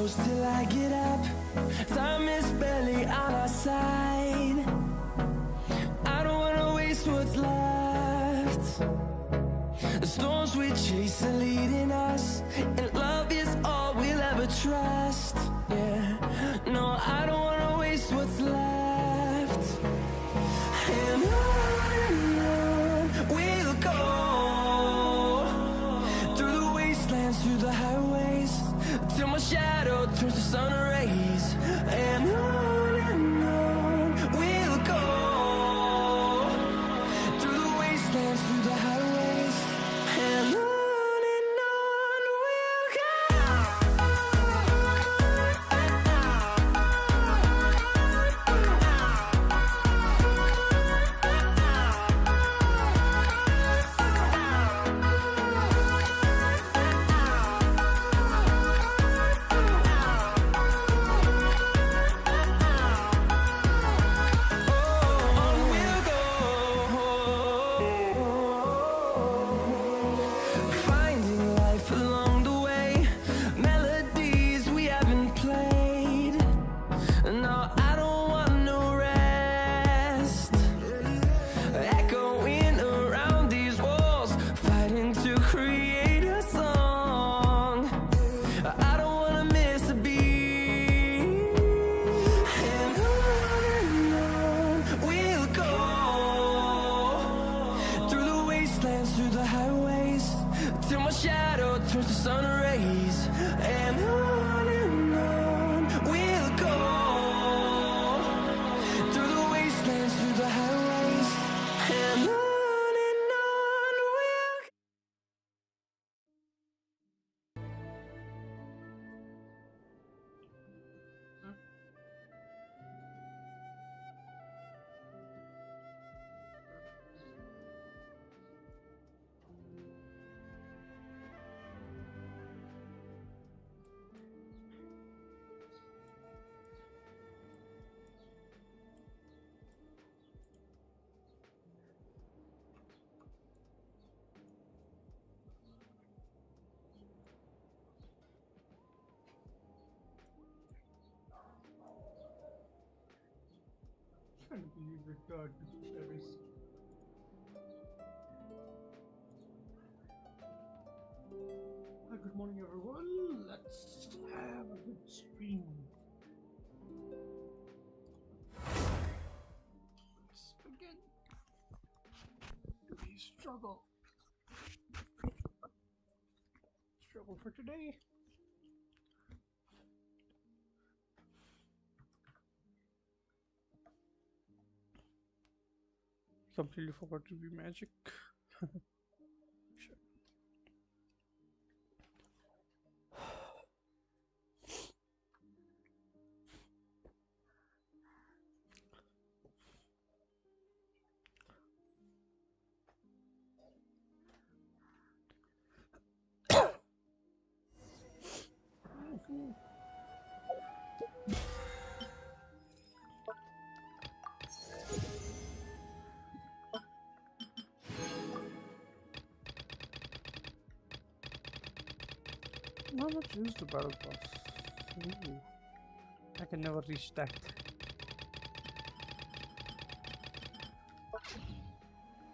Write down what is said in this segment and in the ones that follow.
close till I get up. Time is barely on our side. I don't wanna waste what's left. The storms we chase are leading us, and love is all we'll ever trust. Yeah, no, I don't wanna waste what's left. And on we'll go, through the wastelands, through the highways, till my shadow turns to sun rays. And on we'll go, through the wastelands, through the highways, and on we'll go. Finding life along the way, melodies we haven't played. No, I don't want no rest. Echoing around these walls, fighting to create a song. I don't wanna miss a beat. And on we'll go, through the wastelands, through the highways, till my shadow turns to sun rays. And on we'll go, through the wastelands, through the highways, and on we'll go. Can't believe it got to Paris. Hi, good morning, everyone. Let's have a good stream. Let's begin today's struggle. Struggle for today. Completely forgot to be magic. Sure. How much is the battle pass? Ooh, I can never reach that.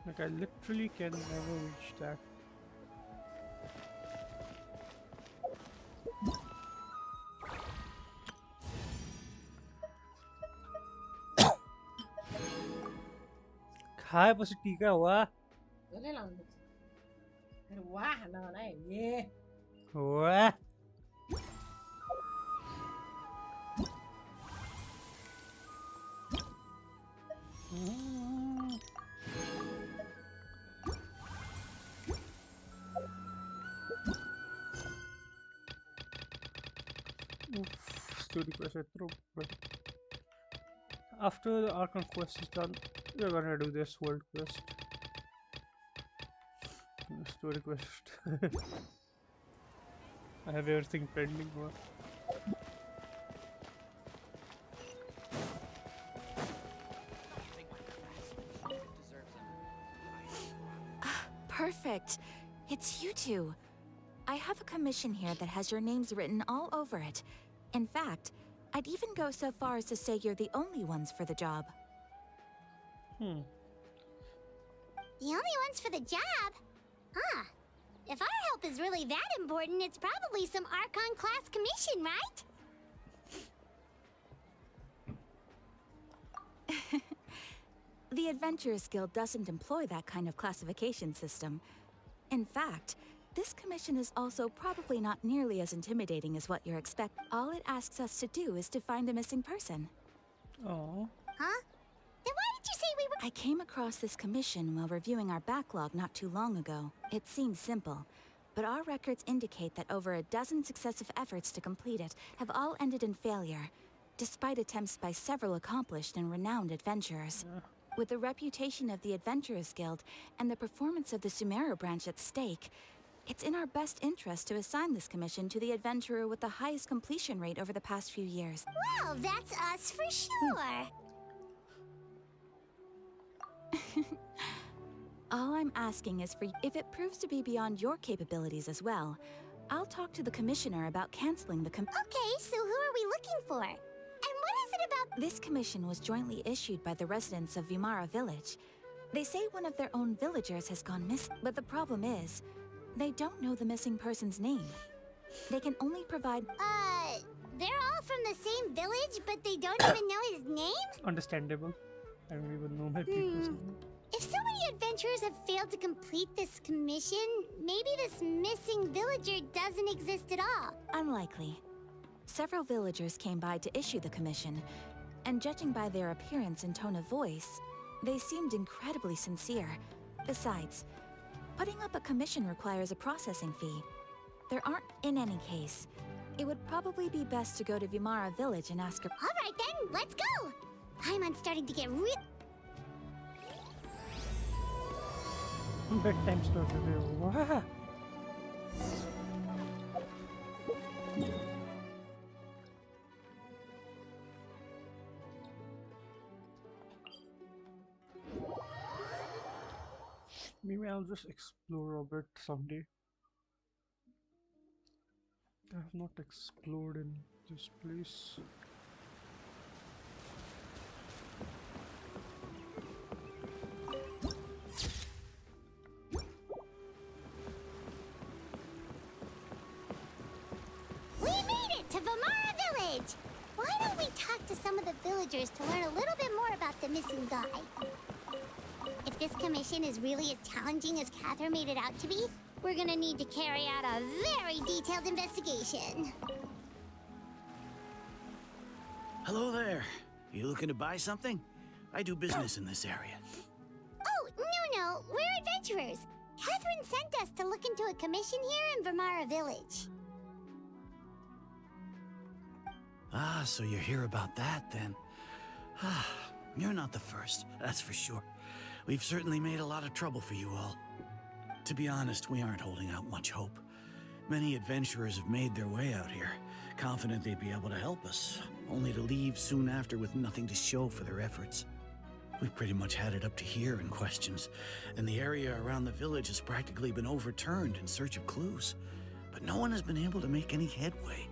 Like, I literally can never reach that. खाएपछि टीका हुआ जसले लाउनुपर्छ फेरि वाह नभन है ए वाह Story quest through. After the Archon quest is done, we're gonna do this world quest. Story quest. I have everything pending. Perfect. It's you two. I have a commission here that has your names written all over it. In fact, I'd even go so far as to say you're the only ones for the job. The only ones for the job? Huh. If our help is really that important, it's probably some Archon class commission, right? The Adventurers Guild doesn't employ that kind of classification system. In fact, this commission is also probably not nearly as intimidating as what you're expecting. All it asks us to do is to find a missing person. Oh. Huh? Then why did you say we were— I came across this commission while reviewing our backlog not too long ago. It seems simple, but our records indicate that over a dozen successive efforts to complete it have all ended in failure, despite attempts by several accomplished and renowned adventurers. With the reputation of the Adventurers Guild and the performance of the Sumeru branch at stake, it's in our best interest to assign this commission to the adventurer with the highest completion rate over the past few years. Well, that's us for sure. All I'm asking is if it proves to be beyond your capabilities as well, I'll talk to the commissioner about canceling the Okay, so who are we looking for? And what is it about— This commission was jointly issued by the residents of Vimara Village. They say one of their own villagers has gone missing, but the problem is, they don't know the missing person's name. They can only provide— they're all from the same village, but they don't even know his name? Understandable. I don't even know my people's name. If so many adventurers have failed to complete this commission, maybe this missing villager doesn't exist at all. Unlikely. Several villagers came by to issue the commission, and judging by their appearance and tone of voice, they seemed incredibly sincere. Besides, putting up a commission requires a processing fee. There aren't— In any case, it would probably be best to go to Vimara Village and ask her— All right then, let's go! Paimon's starting to get real— Bedtime story review. Wow. Maybe I'll just explore a bit someday. I have not explored in this place. We made it to Vimara Village! Why don't we talk to some of the villagers to learn a little bit more about the missing guy? If this commission is really as challenging as Catherine made it out to be, we're gonna need to carry out a very detailed investigation. Hello there. You looking to buy something? I do business in this area. Oh, no, we're adventurers. Catherine sent us to look into a commission here in Vimara Village. Ah, so you're here about that then. Ah, you're not the first, that's for sure. We've certainly made a lot of trouble for you all. To be honest, we aren't holding out much hope. Many adventurers have made their way out here, confident they'd be able to help us, only to leave soon after with nothing to show for their efforts. We've pretty much had it up to here in questions, and the area around the village has practically been overturned in search of clues. But no one has been able to make any headway.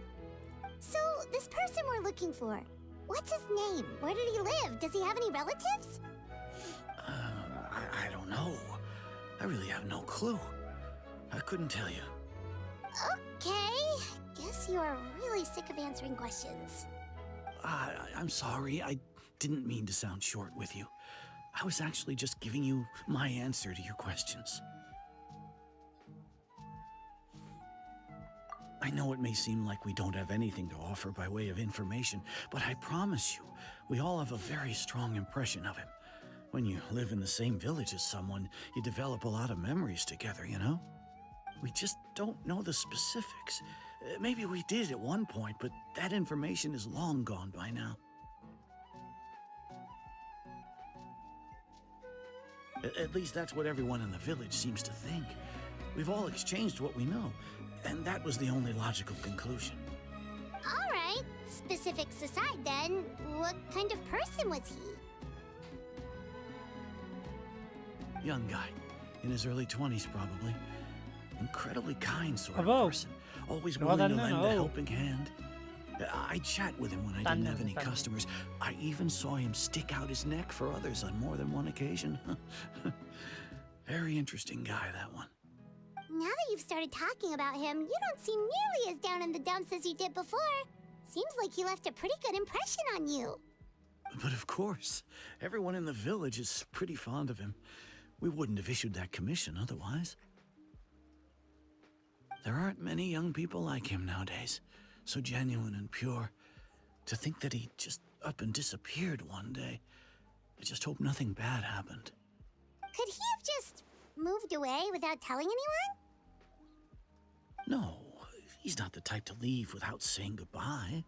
So, this person we're looking for, what's his name? Where did he live? Does he have any relatives? I don't know. I really have no clue. I couldn't tell you. Okay, guess you are really sick of answering questions. I'm sorry. I didn't mean to sound short with you. I was actually just giving you my answer to your questions. I know it may seem like we don't have anything to offer by way of information, but I promise you, we all have a very strong impression of him. When you live in the same village as someone, you develop a lot of memories together, you know? We just don't know the specifics. Maybe we did at one point, but that information is long gone by now. At least that's what everyone in the village seems to think. We've all exchanged what we know, and that was the only logical conclusion. All right, specifics aside then, what kind of person was he? Young guy, in his early 20s probably. Incredibly kind sort of Hello. person, always No, willing to no, lend no. a helping hand. I chat with him when I didn't have any Standard. customers. I even saw him stick out his neck for others on more than one occasion. Very interesting guy, that one. Now that you've started talking about him, you don't seem nearly as down in the dumps as you did before. Seems like he left a pretty good impression on you. But of course, everyone in the village is pretty fond of him. We wouldn't have issued that commission otherwise. There aren't many young people like him nowadays, so genuine and pure. To think that he just up and disappeared one day. I just hope nothing bad happened. Could he have just moved away without telling anyone? No, he's not the type to leave without saying goodbye.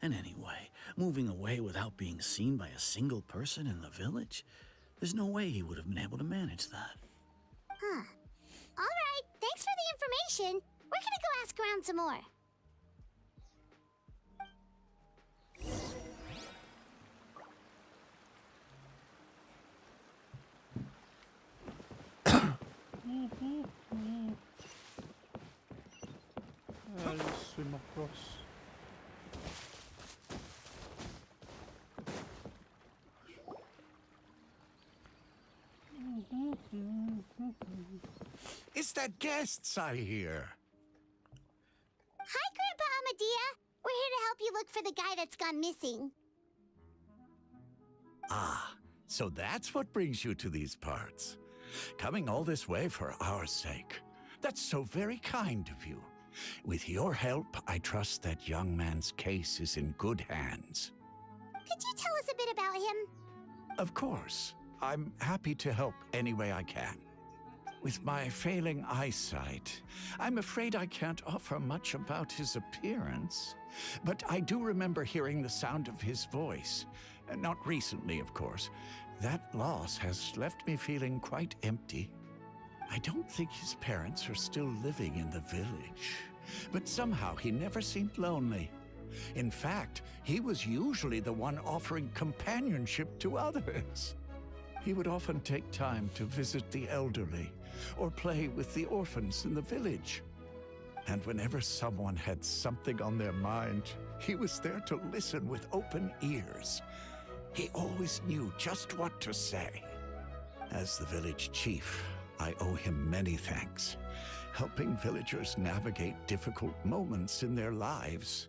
And anyway, moving away without being seen by a single person in the village, there's no way he would have been able to manage that. Huh. All right, thanks for the information. We're gonna go ask around some more. I'll just swim across. Is that guests I hear? Hi, Grandpa Amadea. We're here to help you look for the guy that's gone missing. Ah, so that's what brings you to these parts. Coming all this way for our sake. That's so very kind of you. With your help, I trust that young man's case is in good hands. Could you tell us a bit about him? Of course. I'm happy to help any way I can. With my failing eyesight, I'm afraid I can't offer much about his appearance. But I do remember hearing the sound of his voice. Not recently, of course. That loss has left me feeling quite empty. I don't think his parents are still living in the village. But somehow he never seemed lonely. In fact, he was usually the one offering companionship to others. He would often take time to visit the elderly or play with the orphans in the village. And whenever someone had something on their mind, he was there to listen with open ears. He always knew just what to say. As the village chief, I owe him many thanks. Helping villagers navigate difficult moments in their lives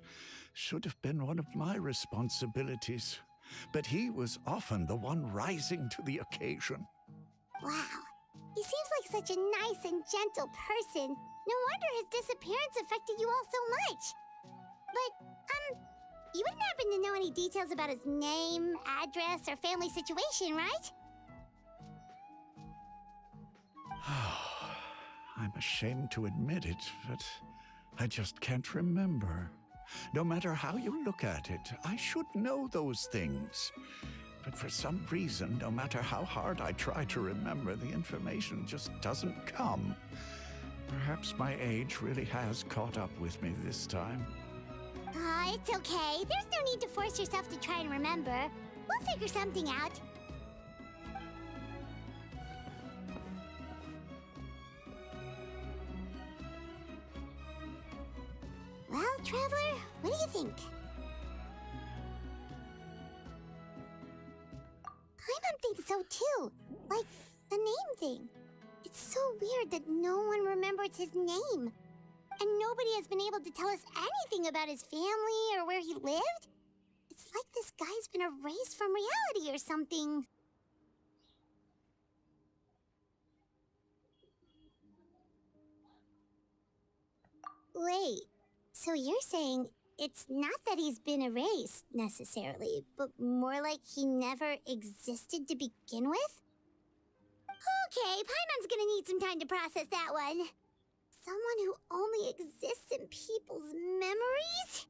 should have been one of my responsibilities. But he was often the one rising to the occasion. Wow. He seems like such a nice and gentle person. No wonder his disappearance affected you all so much. But, you wouldn't happen to know any details about his name, address, or family situation, right? I'm ashamed to admit it, but I just can't remember. No matter how you look at it, I should know those things. But for some reason, no matter how hard I try to remember, the information just doesn't come. Perhaps my age really has caught up with me this time. It's okay. There's no need to force yourself to try and remember. We'll figure something out. Well, Traveler, what do you think? Paimon thinks so too. Like, the name thing. It's so weird that no one remembers his name. And nobody has been able to tell us anything about his family or where he lived. It's like this guy's been erased from reality or something. Wait, so you're saying it's not that he's been erased, necessarily, but more like he never existed to begin with? Okay, Paimon's gonna need some time to process that one. Someone who only exists in people's memories?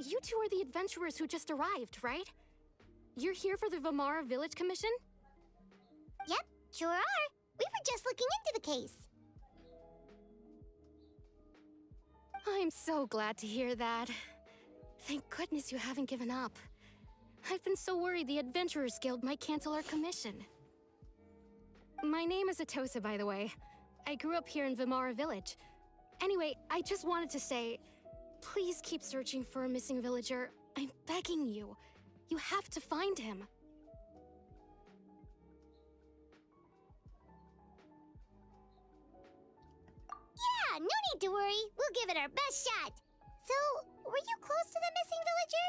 You two are the adventurers who just arrived, right? You're here for the Vamara Village Commission? Yep, sure are. We were just looking into the case. I'm so glad to hear that. Thank goodness you haven't given up. I've been so worried the Adventurers Guild might cancel our commission. My name is Atosa, by the way. I grew up here in Vimara Village. Anyway, I just wanted to say, please keep searching for a missing villager. I'm begging you. You have to find him. Yeah, no need to worry. We'll give it our best shot. So, were you close to the missing villager?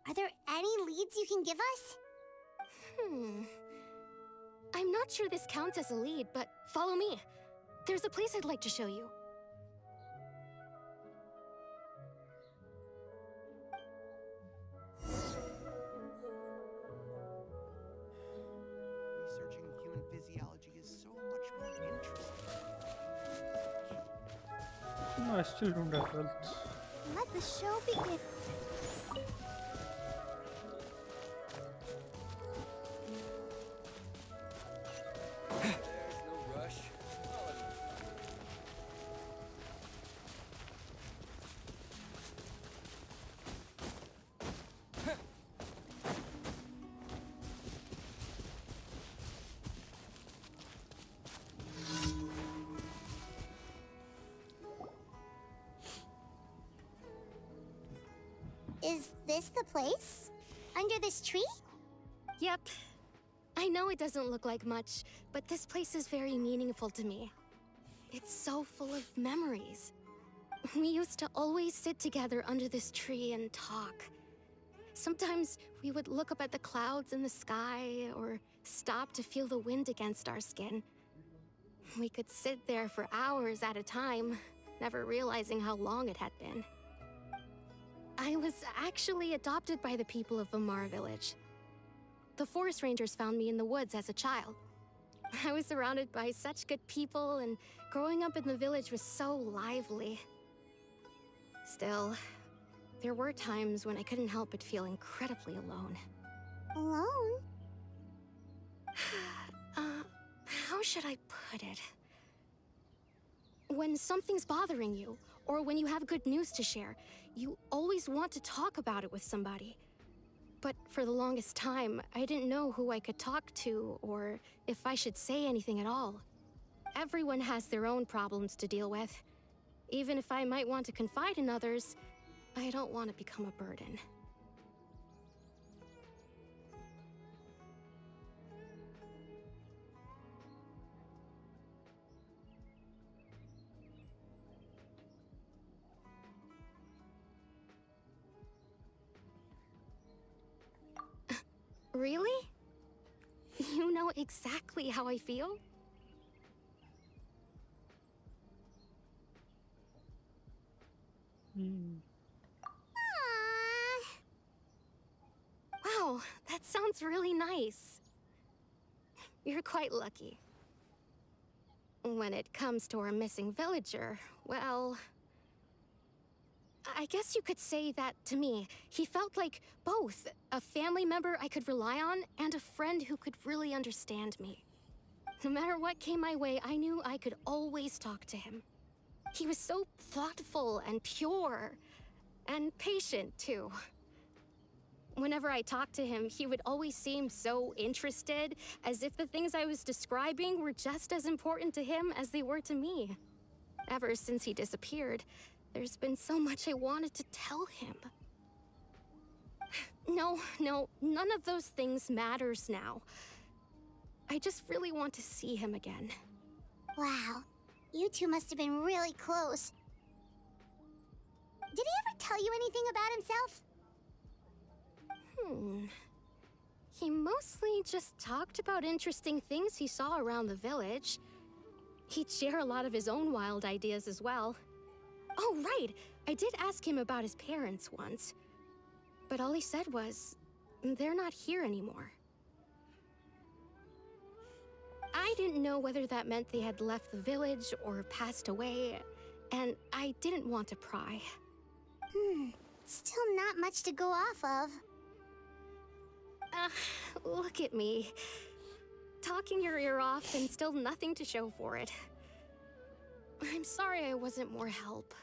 Are there any leads you can give us? I'm not sure this counts as a lead, but follow me. There's a place I'd like to show you. Researching human physiology is so much more interesting. No, I still don't have health. Let the show begin. There's no rush. Is this the place? Under this tree? Yep. I know it doesn't look like much, but this place is very meaningful to me. It's so full of memories. We used to always sit together under this tree and talk. Sometimes we would look up at the clouds in the sky, or stop to feel the wind against our skin. We could sit there for hours at a time, never realizing how long it had been. I was actually adopted by the people of Vimara Village. The forest rangers found me in the woods as a child. I was surrounded by such good people, and growing up in the village was so lively. Still, there were times when I couldn't help but feel incredibly alone. Alone? How should I put it? When something's bothering you, or when you have good news to share, you always want to talk about it with somebody. But for the longest time, I didn't know who I could talk to, or if I should say anything at all. Everyone has their own problems to deal with. Even if I might want to confide in others, I don't want to become a burden. Really? You know exactly how I feel? Wow, that sounds really nice. You're quite lucky. When it comes to our missing villager, well, I guess you could say that to me. He felt like both a family member I could rely on and a friend who could really understand me. No matter what came my way, I knew I could always talk to him. He was so thoughtful and pure, and patient too. Whenever I talked to him, he would always seem so interested, as if the things I was describing were just as important to him as they were to me. Ever since he disappeared, there's been so much I wanted to tell him. No, none of those things matters now. I just really want to see him again. Wow, you two must have been really close. Did he ever tell you anything about himself? He mostly just talked about interesting things he saw around the village. He'd share a lot of his own wild ideas as well. Oh, right! I did ask him about his parents once. But all he said was, they're not here anymore. I didn't know whether that meant they had left the village or passed away, and I didn't want to pry. Still not much to go off of. Look at me. Talking your ear off and still nothing to show for it. I'm sorry I wasn't more help.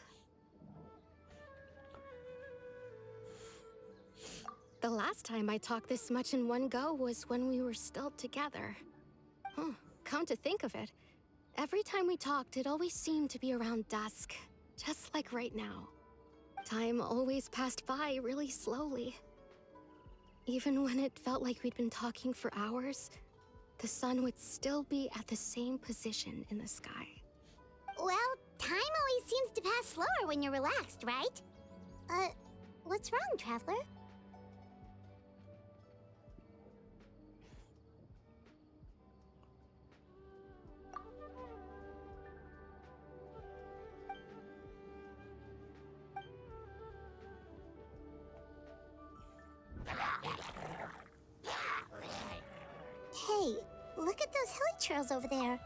The last time I talked this much in one go was when we were still together. Come to think of it, Every time we talked, it always seemed to be around dusk, just like right now. Time always passed by really slowly. Even when it felt like we'd been talking for hours, the sun would still be at the same position in the sky. Well, time always seems to pass slower when you're relaxed, right? What's wrong, Traveler? Hey, look at those hilly trails over there.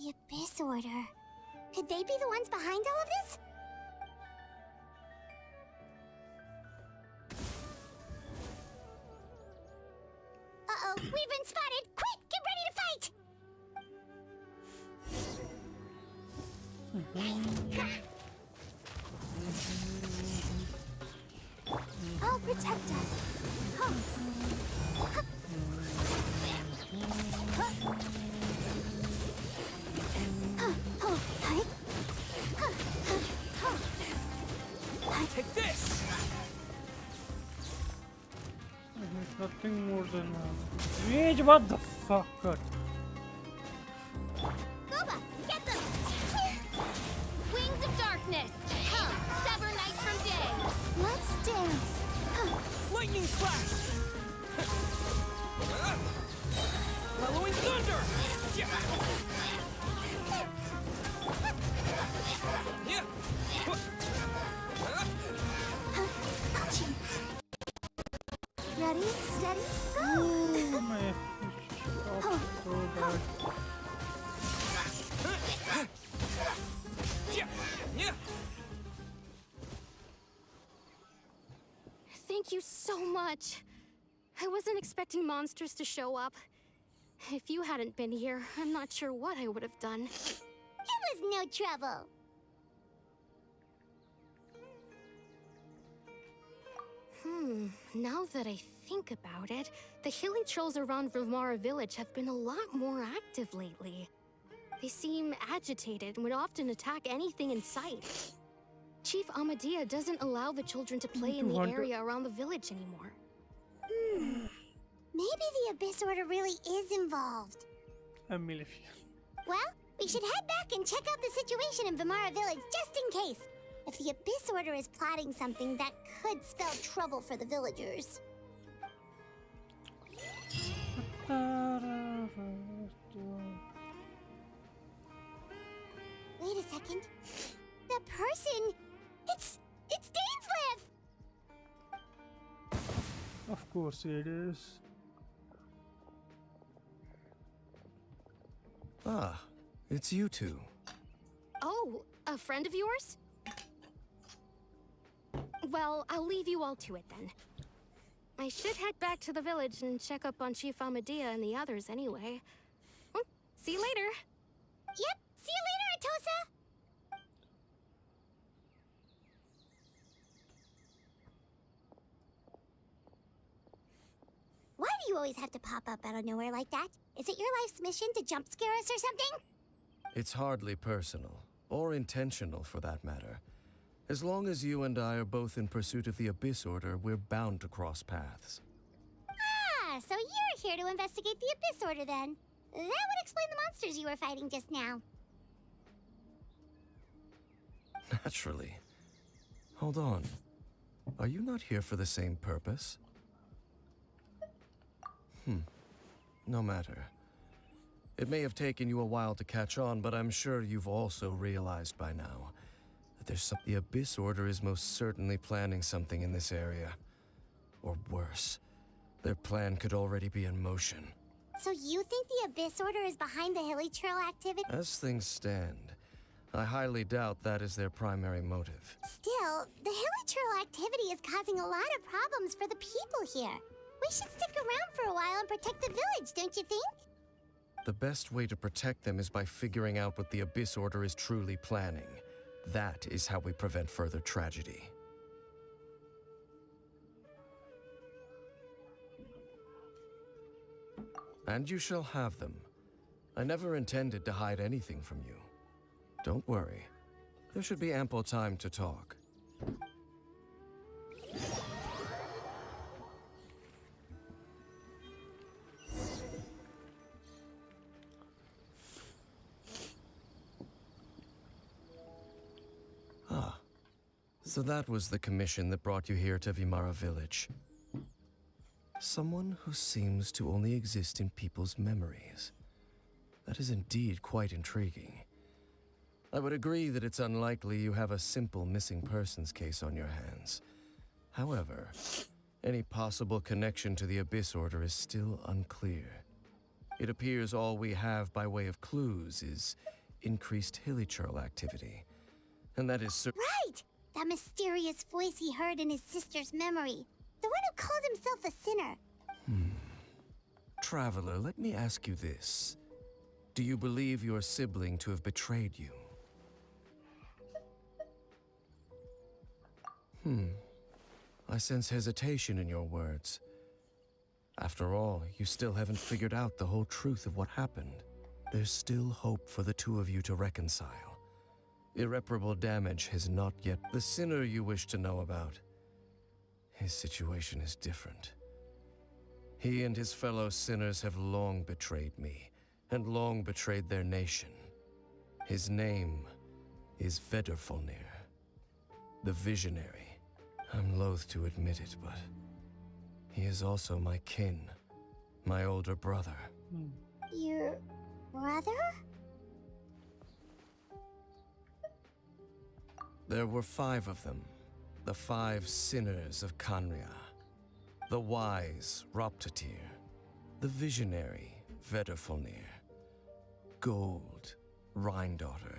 The Abyss Order. Could they be the ones behind all of this? Uh-oh, we've been spotted! Quick, get ready to fight! I'll protect us. Huh. Take this! Nothing more than rage. What the fuck? God. Gooba, get them! Wings of darkness! Come, sever night from day! Let's dance. Lightning flash! Bellowing thunder! Yeah! Ready, steady, go! Oh my god, so bad. Thank you so much. I wasn't expecting monsters to show up. If you hadn't been here, I'm not sure what I would have done. It was no trouble. Now that I think about it, the hilly trolls around Vilmara village have been a lot more active lately. They seem agitated and would often attack anything in sight. Chief Amadea doesn't allow the children to play in the area around the village anymore. Maybe the Abyss Order really is involved. Amelia. Well, we should head back and check out the situation in Vilmara village just in case. If the Abyss Order is plotting something, that could spell trouble for the villagers. Wait a second. The person... It's Dainsleif! Of course it is. Ah, it's you two. Oh, a friend of yours? Well, I'll leave you all to it then. I should head back to the village and check up on Chief Amadea and the others anyway. Well, see you later. Yep, see you later, Atosa! Why do you always have to pop up out of nowhere like that? Is it your life's mission to jump scare us or something? It's hardly personal, or intentional for that matter. As long as you and I are both in pursuit of the Abyss Order, we're bound to cross paths. Ah, so you're here to investigate the Abyss Order then. That would explain the monsters you were fighting just now. Naturally. Hold on. Are you not here for the same purpose? No matter. It may have taken you a while to catch on, but I'm sure you've also realized by now that the Abyss Order is most certainly planning something in this area. Or worse, their plan could already be in motion. So you think the Abyss Order is behind the Hilly Trail activity? As things stand, I highly doubt that is their primary motive. Still, the Hilly Trail activity is causing a lot of problems for the people here. We should stick around for a while and protect the village, don't you think? The best way to protect them is by figuring out what the Abyss Order is truly planning. That is how we prevent further tragedy. And you shall have them. I never intended to hide anything from you. Don't worry. There should be ample time to talk. Ah. So that was the commission that brought you here to Vimara Village. Someone who seems to only exist in people's memories. That is indeed quite intriguing. I would agree that it's unlikely you have a simple missing persons case on your hands. However, any possible connection to the Abyss Order is still unclear. It appears all we have by way of clues is increased Hilly-Churl activity. And that is Right! That mysterious voice he heard in his sister's memory. The one who called himself a sinner. Traveler, let me ask you this. Do you believe your sibling to have betrayed you? I sense hesitation in your words. After all, you still haven't figured out the whole truth of what happened. There's still hope for the two of you to reconcile. Irreparable damage has not yet. The sinner you wish to know about, his situation is different. He and his fellow sinners have long betrayed me, and long betrayed their nation. His name is Vedrfolnir, the Visionary. I'm loath to admit it, but he is also my kin, my older brother. Your brother? There were 5 of them, the 5 sinners of Khaenri'ah. The wise Roptatyr, the visionary Vedrfolnir, Gold Rhine-daughter,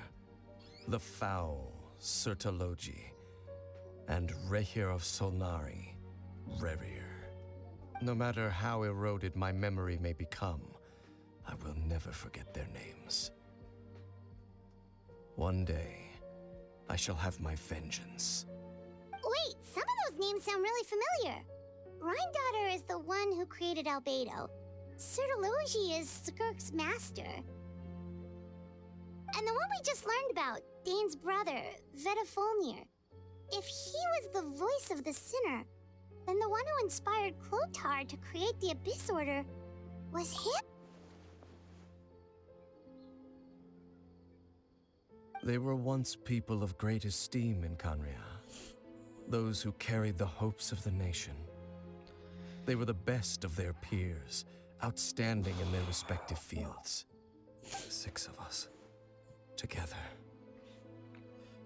the foul Sertologi, and Rehir of Solnari, Rerir. No matter how eroded my memory may become, I will never forget their names. One day, I shall have my vengeance. Wait, some of those names sound really familiar. Rhine-daughter is the one who created Albedo. Sertologi is Skirk's master. And the one we just learned about, Dane's brother, Vedrfolnir. If he was the voice of the sinner, then the one who inspired Clothar to create the Abyss Order was him? They were once people of great esteem in Khaenri'ah. Those who carried the hopes of the nation. They were the best of their peers, outstanding in their respective fields. 6 of us, together.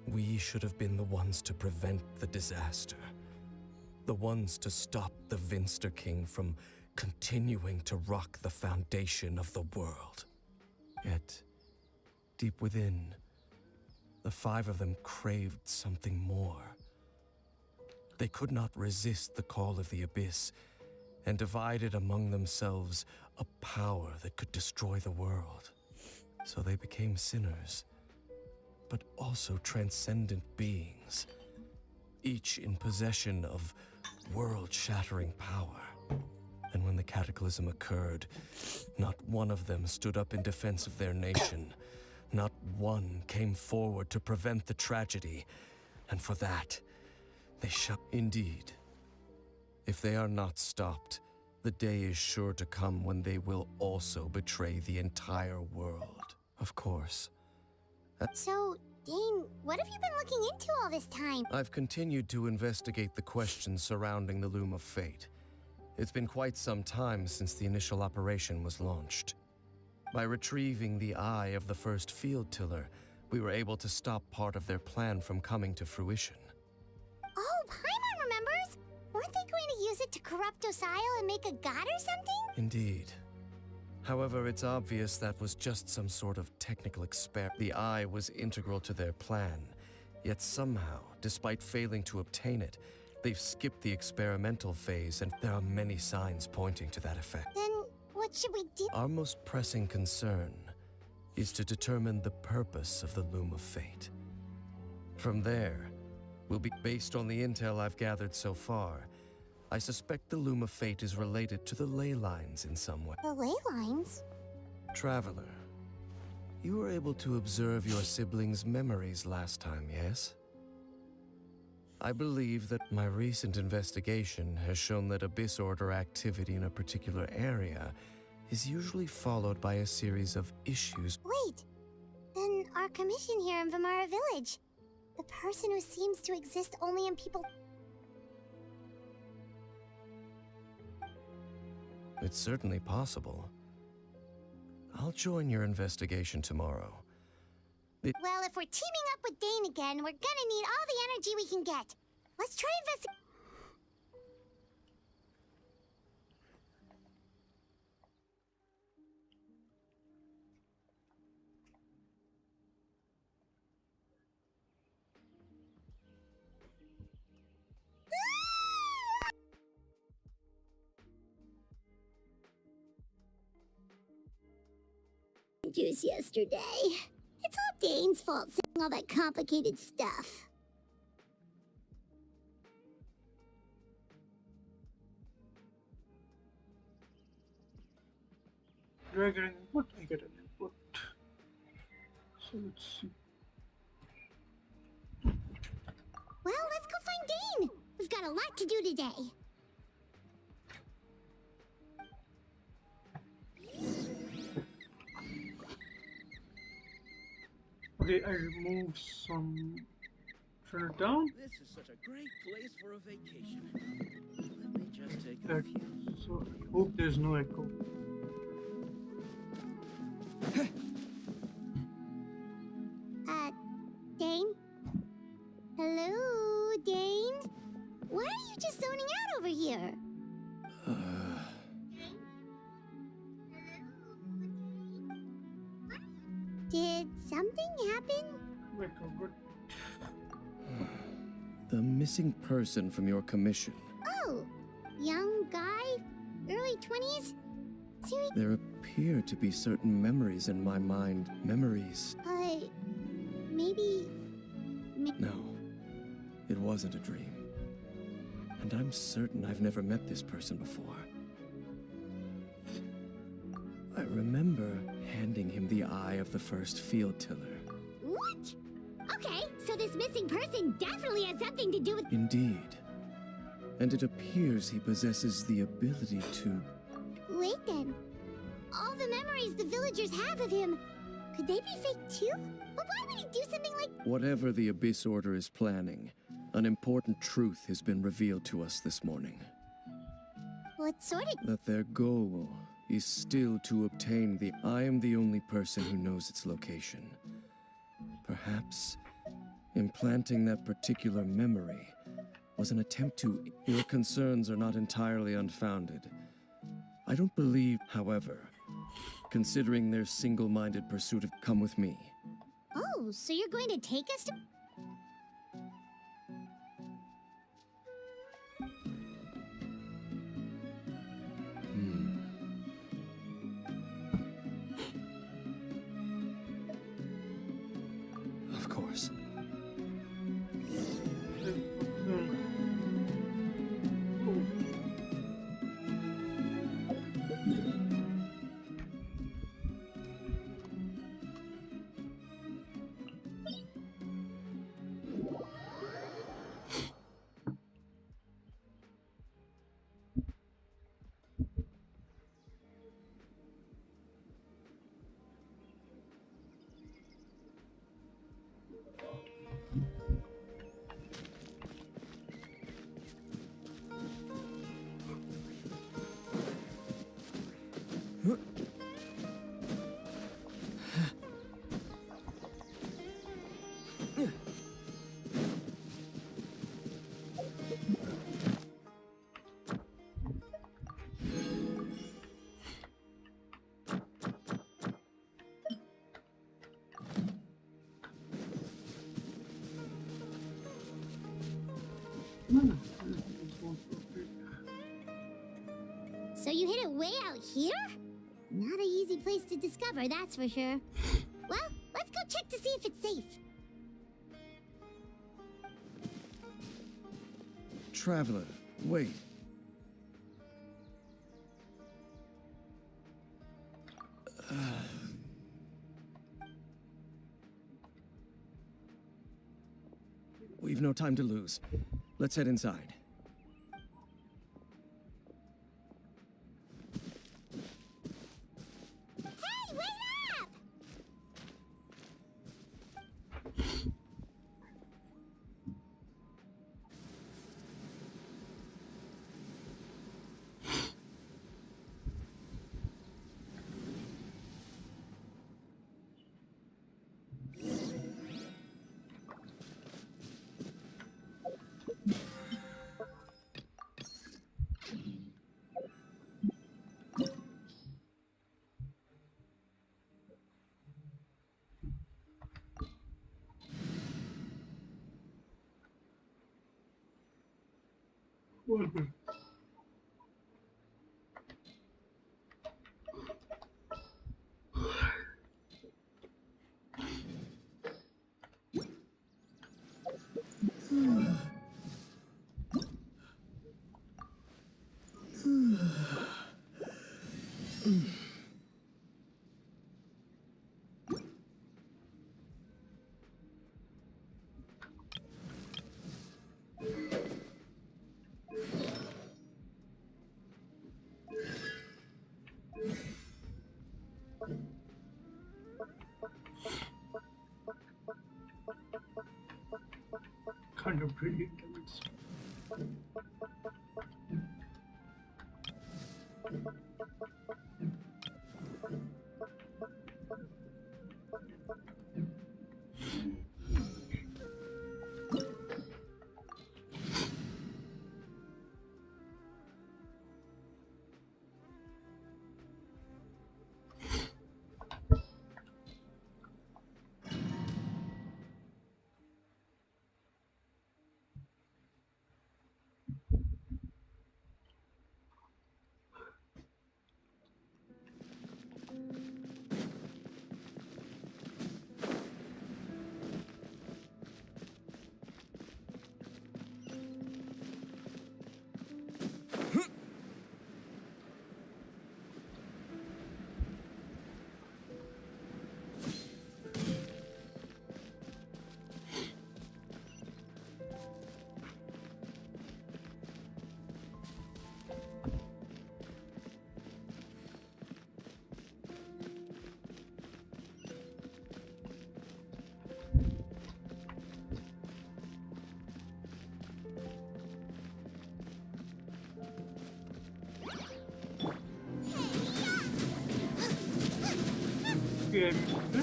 We should have been the ones to prevent the disaster. The ones to stop the Vinster King from continuing to rock the foundation of the world. Yet, deep within, the 5 of them craved something more. They could not resist the call of the Abyss, and divided among themselves a power that could destroy the world. So they became sinners, but also transcendent beings, each in possession of world-shattering power. And when the cataclysm occurred, not one of them stood up in defense of their nation. Not one came forward to prevent the tragedy, and for that, they shall. Indeed. If they are not stopped, the day is sure to come when they will also betray the entire world. Of course. So, Dane, what have you been looking into all this time? I've continued to investigate the questions surrounding the Loom of Fate. It's been quite some time since the initial operation was launched. By retrieving the eye of the first field tiller, we were able to stop part of their plan from coming to fruition. Oh, Paimon remembers! Weren't they going to use it to corrupt Osial and make a god or something? Indeed. However, it's obvious that was just some sort of technical experiment. The eye was integral to their plan, yet somehow, despite failing to obtain it, they've skipped the experimental phase, and there are many signs pointing to that effect. Then what should we do? Our most pressing concern is to determine the purpose of the Loom of Fate. From there, we'll be based on the intel I've gathered so far. I suspect the Loom of Fate is related to the ley lines in some way. The ley lines? Traveler, you were able to observe your siblings' memories last time, yes? I believe that my recent investigation has shown that Abyss Order activity in a particular area is usually followed by a series of issues. Wait, then our commission here in Vamara Village. The person who seems to exist only in people... It's certainly possible. I'll join your investigation tomorrow. Well, if we're teaming up with Dane again, we're gonna need all the energy we can get. Let's try investigate. Just yesterday. It's all Dane's fault saying all that complicated stuff. Do I get an input? I get an input. So let's see. Well, let's go find Dane. We've got a lot to do today. Okay, I removed some. Turn it down. This is such a great place for a vacation. Let me just take a That, few. so I hope there's no echo. Dane? Hello, Dane? Why are you just zoning out over here? Did something happen? Echo, good. The missing person from your commission. Oh, young guy? Early 20s? There appear to be certain memories in my mind. Memories. Maybe... No, it wasn't a dream. And I'm certain I've never met this person before. I remember handing him the eye of the first field tiller. What? Okay, so this missing person definitely has something to do with... Indeed. And it appears he possesses the ability to... Wait then. All the memories the villagers have of him, could they be fake too? But why would he do something like... Whatever the Abyss Order is planning, an important truth has been revealed to us this morning. What sort of... That their goal is still to obtain the... I am the only person who knows its location. Perhaps implanting that particular memory was an attempt to... Your concerns are not entirely unfounded. I don't believe, however, considering their single-minded pursuit of... Come with me. Oh, so you're going to take us to... Of course. So you hid it way out here? Not an easy place to discover, that's for sure. Well, let's go check to see if it's safe. Traveler, wait. We've no time to lose. Let's head inside. Hey, wait up! Kind of pretty intense.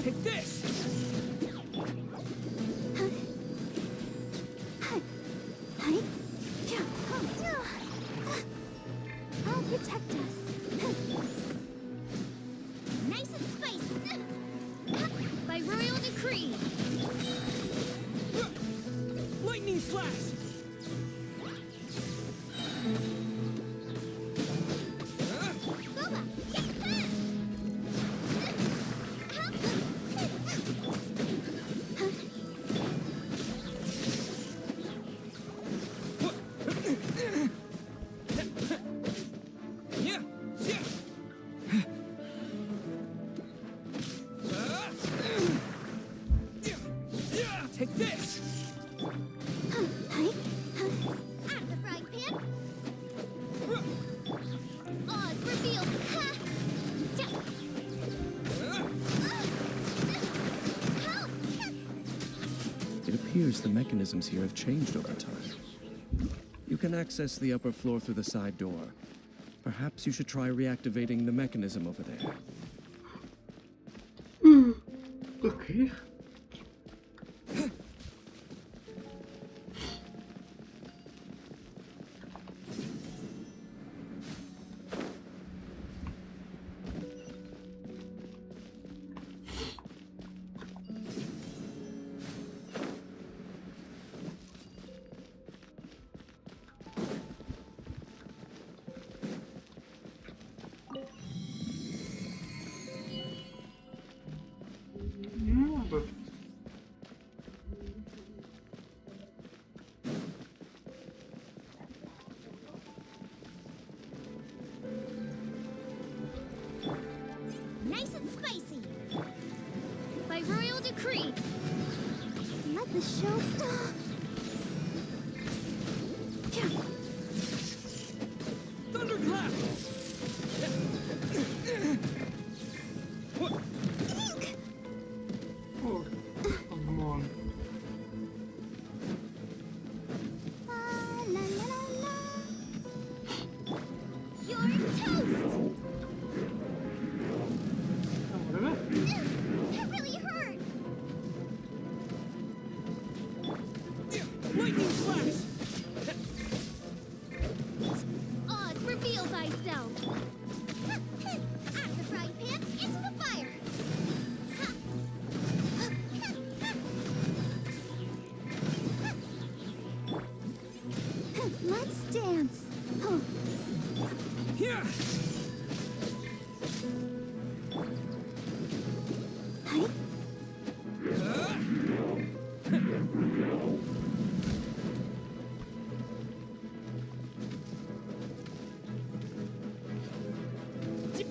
Take this! I'll protect us. Nice and spicy. By royal decree. Lightning slash! Take this! Out of the frying pan. Oz revealed. It appears the mechanisms here have changed over time. You can access the upper floor through the side door. Perhaps you should try reactivating the mechanism over there. Okay. But Nice and spicy. By royal decree. Let the show.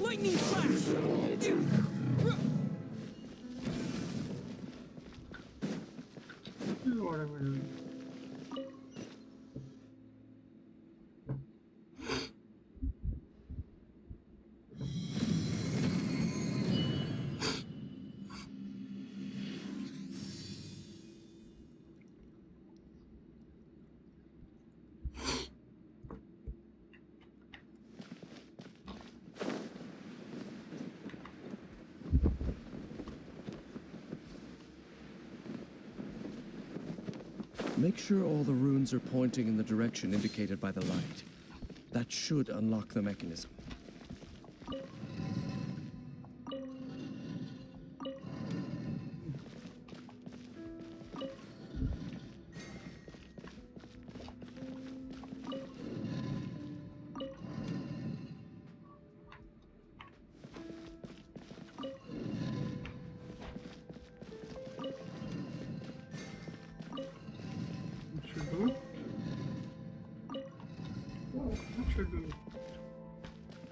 Lightning flash! What am I doing? Make sure all the runes are pointing in the direction indicated by the light. That should unlock the mechanism.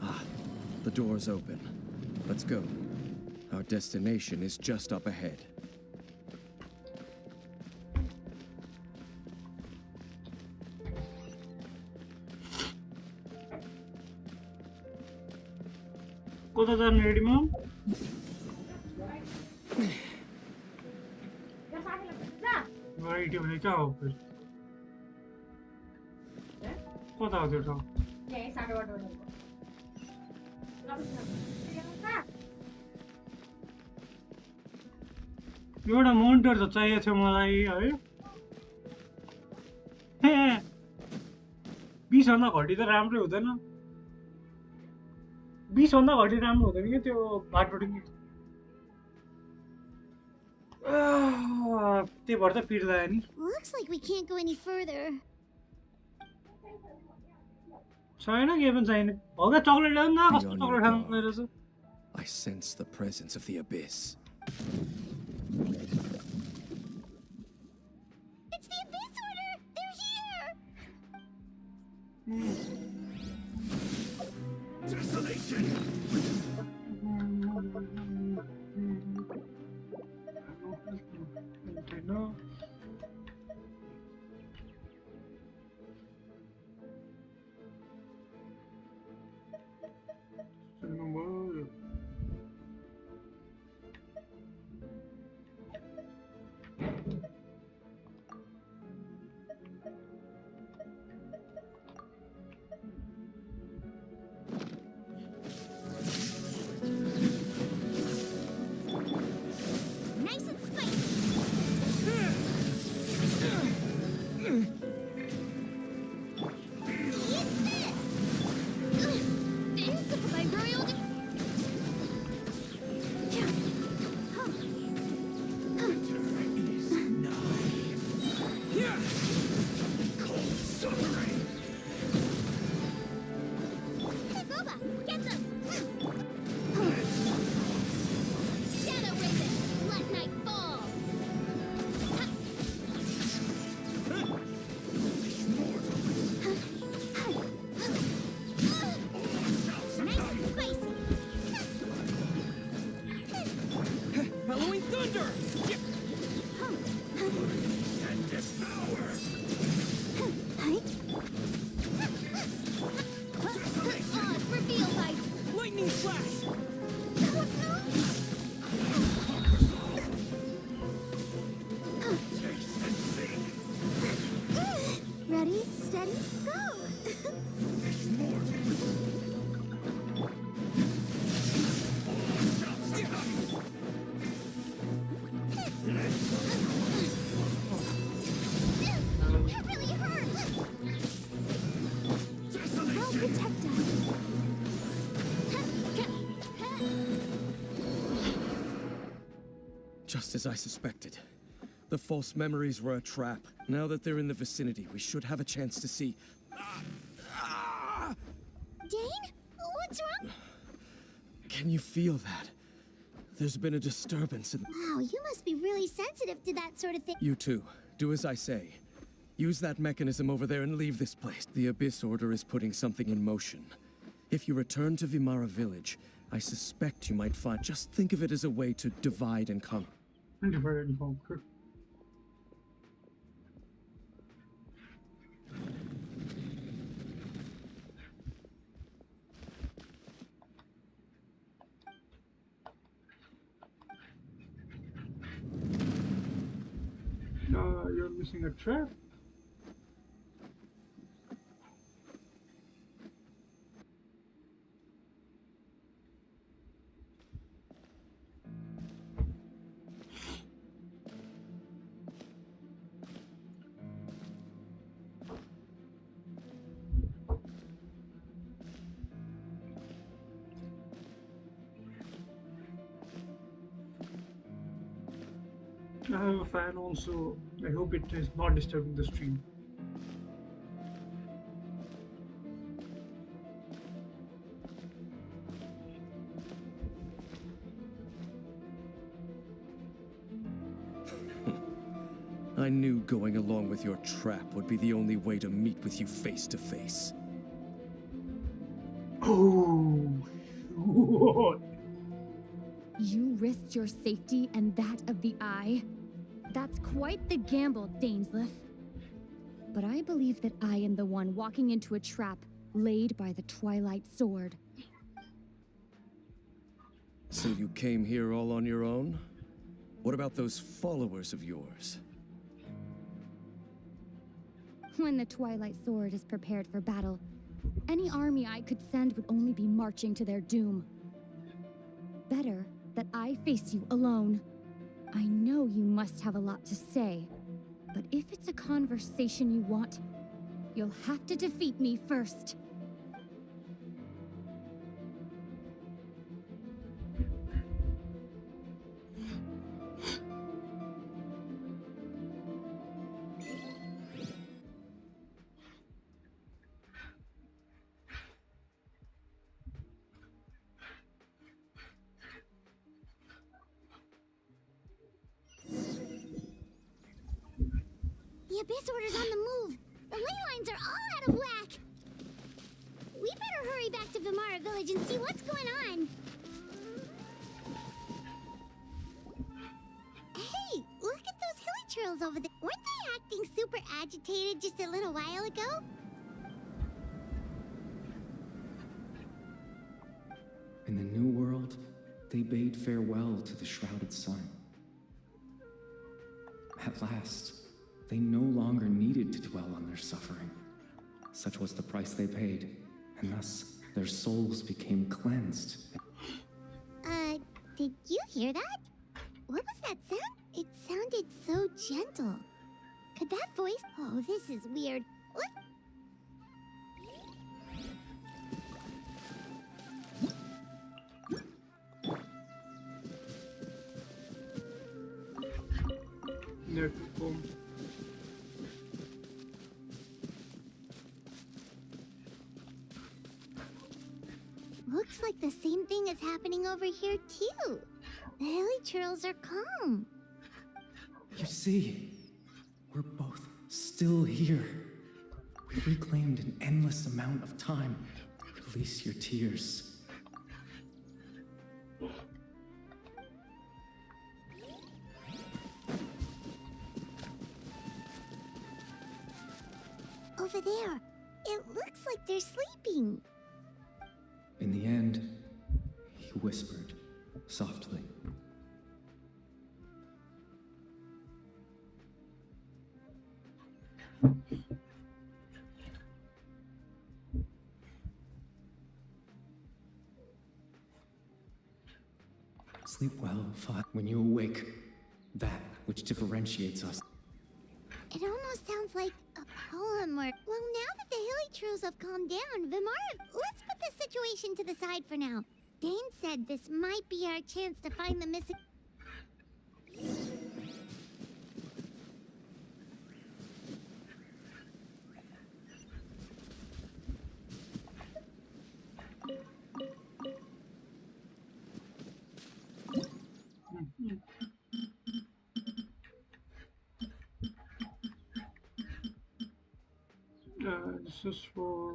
Ah, the door's open. Let's go. Our destination is just up ahead. कता जाने रेडीमा right भने क्या हो फिर कता हो त्यो ठाउँ एउटा मोनिटर त चाहिएको थियो मलाई है 20 भन्दा घटी त राम्रै हुँदैन 20 भन्दा घटी राम्रो हुँदैन के त्यो बाटोबाट नि त्यही भएर त पिर्दा नि Looks like we can't go any further. छैन के पनि चाहिने भगा चकलेट ल्याउनु न कस्तो Beyond चकलेट your खानु guard, रहेछ I sense the presence of the abyss. It's the Abyss Order! They're here! Desolation! No. Nice and spicy! Halloween thunder! And devour! Reveal light! Lightning flash! Taste and see! Ready, steady, go! That really hurts! I'll protect us. Just as I suspected. The false memories were a trap. Now that they're in the vicinity, we should have a chance to see. Dane? What's wrong? Can you feel that? There's been a disturbance in... Wow, you must be really sensitive to that sort of thing. You too. Do as I say. Use that mechanism over there and leave this place. The Abyss Order is putting something in motion. If you return to Vimara Village, I suspect you might find... Just think of it as a way to divide and conquer. Divide and conquer. You're missing a trap. I have a fan on, so I hope it is not disturbing the stream. I knew going along with your trap would be the only way to meet with you face to face. Oh, what? You risked your safety and that of the Eye? That's quite the gamble, Dainsleif. But I believe that I am the one walking into a trap laid by the Twilight Sword. So you came here all on your own? What about those followers of yours? When the Twilight Sword is prepared for battle, any army I could send would only be marching to their doom. Better that I face you alone. I know you must have a lot to say, but if it's a conversation you want, you'll have to defeat me first. The Abyss Order's on the move. The ley lines are all out of whack. We better hurry back to Vimara Village and see what's going on. Hey, look at those hilly trails over there. Weren't they acting super agitated just a little while ago? In the New World, they bade farewell to the shrouded sun. At last, they no longer needed to dwell on their suffering. Such was the price they paid, and thus their souls became cleansed. Did you hear that? What was that sound? It sounded so gentle. Could that voice... Oh, this is weird. What? Looks like the same thing is happening over here too. The hilly trails are calm. You see, we're both still here. We've reclaimed an endless amount of time. Release your tears. Over there, it looks like they're sleeping. In the end, he whispered softly. Sleep well, Father. When you awake, that which differentiates us. It almost sounds like a poem or... Well, now that the hilly trails have calmed down, Vimara, let's put this situation to the side for now. Dane said this might be our chance to find the missing... is for...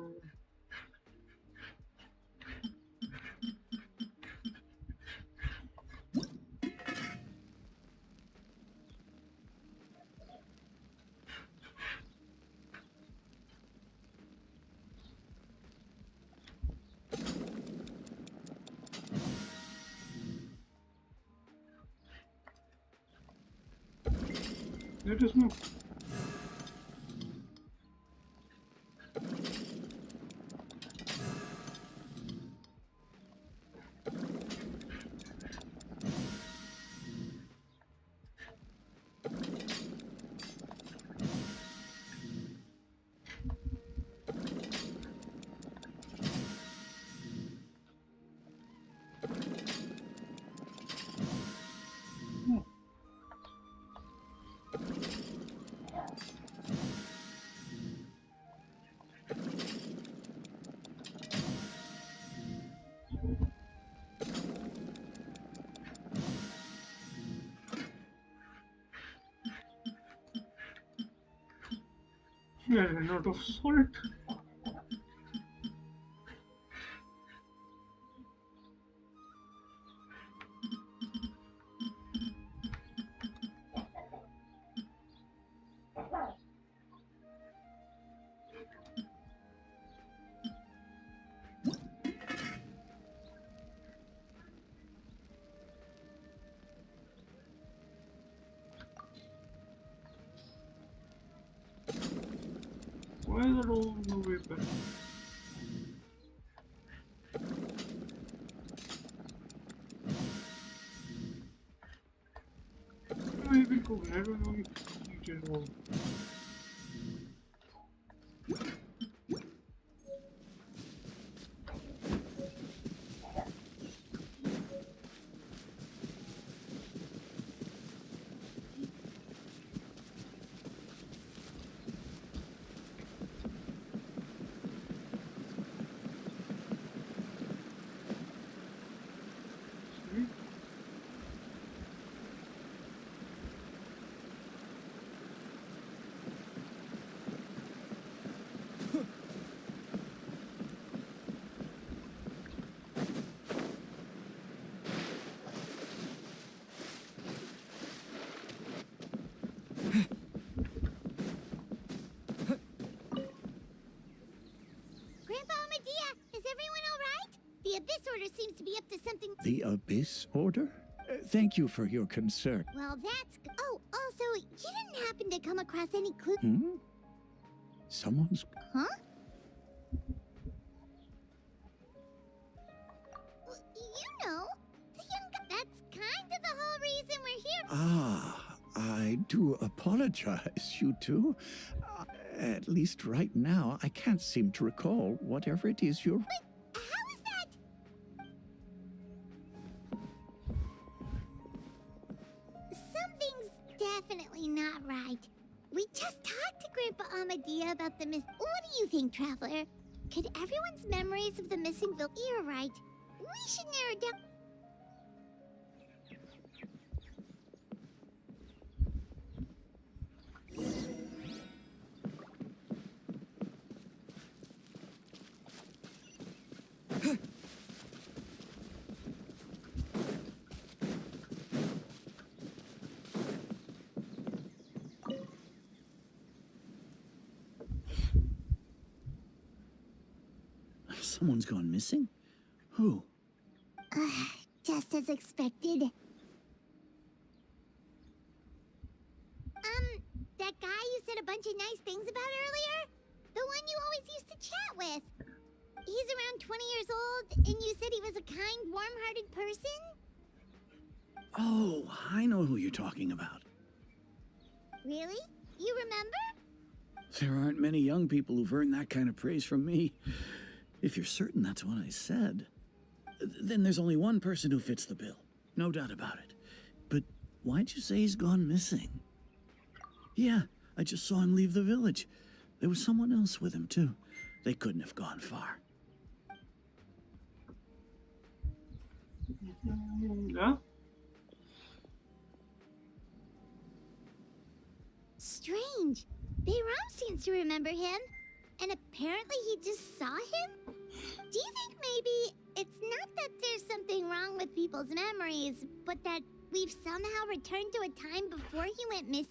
There is no... I ran out of salt. Why is it all the way back? Maybe go ahead and only teach all. The Abyss Order seems to be up to something. The Abyss Order? Thank you for your concern. Well, that's... Oh, also, you didn't happen to come across any clues? Someone's... Huh? You know, the young guy... That's kind of the whole reason we're here. Ah, I do apologize, you two. At least right now, I can't seem to recall whatever it is you're... But how is that? Something's definitely not right. We just talked to Grandpa Amadea about the miss... What do you think, Traveler? Could everyone's memories of the missing village... You're right. We should narrow down... Someone's gone missing? Who? Just as expected. That guy you said a bunch of nice things about earlier? The one you always used to chat with. He's around 20 years old, and you said he was a kind, warm-hearted person? Oh, I know who you're talking about. Really? You remember? There aren't many young people who've earned that kind of praise from me. If you're certain that's what I said, then there's only one person who fits the bill. No doubt about it. But why'd you say he's gone missing? Yeah, I just saw him leave the village. There was someone else with him, too. They couldn't have gone far. Yeah? Strange. Bayram seems to remember him. and apparently he just saw him? Do you think maybe it's not that there's something wrong with people's memories, but that we've somehow returned to a time before he went missing?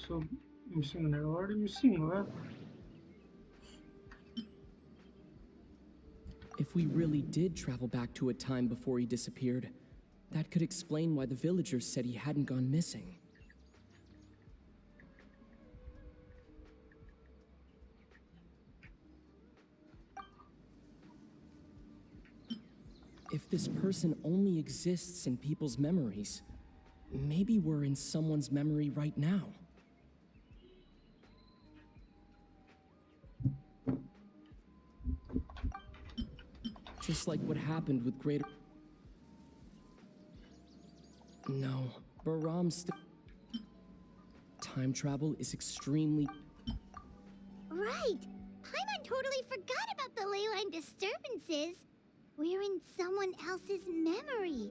So missing now. Already missing, huh? If we really did travel back to a time before he disappeared, that could explain why the villagers said he hadn't gone missing. If this person only exists in people's memories, maybe we're in someone's memory right now. Just like what happened with Greater... No, Baram's time travel is extremely... Right! Paimon totally forgot about the leyline disturbances. We're in someone else's memory.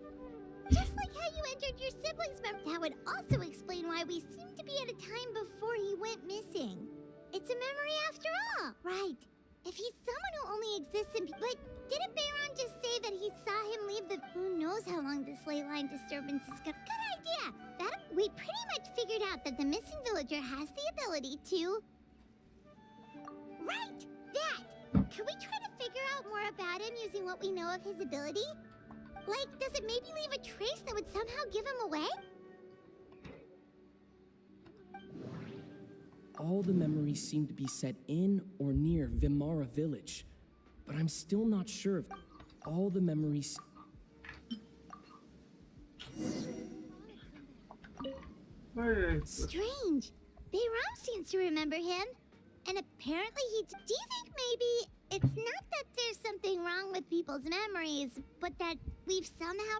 Just like how you entered your sibling's memory. That would also explain why we seem to be at a time before he went missing. It's a memory after all. Right. If he's someone who only exists in... But didn't Bayron just say that he saw him leave the... Who knows how long this leyline disturbance is gonna... Good idea! We pretty much figured out that the missing villager has the ability to... Right! That! Can we try to figure out more about him using what we know of his ability? Like, does it maybe leave a trace that would somehow give him away? All the memories seem to be set in or near Vimara village, but I'm still not sure if all the memories... Strange. Bayram seems to remember him, and apparently he... Do you think maybe it's not that there's something wrong with people's memories, but that we've somehow...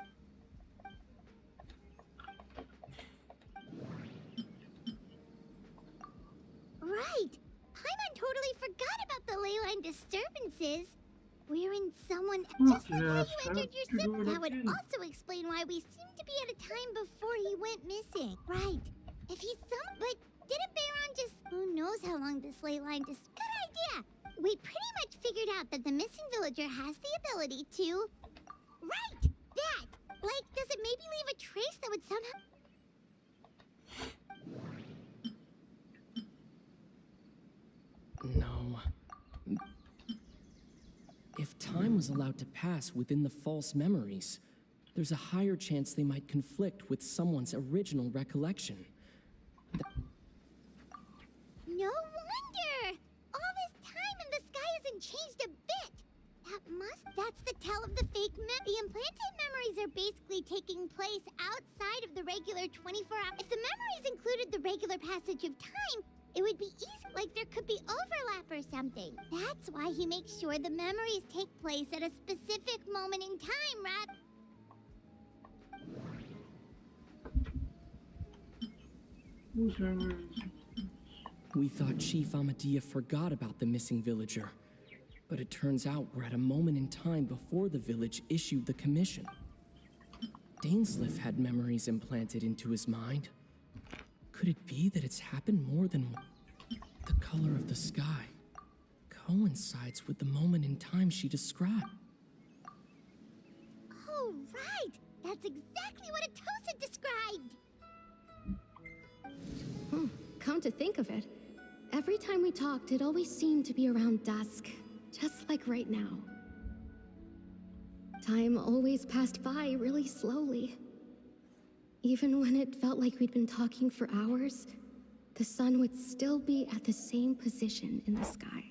Right! Paimon totally forgot about the leyline disturbances. We're in someone... Just like how you entered your sip. That would also explain why we seem to be at a time before he went missing. Right. If he's some... But didn't Bayron just... Who knows how long this leyline Good idea! We pretty much figured out that the missing villager has the ability to... Right! That! Like, does it maybe leave a trace that would somehow... No. If time was allowed to pass within the false memories, there's a higher chance they might conflict with someone's original recollection. No wonder! All this time and the sky hasn't changed a bit! That's the tell of the fake The implanted memories are basically taking place outside of the regular 24-hour... If the memories included the regular passage of time, it would be easy, like there could be overlap or something. That's why he makes sure the memories take place at a specific moment in time, We thought Chief Amadia forgot about the missing villager, but it turns out we're at a moment in time before the village issued the commission. Dainsleif had memories implanted into his mind. Could it be that it's happened more than once? The color of the sky coincides with the moment in time she described. Oh, right! That's exactly what Atosa described! Come to think of it, every time we talked, it always seemed to be around dusk, just like right now. Time always passed by really slowly. Even when it felt like we'd been talking for hours, the sun would still be at the same position in the sky.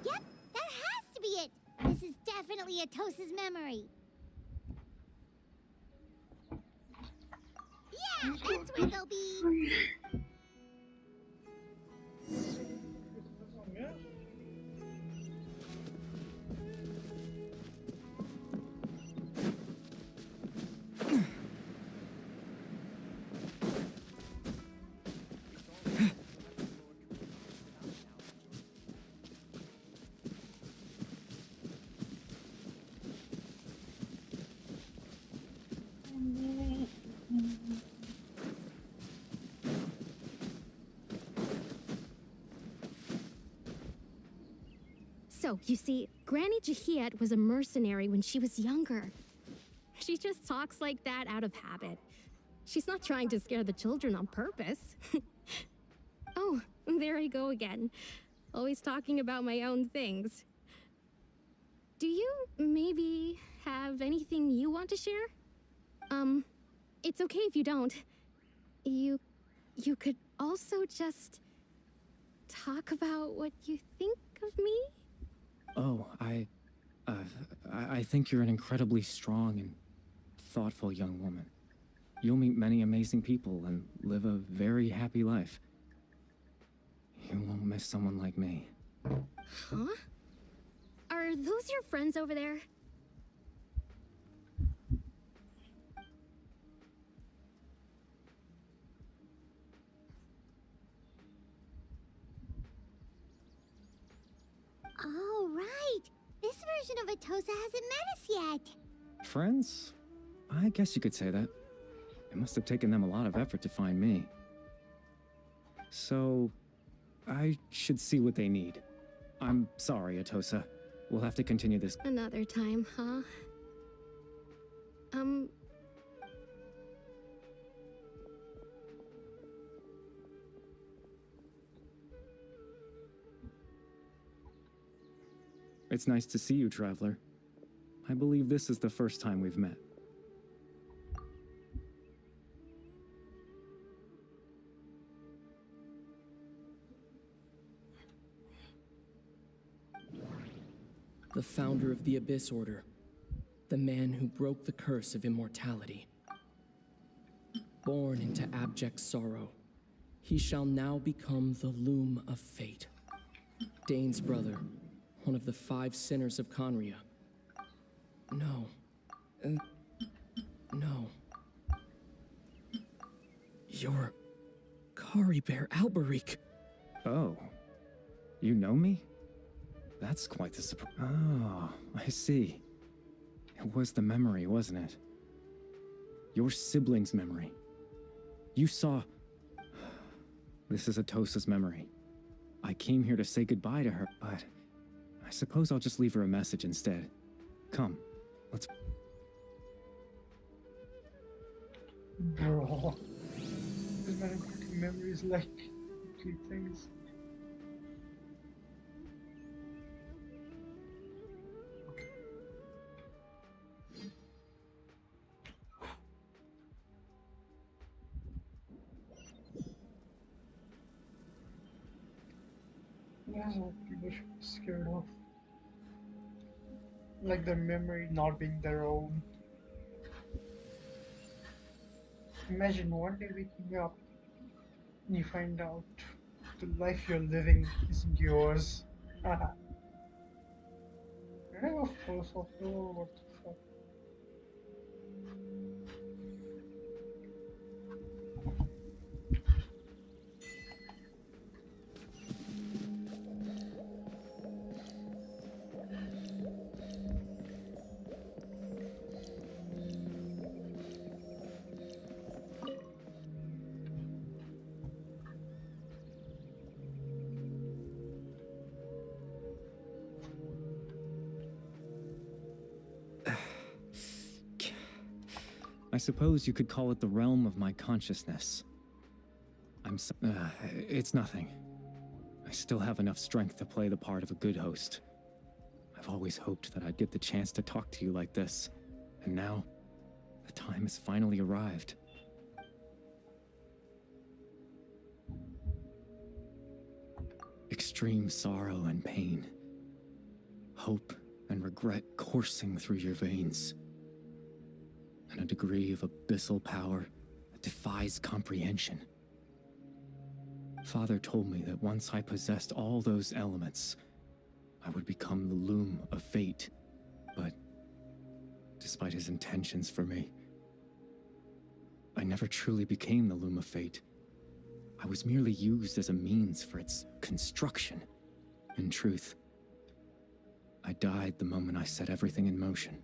Yep, that has to be it! This is definitely Atosa's memory. Yeah, that's where they'll be. So, you see, Granny Jahiet was a mercenary when she was younger. She just talks like that out of habit. She's not trying to scare the children on purpose. Oh, there I go again. Always talking about my own things. Do you maybe have anything you want to share? It's okay if you don't. You could also just talk about what you think of me? Oh, I think you're an incredibly strong and thoughtful young woman. You'll meet many amazing people and live a very happy life. You won't miss someone like me. Huh? Are those your friends over there? Oh, right. This version of Atosa hasn't met us yet. Friends? I guess you could say that. It must have taken them a lot of effort to find me. So, I should see what they need. I'm sorry, Atosa. We'll have to continue this Another time, huh? It's nice to see you, Traveler. I believe this is the first time we've met. The founder of the Abyss Order. The man who broke the curse of immortality. Born into abject sorrow, he shall now become the Loom of Fate. Dane's brother, one of the 5 sinners of Conria. No. No. You're Kari Bear Alberic. Oh. You know me? That's quite the surprise. Oh, I see. It was the memory, wasn't it? Your sibling's memory. You saw... This is Atosa's memory. I came here to say goodbye to her, but... I suppose I'll just leave her a message instead. Come, let's... Bro. This man putting memories like complete things. That's what people should be scared of. Like their memory not being their own. Imagine one day waking up and you find out the life you're living isn't yours. Haha. Kind of philosophical, what the fuck? I suppose you could call it the realm of my consciousness. It's nothing. I still have enough strength to play the part of a good host. I've always hoped that I'd get the chance to talk to you like this, and now, the time has finally arrived. Extreme sorrow and pain. Hope and regret coursing through your veins. And a degree of abyssal power that defies comprehension. Father told me that once I possessed all those elements, I would become the Loom of Fate. But despite his intentions for me, I never truly became the Loom of Fate. I was merely used as a means for its construction. In truth, I died the moment I set everything in motion.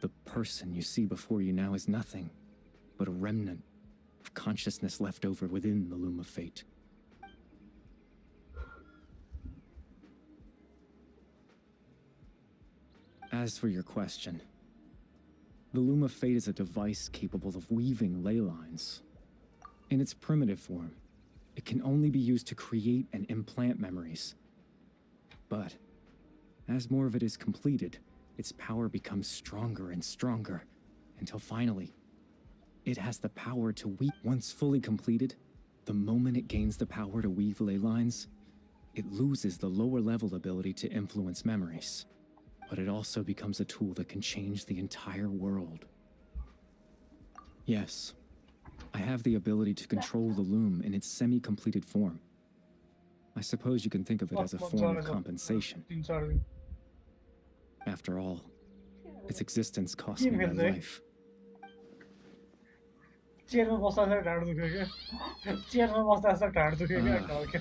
The person you see before you now is nothing but a remnant of consciousness left over within the Loom of Fate. As for your question, the Loom of Fate is a device capable of weaving ley lines. In its primitive form, it can only be used to create and implant memories. But as more of it is completed, its power becomes stronger and stronger, until finally, it has the power to weave. Once fully completed, the moment it gains the power to weave ley lines, it loses the lower level ability to influence memories. But it also becomes a tool that can change the entire world. Yes, I have the ability to control the loom in its semi-completed form. I suppose you can think of it as a form of compensation. After all, its existence cost me my life.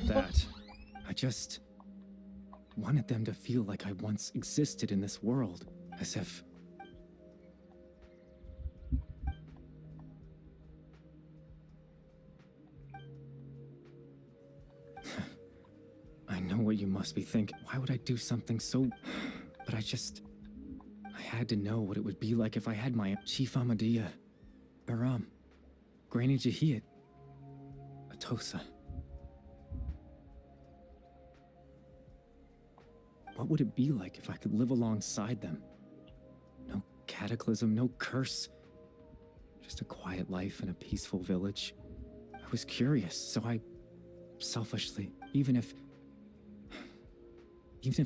That. I just wanted them to feel like I once existed in this world, as if... I know what you must be thinking. Why would I do something so... But I had to know what it would be like if I had my Chief Amadea, Baram, Granny Jahiyat, Atosa. What would it be like if I could live alongside them? No cataclysm, no curse. Just a quiet life in a peaceful village. I was curious, so I selfishly, even if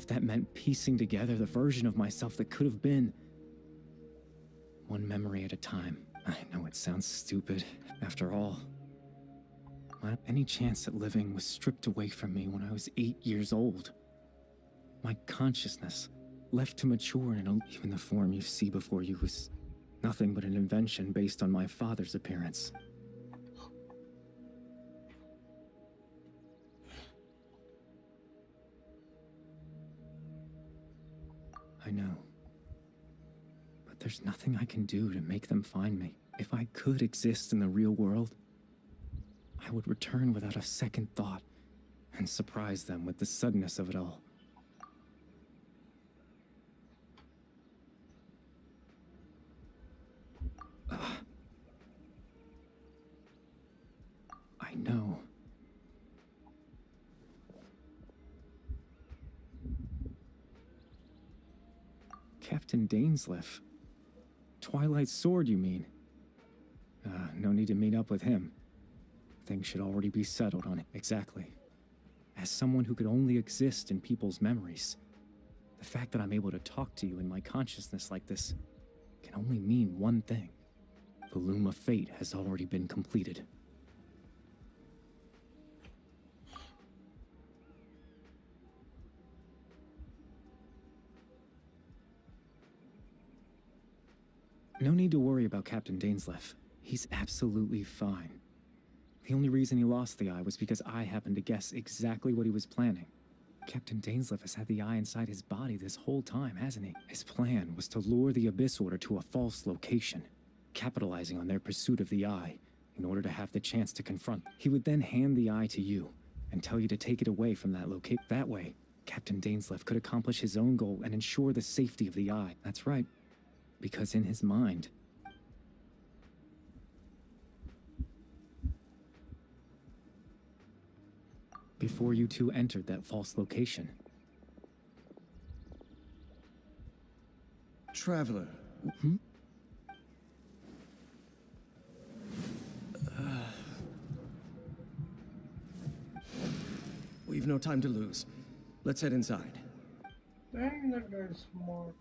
that meant piecing together the version of myself that could have been. One memory at a time. I know it sounds stupid. After all, any chance at living was stripped away from me when I was 8 years old. My consciousness, left to mature in even the form you see before you was nothing but an invention based on my father's appearance. I know. But there's nothing I can do to make them find me. If I could exist in the real world, I would return without a second thought and surprise them with the suddenness of it all. I know. Captain Dainsleif. Twilight Sword, you mean? No need to meet up with him. Things should already be settled on it. Exactly. As someone who could only exist in people's memories, the fact that I'm able to talk to you in my consciousness like this can only mean one thing. The Loom of Fate has already been completed. No need to worry about Captain Dainsleif. He's absolutely fine. The only reason he lost the eye was because I happened to guess exactly what he was planning. Captain Dainsleif has had the eye inside his body this whole time, hasn't he? His plan was to lure the Abyss Order to a false location, capitalizing on their pursuit of the eye in order to have the chance to confront. He would then hand the eye to you and tell you to take it away from that location. That way, Captain Dainsleif could accomplish his own goal and ensure the safety of the eye. That's right. Because in his mind, before you two entered that false location. Traveler. We've no time to lose. Let's head inside. Dang, that guy's smart.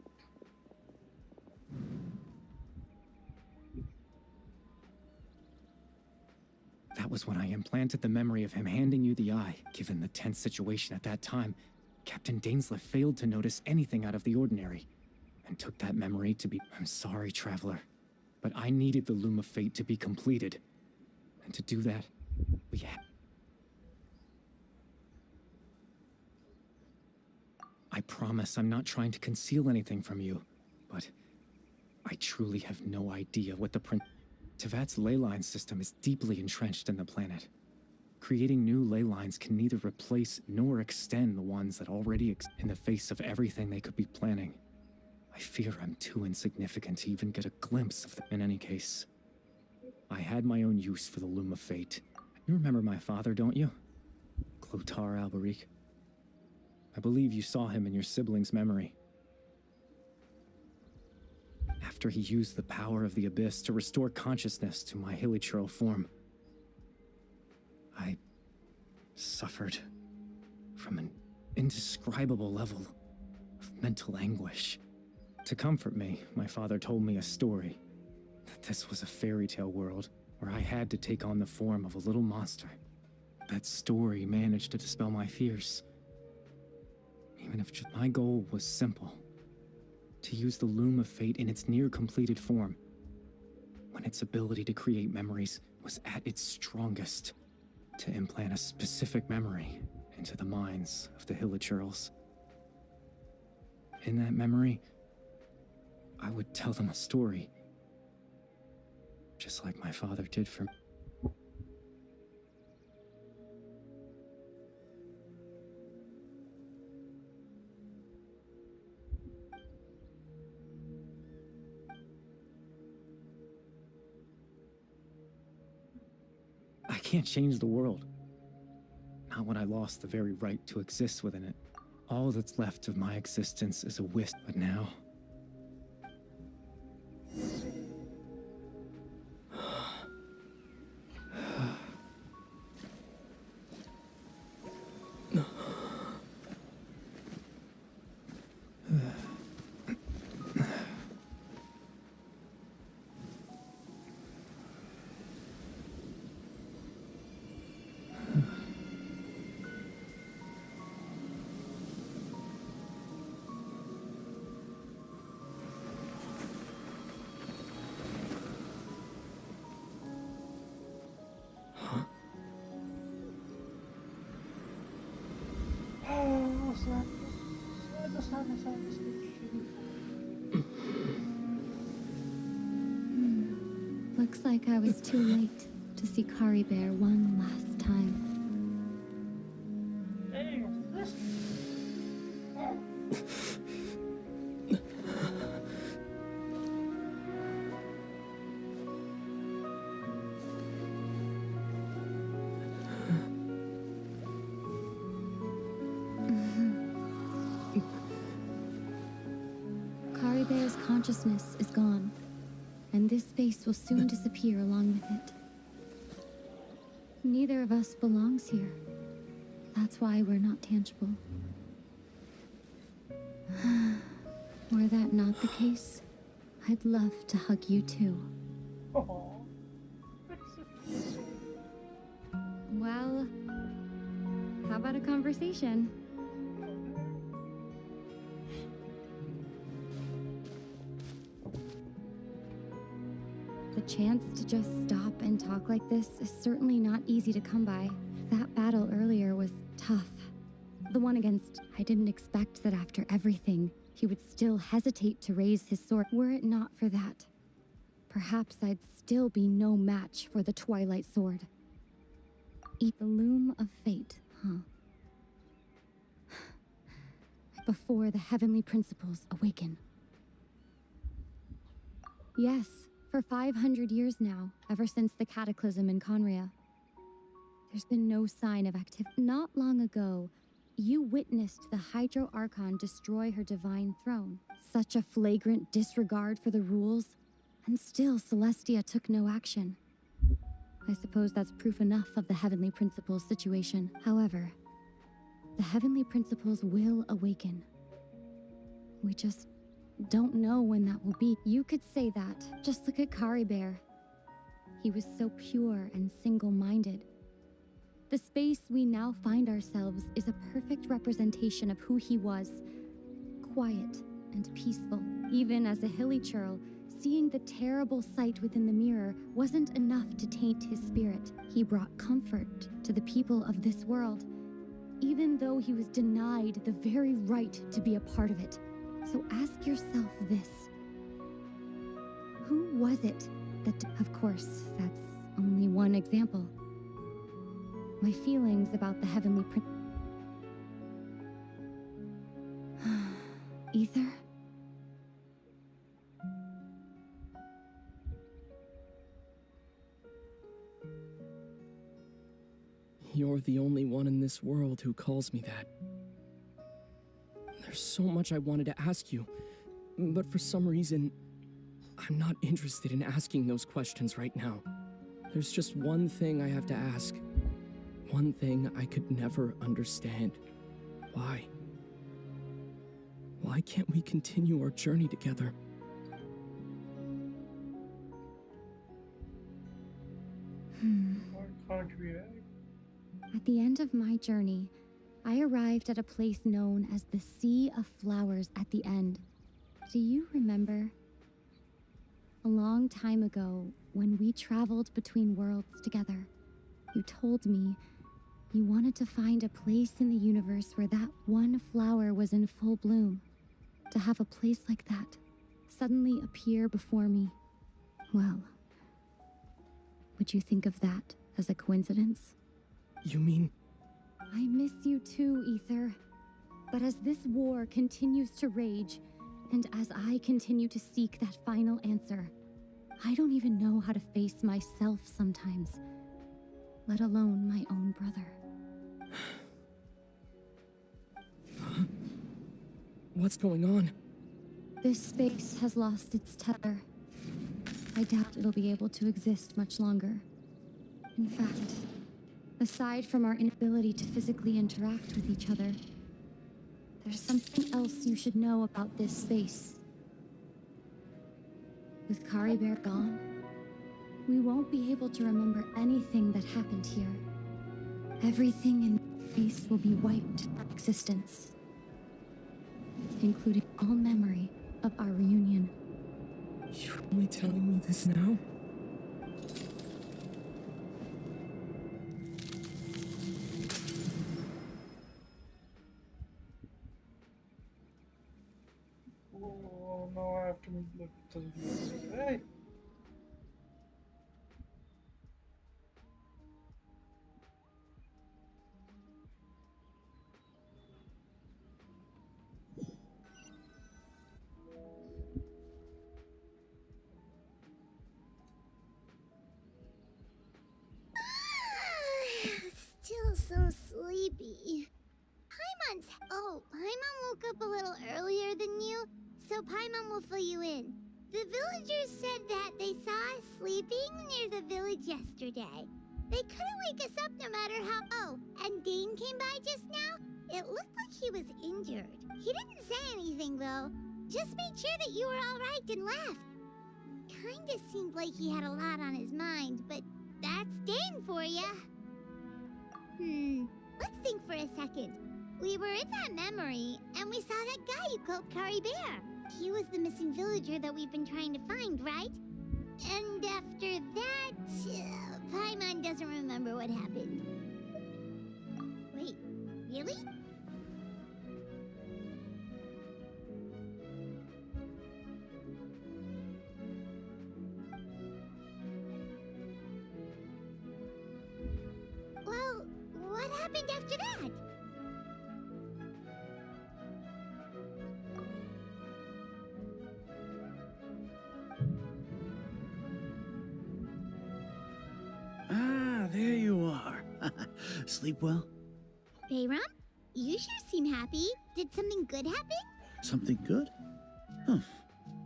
That was when I implanted the memory of him handing you the eye. Given the tense situation at that time, Captain Dainsleif failed to notice anything out of the ordinary, and took that memory to be... I'm sorry, Traveler, but I needed the Loom of Fate to be completed. And to do that, we had... I promise I'm not trying to conceal anything from you, but I truly have no idea what the Tevat's ley line system is deeply entrenched in the planet. Creating new ley lines can neither replace nor extend the ones that already in the face of everything they could be planning. I fear I'm too insignificant to even get a glimpse of them. In any case, I had my own use for the Loom of Fate. You remember my father, don't you? Clotar Alberic. I believe you saw him in your sibling's memory. After he used the power of the Abyss to restore consciousness to my hilichurl form, I suffered from an indescribable level of mental anguish. To comfort me, my father told me a story, that this was a fairy tale world where I had to take on the form of a little monster. That story managed to dispel my fears. Even if just my goal was simple, to use the Loom of Fate in its near-completed form, when its ability to create memories was at its strongest, to implant a specific memory into the minds of the hilichurls. In that memory, I would tell them a story, just like my father did for me. I can't change the world. Not when I lost the very right to exist within it. All that's left of my existence is a wisp, but now... Looks like I was too late to see Kari Bear one last time. Hey, what's this? Kari Bear's consciousness is gone, and this space will soon disappear along with it. Neither of us belongs here. That's why we're not tangible. Were that not the case, I'd love to hug you too. Oh, Well, how about a conversation? The chance to just stop and talk like this is certainly not easy to come by. That battle earlier was tough. The one against... I didn't expect that after everything, he would still hesitate to raise his sword. Were it not for that, perhaps I'd still be no match for the Twilight Sword. Eat the Loom of Fate, huh? Before the heavenly principles awaken. Yes. For 500 years now, ever since the cataclysm in Conria, there's been no sign of activity. Not long ago, you witnessed the Hydro Archon destroy her divine throne. Such a flagrant disregard for the rules, and still Celestia took no action. I suppose that's proof enough of the Heavenly Principles situation. However, the Heavenly Principles will awaken. We just don't know when that will be. You could say that. Just look at Kari Bear. He was so pure and single-minded. The space we now find ourselves is a perfect representation of who he was. Quiet and peaceful. Even as a hilichurl, seeing the terrible sight within the mirror wasn't enough to taint his spirit. He brought comfort to the people of this world, even though he was denied the very right to be a part of it. So ask yourself this. Who was it that... Of course, that's only one example. My feelings about the Heavenly Ether? you're the only one in this world who calls me that. There's so much I wanted to ask you, but for some reason, I'm not interested in asking those questions right now. There's just one thing I have to ask. One thing I could never understand. Why? Why can't we continue our journey together? Why can't we? At the end of my journey, I arrived at a place known as the Sea of Flowers at the end. Do you remember? A long time ago, when we traveled between worlds together, you told me you wanted to find a place in the universe where that one flower was in full bloom. To have a place like that suddenly appear before me. Well, would you think of that as a coincidence? You mean... I miss you too, Ether. But as this war continues to rage, and as I continue to seek that final answer, I don't even know how to face myself sometimes, let alone my own brother. What's going on? This space has lost its tether. I doubt it'll be able to exist much longer. In fact, aside from our inability to physically interact with each other, there's something else you should know about this space. With Kari Bear gone, we won't be able to remember anything that happened here. Everything in space will be wiped from existence, including all memory of our reunion. You're only telling me this now? Oh, now I have to look to the... Hey! Still so sleepy. Paimon woke up a little earlier than you, so Paimon will fill you in. The villagers said that they saw us sleeping near the village yesterday. They couldn't wake us up no matter how... Oh, and Dane came by just now. It looked like he was injured. He didn't say anything, though. Just made sure that you were all right and left. Kinda seemed like he had a lot on his mind, but that's Dane for ya. Let's think for a second. We were in that memory, and we saw that guy you called Kari Bear. He was the missing villager that we've been trying to find, right? And after that, Paimon doesn't remember what happened. Wait, really? Well, what happened after that? Ah, there you are. Sleep well? Bayram, you sure seem happy. Did something good happen? Something good? Huh.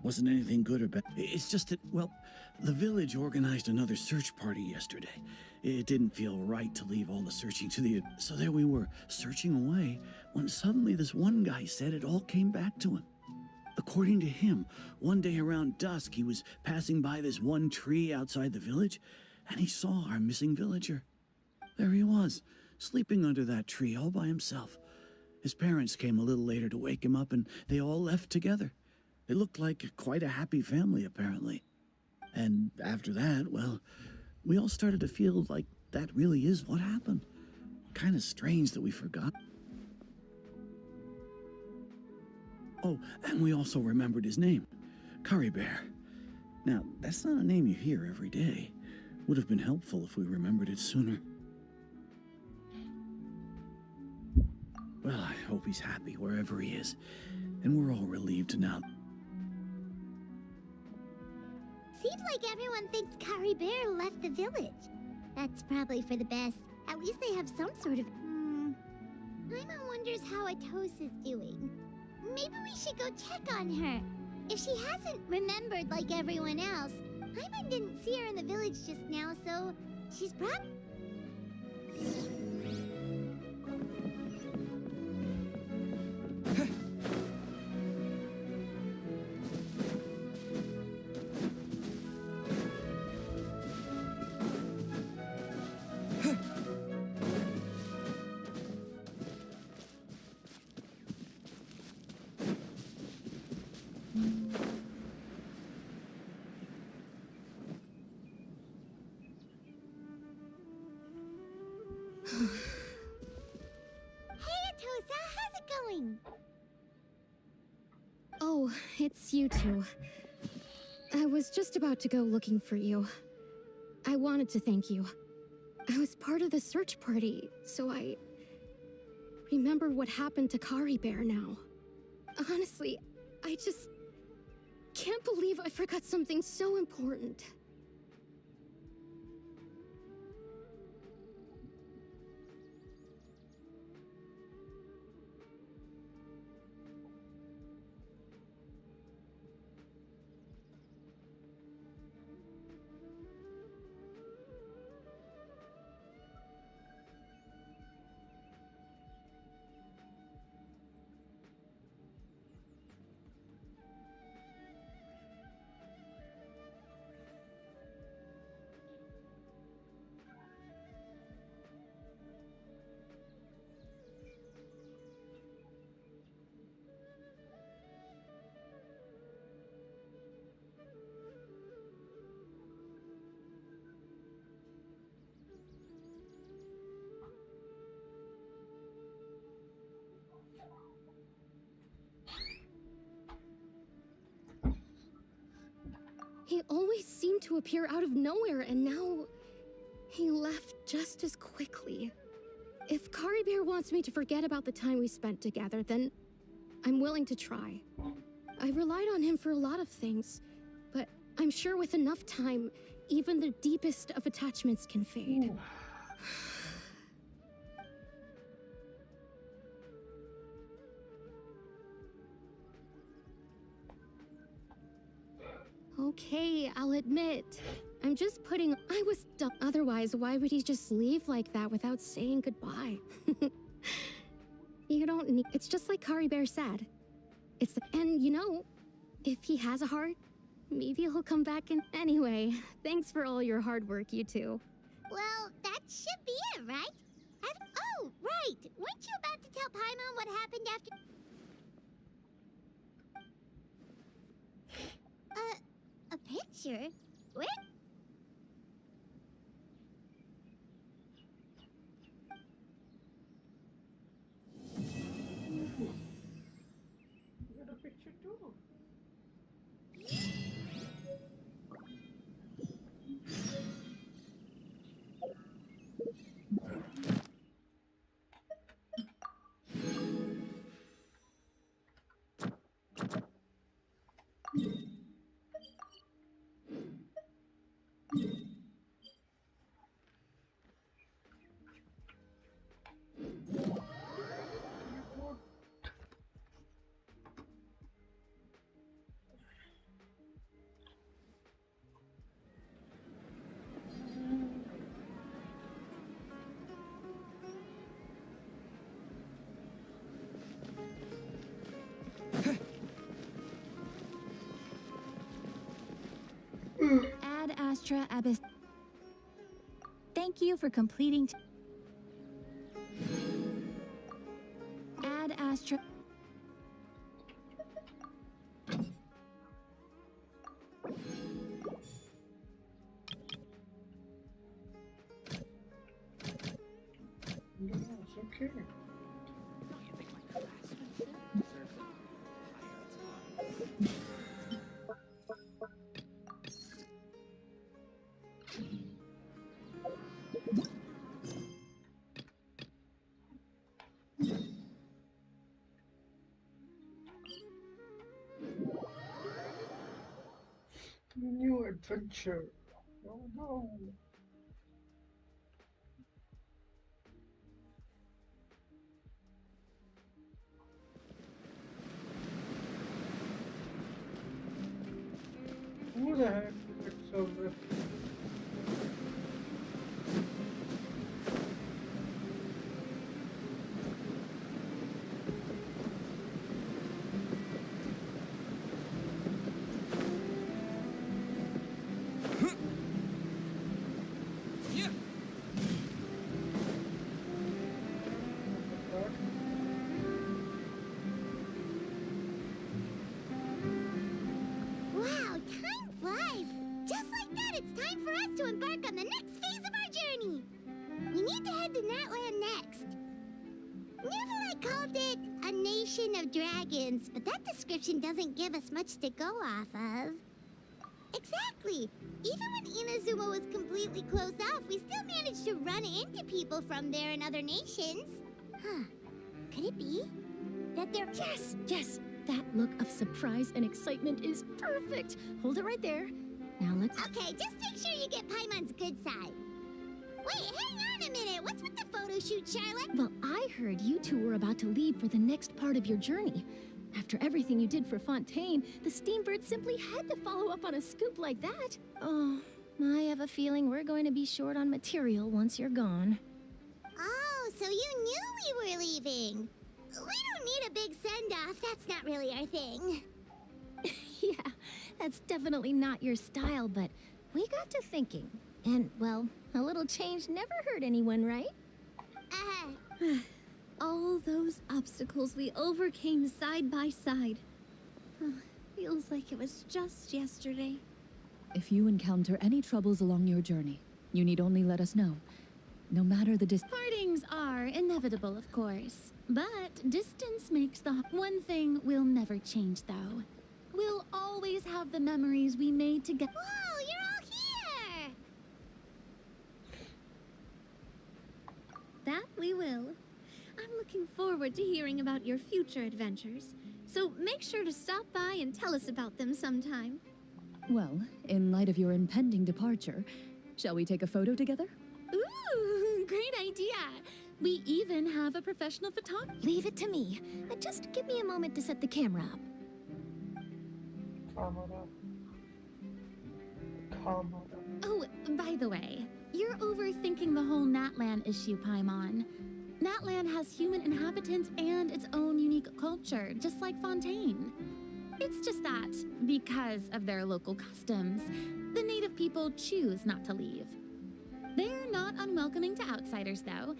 Wasn't anything good or bad. It's just that, well, the village organized another search party yesterday. It didn't feel right to leave all the searching to the... So there we were, searching away, when suddenly this one guy said it all came back to him. According to him, one day around dusk, he was passing by this one tree outside the village, and he saw our missing villager. There he was, sleeping under that tree all by himself. His parents came a little later to wake him up, and they all left together. They looked like quite a happy family, apparently. And after that, well, we all started to feel like that really is what happened. Kind of strange that we forgot. Oh, and we also remembered his name, Kari Bear. Now, that's not a name you hear every day. Would have been helpful if we remembered it sooner. Well, I hope he's happy wherever he is, and we're all relieved now. Seems like everyone thinks Kari Bear left the village. That's probably for the best. At At least they have some sort of... Paimon wonders how Atos is doing. Maybe we should go check on her. If she hasn't remembered like everyone else, Paimon didn't see her in the village just now, so she's probably... How's it going? Oh, it's you two. I was just about to go looking for you. I wanted to thank you. I was part of the search party, so I remember what happened to Kari Bear now. Honestly, I just can't believe I forgot something so important. He always seemed to appear out of nowhere, and now he left just as quickly. If Kari Bear wants me to forget about the time we spent together, then I'm willing to try. I relied on him for a lot of things, but I'm sure with enough time, even the deepest of attachments can fade. Okay, I'll admit. I'm just putting... I was dumb. Otherwise, why would he just leave like that without saying goodbye? You don't need... It's just like Kari Bear said. And you know, if he has a heart, maybe he'll come back in... Anyway, thanks for all your hard work, you two. Well, that should be it, right? Oh, right! Weren't you about to tell Paimon what happened after... A picture? Where? You got a picture too. Ad Astra Abyss. Thank you for completing. Ad Astra. No, it's okay. New adventure. Oh no. the heck? It's so good. Wow, time flies! Just like that, it's time for us to embark on the next phase of our journey! We need to head to Natland next. Neverlight called it a nation of dragons, but that description doesn't give us much to go off of. Exactly! Even when Inazuma was completely closed off, we still managed to run into people from there and other nations. Huh. Could it be that they're... Yes, yes! That look of surprise and excitement is perfect! Hold it right there. Now let's... Okay, just make sure you get Paimon's good side. Wait, hang on a minute! What's with the photo shoot, Charlotte? Well, I heard you two were about to leave for the next part of your journey. After everything you did for Fontaine, the Steambird simply had to follow up on a scoop like that. Oh, I have a feeling we're going to be short on material once you're gone. Oh, so you knew we were leaving. We don't need a big send-off. That's not really our thing. Yeah, that's definitely not your style, but we got to thinking. And, well, a little change never hurt anyone, right? All those obstacles we overcame side by side. Feels like it was just yesterday. If you encounter any troubles along your journey, you need only let us know. No matter the distance. Partings are inevitable, of course. But distance makes the... One thing we'll never change, though. We'll always have the memories we made together. Whoa, you're all here! That we will. I'm looking forward to hearing about your future adventures. So make sure to stop by and tell us about them sometime. Well, in light of your impending departure, shall we take a photo together? Ooh, great idea! We even have a professional photographer. Leave it to me. Just give me a moment to set the camera up. Oh, by the way, you're overthinking the whole Natland issue, Paimon. Natland has human inhabitants and its own unique culture, just like Fontaine. It's just that, because of their local customs, the native people choose not to leave. They're not unwelcoming to outsiders, though.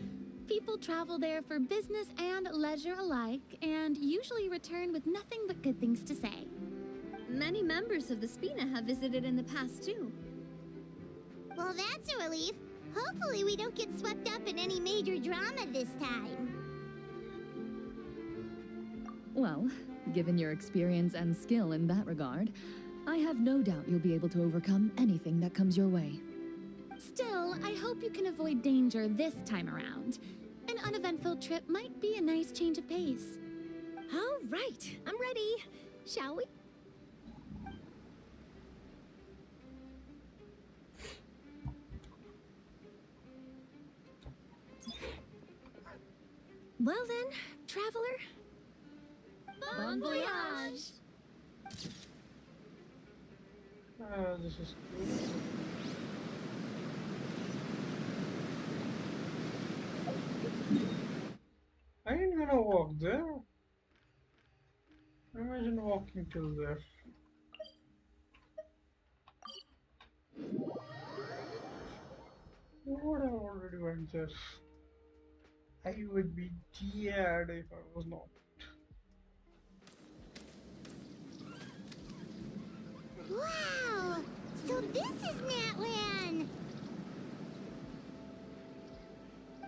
People travel there for business and leisure alike, and usually return with nothing but good things to say. Many members of the Spina have visited in the past, too. Well, that's a relief. Hopefully we don't get swept up in any major drama this time. Well, given your experience and skill in that regard, I have no doubt you'll be able to overcome anything that comes your way. Still, I hope you can avoid danger this time around. An uneventful trip might be a nice change of pace. All right, I'm ready. Shall we? Well then, traveler. Bon voyage! This is good. I ain't gonna walk there. Imagine walking till there. What I already went there. I would be dead if I was not. Wow! So this is Natland!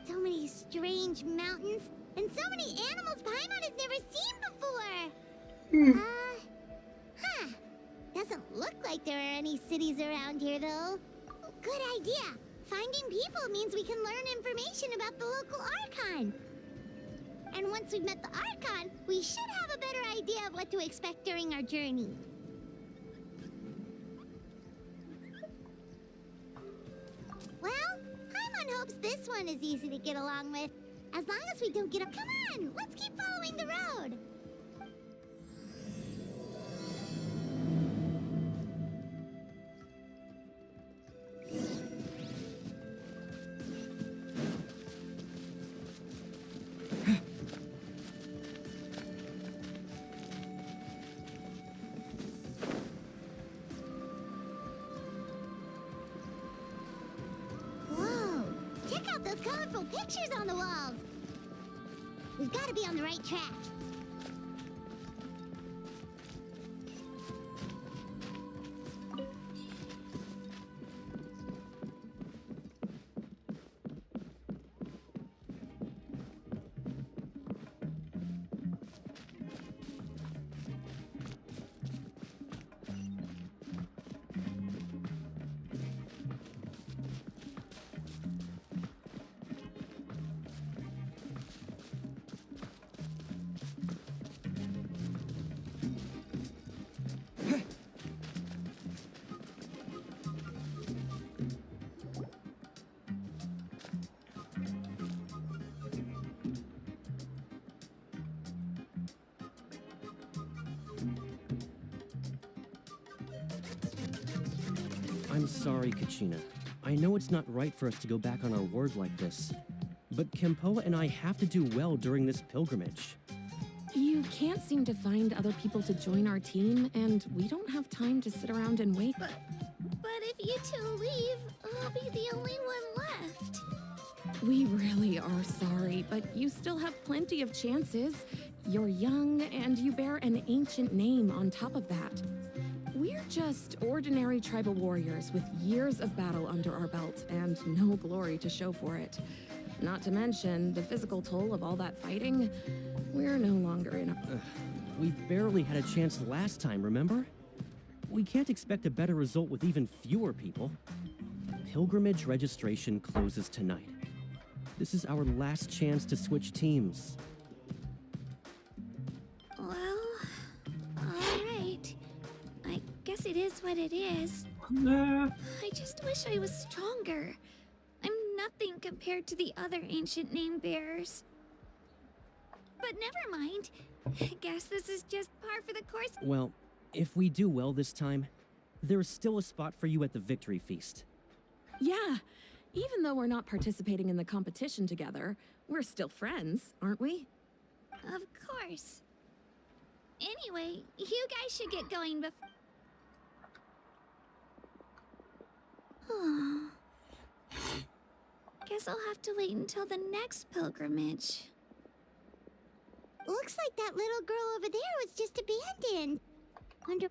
So many strange mountains, and so many animals Paimon has never seen before! Huh. Doesn't look like there are any cities around here, though. Good idea! Finding people means we can learn information about the local Archon. And once we've met the Archon, we should have a better idea of what to expect during our journey. Well, Paimon hopes this one is easy to get along with. As long as we don't get up. Come on, let's keep following the road. those colorful pictures on the walls. We've got to be on the right track. I'm sorry, Kachina. I know it's not right for us to go back on our word like this, but Kempoa and I have to do well during this pilgrimage. You can't seem to find other people to join our team, and we don't have time to sit around and wait. But if you two leave, I'll be the only one left. We really are sorry, but you still have plenty of chances. You're young, and you bear an ancient name on top of that. We're just ordinary tribal warriors with years of battle under our belt and no glory to show for it. Not to mention the physical toll of all that fighting. We're no longer in a... We barely had a chance last time, remember? We can't expect a better result with even fewer people. Pilgrimage registration closes tonight. This is our last chance to switch teams. Well, alright. I guess it is what it is. I just wish I was stronger. I'm nothing compared to the other ancient name bearers. But never mind. I guess this is just par for the course. Well, if we do well this time, there's still a spot for you at the victory feast. Yeah, even though we're not participating in the competition together, we're still friends, aren't we? Of course. Anyway, you guys should get going before... Guess I'll have to wait until the next pilgrimage. Looks like that little girl over there was just abandoned. Wonder...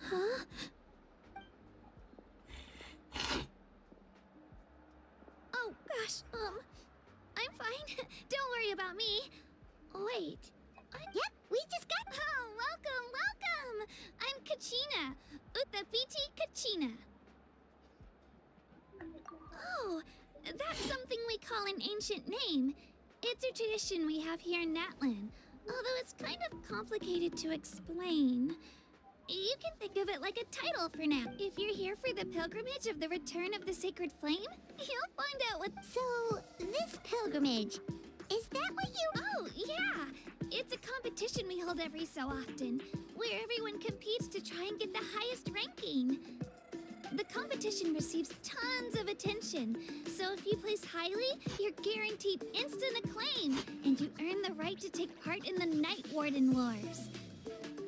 Huh? Oh, gosh, I'm fine. Don't worry about me. Wait. Yep, we just got... Oh, welcome! I'm Kachina. Uthapiti Kachina. Oh, that's something we call an ancient name. It's a tradition we have here in Natlan, although it's kind of complicated to explain. You can think of it like a title for now. If you're here for the pilgrimage of the return of the sacred flame, you'll find out what... So, this pilgrimage, is that what you... Oh, yeah! It's a competition we hold every so often, where everyone competes to try and get the highest ranking. The competition receives tons of attention, so if you place highly, you're guaranteed instant acclaim, and you earn the right to take part in the Night Warden Wars.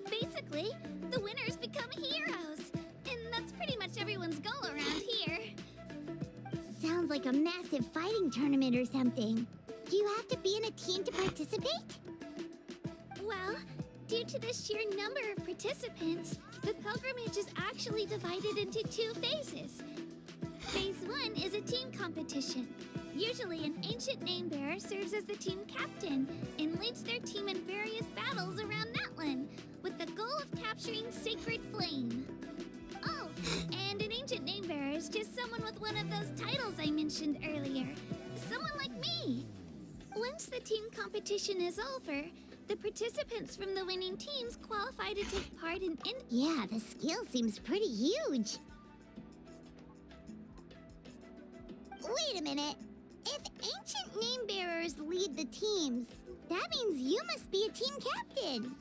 Basically, the winners become heroes, and that's pretty much everyone's goal around here. Sounds like a massive fighting tournament or something. Do you have to be in a team to participate? Well, due to the sheer number of participants, the pilgrimage is actually divided into two phases. Phase 1 is a team competition. Usually an ancient name bearer serves as the team captain and leads their team in various battles around Natlan, with the goal of capturing Sacred Flame. Oh, and an ancient name bearer is just someone with one of those titles I mentioned earlier. Someone like me. Once the team competition is over, the participants from the winning teams qualify to take part in... Yeah, the scale seems pretty huge. Wait a minute. If ancient name bearers lead the teams, that means you must be a team captain.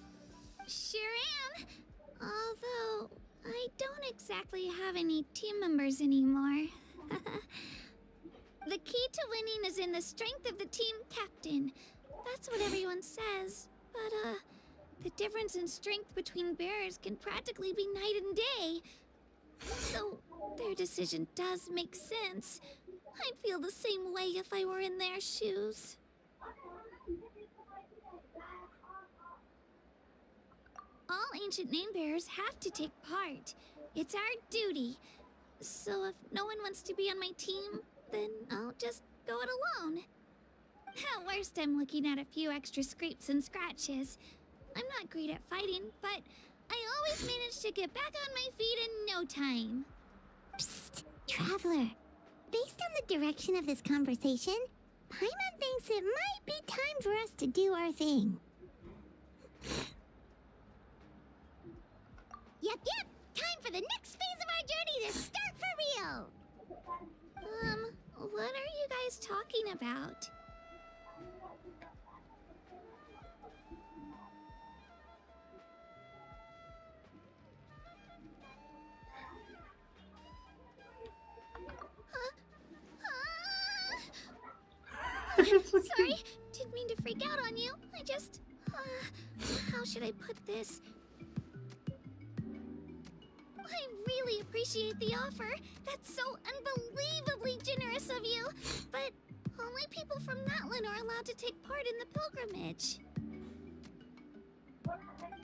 Sure am. Although, I don't exactly have any team members anymore. The key to winning is in the strength of the team captain. That's what everyone says. But, the difference in strength between bearers can practically be night and day. So, their decision does make sense. I'd feel the same way if I were in their shoes. All ancient name bearers have to take part. It's our duty. So if no one wants to be on my team, then I'll just go it alone. At worst, I'm looking at a few extra scrapes and scratches. I'm not great at fighting, but I always manage to get back on my feet in no time. Psst, Traveler. Based on the direction of this conversation, Paimon thinks it might be time for us to do our thing. Yep. Time for the next phase of our journey to start for real. What are you guys talking about? Sorry, didn't mean to freak out on you. I just... how should I put this? I really appreciate the offer. That's so unbelievably generous of you. But only people from Natlan are allowed to take part in the pilgrimage.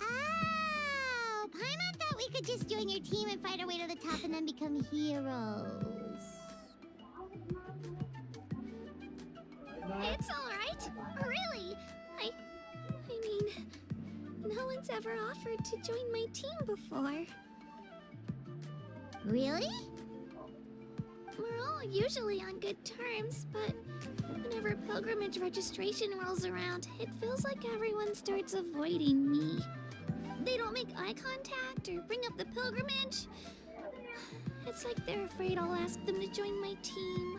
Oh, Paimon thought we could just join your team and fight our way to the top and then become heroes. It's all right. Really. I mean, no one's ever offered to join my team before. Really? We're all usually on good terms, but whenever pilgrimage registration rolls around, it feels like everyone starts avoiding me. They don't make eye contact or bring up the pilgrimage. It's like they're afraid I'll ask them to join my team.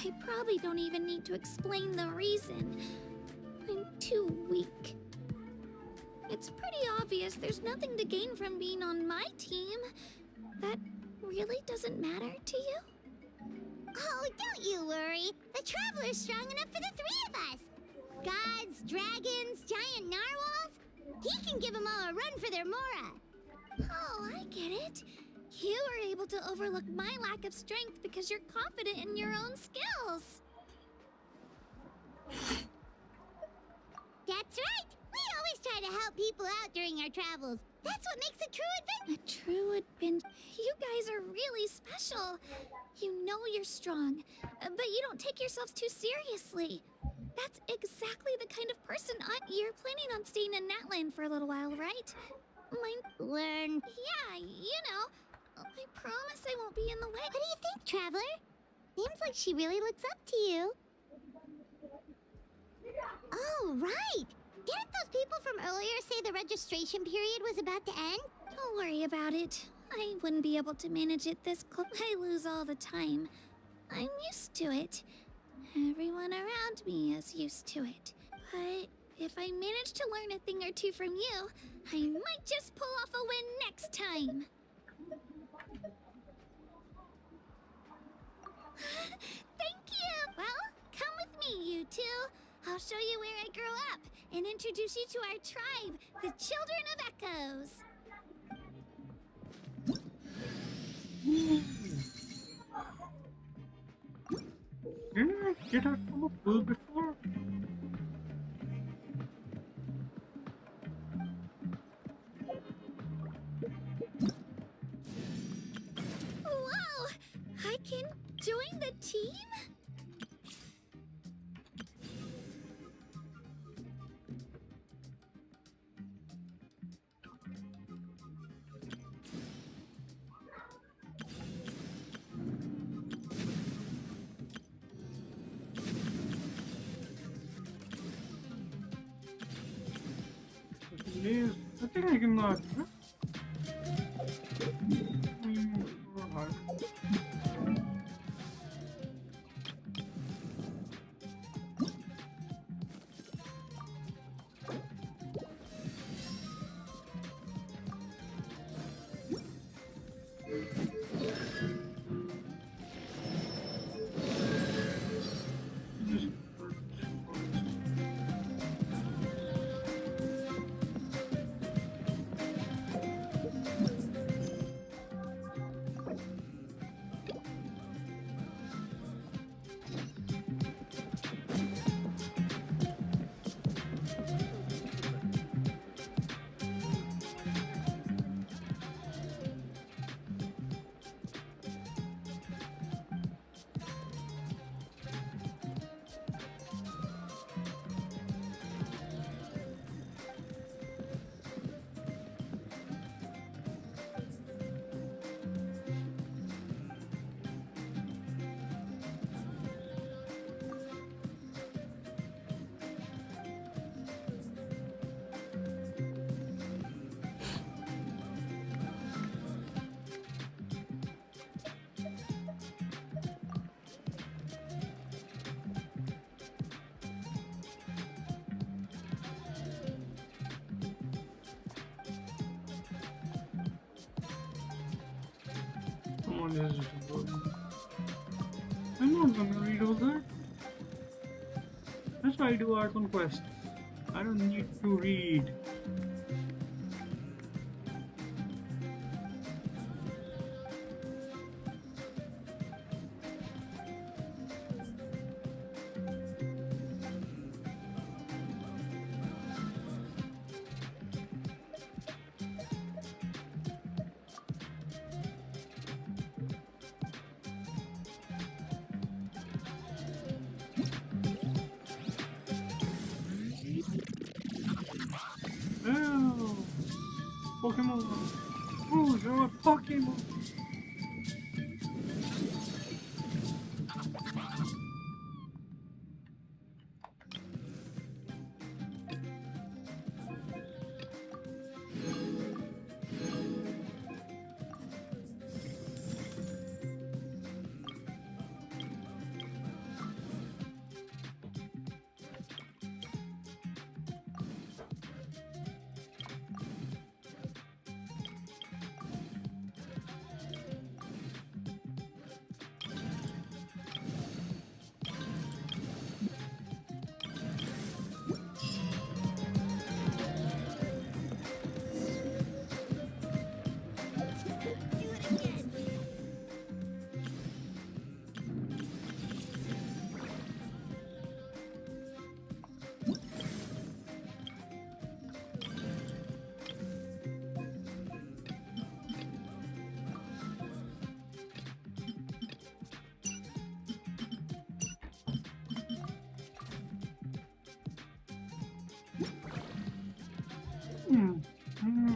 I probably don't even need to explain the reason. I'm too weak. It's pretty obvious there's nothing to gain from being on my team. That really doesn't matter to you? Oh, don't you worry. The Traveler's strong enough for the three of us. Gods, dragons, giant narwhals. He can give them all a run for their Mora. Oh, I get it. You were able to overlook my lack of strength because you're confident in your own skills. That's right. We always try to help people out during our travels. That's what makes a true adventure. A true adventure. You guys are really special. You know you're strong, but you don't take yourselves too seriously. That's exactly the kind of person you're planning on staying in Natlan for a little while, right? Learn. Yeah, you know. I promise I won't be in the way. What do you think, Traveler? Seems like she really looks up to you. Oh, right. Didn't those people from earlier say the registration period was about to end? Don't worry about it. I wouldn't be able to manage it this close. I lose all the time. I'm used to it. Everyone around me is used to it. But if I manage to learn a thing or two from you, I might just pull off a win next time. Thank you! Well, come with me, you two. I'll show you where I grew up and introduce you to our tribe, the Children of Echoes. Didn't I get out from a pool before? Whoa! I can join the team? Please, I think I cannot. on, this is important. I'm not gonna read all that. That's why I do Archon quests. I don't need to read. Oh, Pokemon. Oh, you're a Pokemon.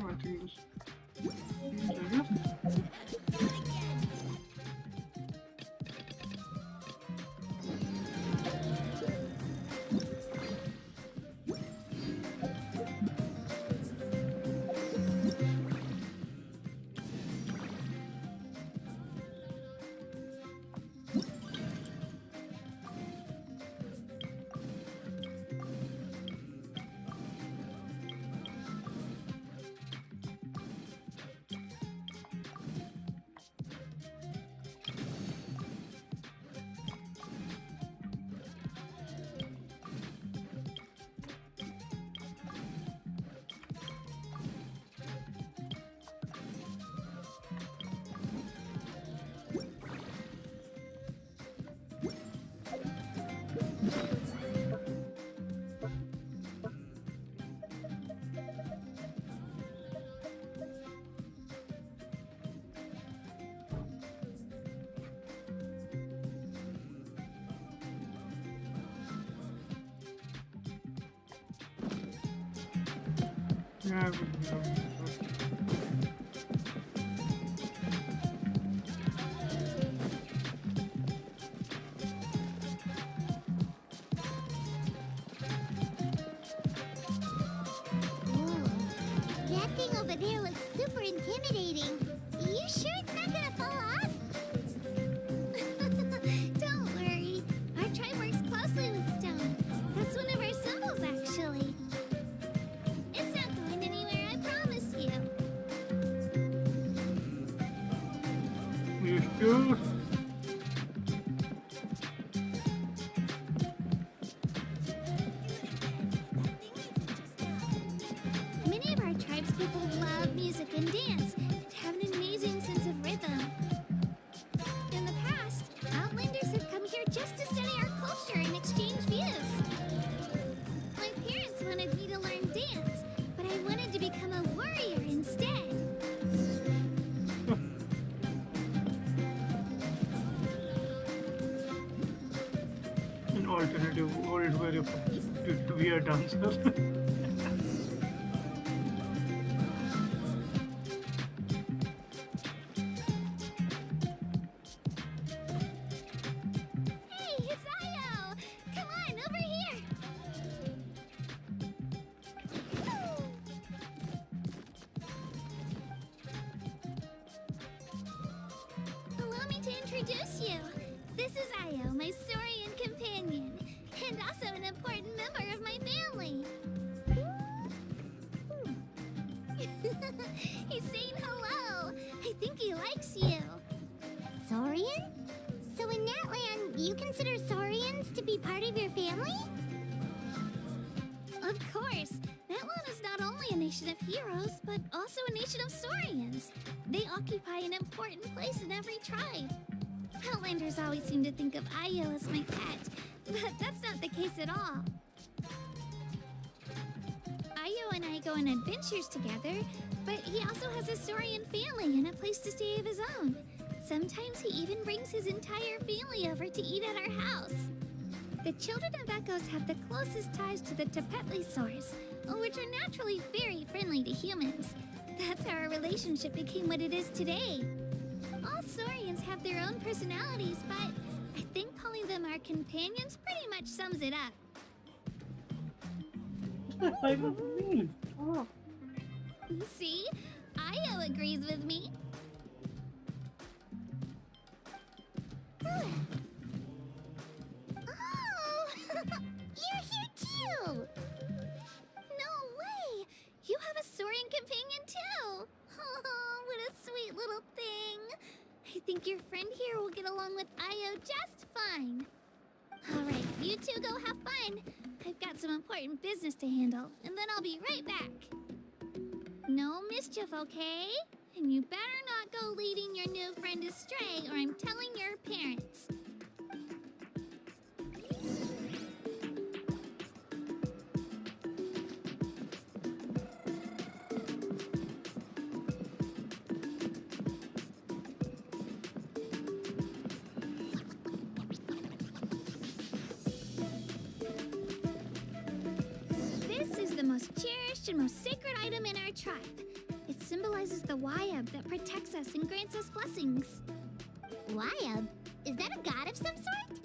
I think this. I guess. Yeah, I would know. That thing over there looks super intimidating. You sure it's not gonna fall off? Don't worry. Our tribe works closely with stone. That's one of our symbols, actually. It's not going anywhere, I promise you. You sure? Many of our tribespeople love music and dance and have an amazing sense of rhythm. In the past, Outlanders have come here just to study our culture and exchange views. My parents wanted me to learn dance, but I wanted to become a warrior instead. An alternative old way to be a dancer. Hey, it's Io! Come on, over here! Allow me to introduce you. This is Io, my Saurian companion, and also an important member of my family. He's saying hello. I think he likes you. family? Of course. Natlan is not only a nation of heroes, but also a nation of Saurians. They occupy an important place in every tribe. Outlanders always seem to think of Ayo as my pet, but that's not the case at all. Ayo and I go on adventures together, but he also has a Saurian family and a place to stay of his own. Sometimes he even brings his entire family over to eat at our house. The children of Echoes have the closest ties to the Tepetlisaurs, which are naturally very friendly to humans. That's how our relationship became what it is today. All Saurians have their own personalities, but I think calling them our companions pretty much sums it up. See? Ayo agrees with me. Oh! You're here too! No way! You have a Saurian companion too! Oh, what a sweet little thing! I think your friend here will get along with Ayo just fine. Alright, you two go have fun. I've got some important business to handle, and then I'll be right back. No mischief, okay? And you better not go leading your new friend astray, or I'm telling your parents. This is the most cherished and most sacred item in our tribe. It symbolizes the Wayab that protects us and grants us blessings. Wayab? Is that a god of some sort?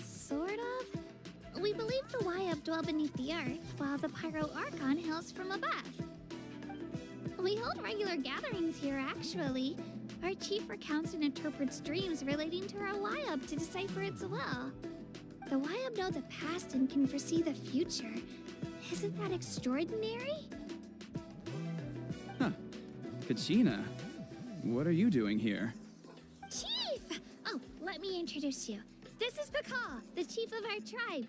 Sort of. We believe the Wayab dwell beneath the earth, while the Pyro Archon hails from above. We hold regular gatherings here, actually. Our chief recounts and interprets dreams relating to our Wayab to decipher its will. The Wayab know the past and can foresee the future. Isn't that extraordinary? Huh. Kachina, what are you doing here? Chief! Oh, let me introduce you. This is Pakal, the chief of our tribe.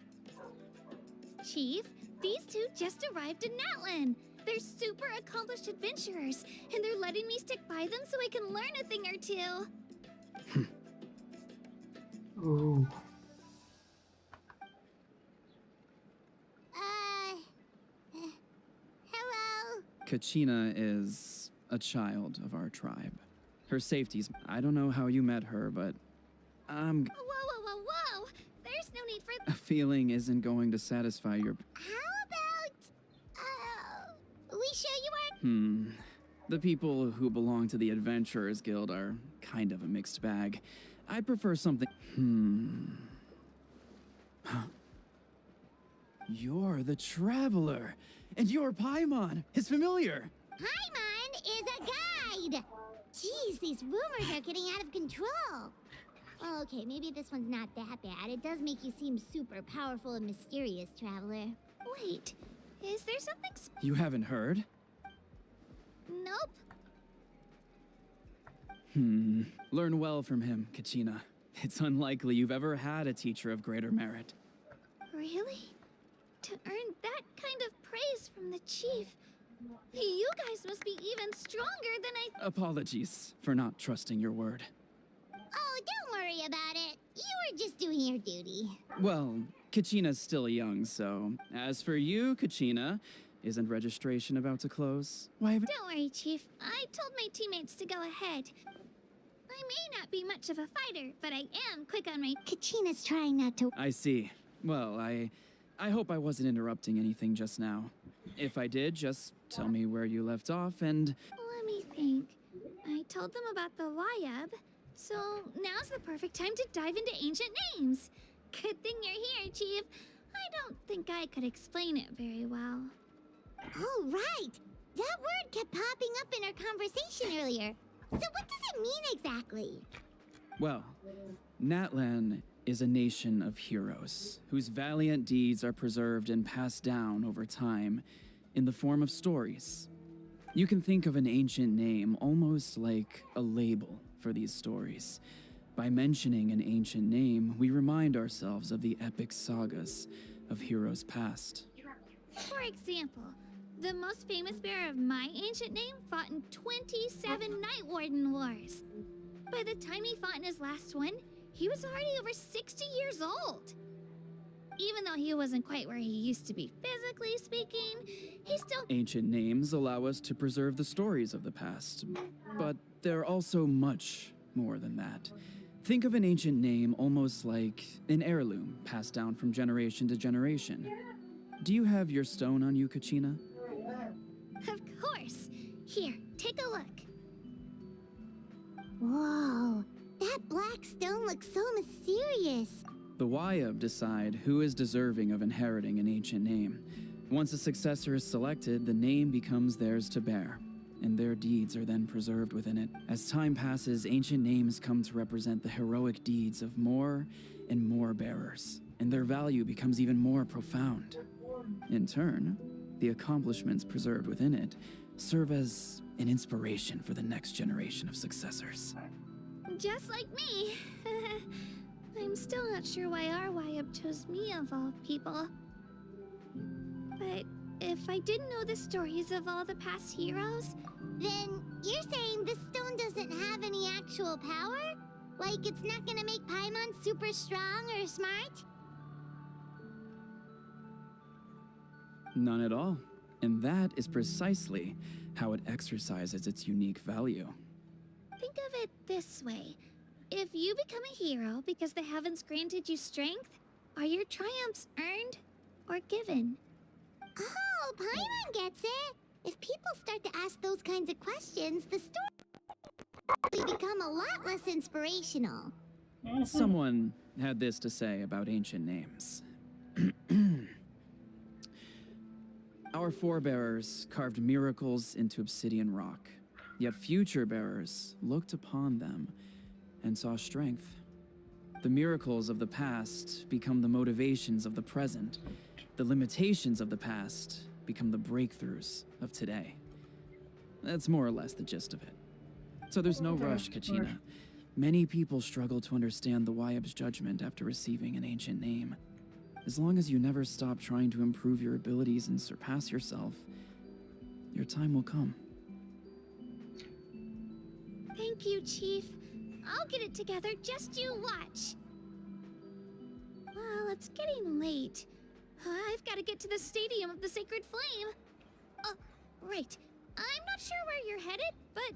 Chief, these two just arrived in Natlan. They're super accomplished adventurers, and they're letting me stick by them so I can learn a thing or two. Ooh. Hello? Kachina is a child of our tribe. Her safety's... I don't know how you met her, but Whoa, whoa, whoa, whoa! There's no need for... a feeling isn't going to satisfy your... How about, we show you our... The people who belong to the Adventurers Guild are kind of a mixed bag. I'd prefer something... Huh. You're the Traveler, and you're Paimon, his familiar. Paimon is a guide! Jeez, these rumors are getting out of control. Okay, maybe this one's not that bad. It does make you seem super powerful and mysterious, Traveler. Wait, is there something... You haven't heard? Nope. Learn well from him, Kachina. It's unlikely you've ever had a teacher of greater merit. Really? To earn that kind of praise from the chief, you guys must be even stronger than I... Apologies for not trusting your word. Oh, don't worry about it. You were just doing your duty. Well, Kachina's still young, so... As for you, Kachina, isn't registration about to close? Why haven't... Don't worry, Chief. I told my teammates to go ahead. I may not be much of a fighter, but I am quick on my... Kachina's trying not to... I see. Well, I hope I wasn't interrupting anything just now. If I did, just tell me where you left off and... Let me think. I told them about the Wayab, so now's the perfect time to dive into ancient names. Good thing you're here, Chief. I don't think I could explain it very well. Oh, right! That word kept popping up in our conversation earlier. So what does it mean exactly? Well, Natlan is a nation of heroes whose valiant deeds are preserved and passed down over time in the form of stories. You can think of an ancient name almost like a label for these stories, By mentioning an ancient name, we remind ourselves of the epic sagas of heroes past. For example, the most famous bearer of my ancient name fought in 27 Night Warden Wars. By the time he fought in his last one, he was already over 60 years old. Even though he wasn't quite where he used to be physically speaking, he still... Ancient names allow us to preserve the stories of the past, but they're also much more than that. Think of an ancient name almost like an heirloom passed down from generation to generation. Do you have your stone on you, Kachina? Of course. Here, take a look. Whoa, that black stone looks so mysterious. The Wayab decide who is deserving of inheriting an ancient name. Once a successor is selected, the name becomes theirs to bear, and their deeds are then preserved within it. As time passes, ancient names come to represent the heroic deeds of more and more bearers, and their value becomes even more profound. In turn, the accomplishments preserved within it serve as an inspiration for the next generation of successors. Just like me. I'm still not sure why our Wayab chose me of all people. But if I didn't know the stories of all the past heroes... Then you're saying this stone doesn't have any actual power? Like it's not gonna make Paimon super strong or smart? None at all. And that is precisely how it exercises its unique value. Think of it this way. If you become a hero because the heavens granted you strength, are your triumphs earned or given? Oh, Paimon gets it! If people start to ask those kinds of questions, the story will become a lot less inspirational. Someone had this to say about ancient names. Our forebearers carved miracles into obsidian rock, yet future bearers looked upon them and saw strength. The miracles of the past become the motivations of the present. The limitations of the past become the breakthroughs of today. That's more or less the gist of it. So there's no rush, Kachina. Many people struggle to understand the Wayab's judgment after receiving an ancient name. As long as you never stop trying to improve your abilities and surpass yourself, your time will come. Thank you, Chief. I'll get it together, just you watch. Well, it's getting late. I've got to get to the Stadium of the Sacred Flame. Oh, right. I'm not sure where you're headed, but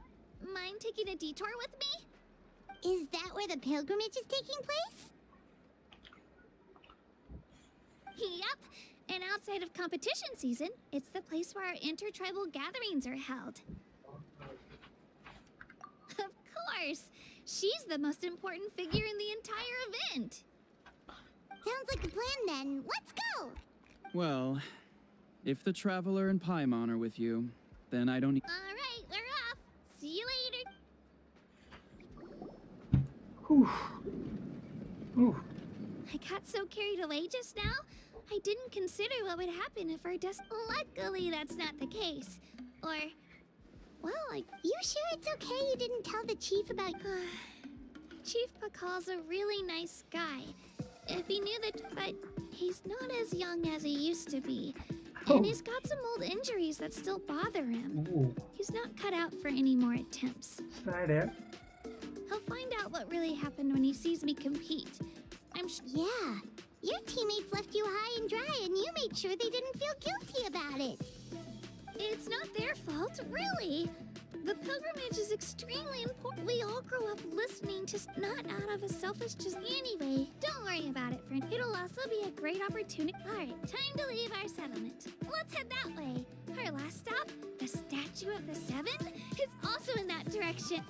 mind taking a detour with me? Is that where the pilgrimage is taking place? Yep, and outside of competition season, it's the place where our intertribal gatherings are held. Of course! She's the most important figure in the entire event! Sounds like a plan then. Let's go! Well, if the Traveler and Paimon are with you, then I don't need— Alright, we're off! See you later! Whew. Whew. I got so carried away just now, I didn't consider what would happen if our dust— Luckily, that's not the case. Or... well, You sure it's okay you didn't tell the Chief about... Chief Pakal's a really nice guy. If he knew that... But he's not as young as he used to be. And he's got some old injuries that still bother him. Ooh. He's not cut out for any more attempts. Sad, eh? He'll find out what really happened when he sees me compete. Yeah. Your teammates left you high and dry and you made sure they didn't feel guilty about it. It's not their fault, really. The pilgrimage is extremely important. We all grow up listening to not out of a selfish just anyway. Don't worry about it, friend. It'll also be a great opportunity. Alright, time to leave our settlement. Let's head that way. Our last stop, the Statue of the Seven, is also in that direction.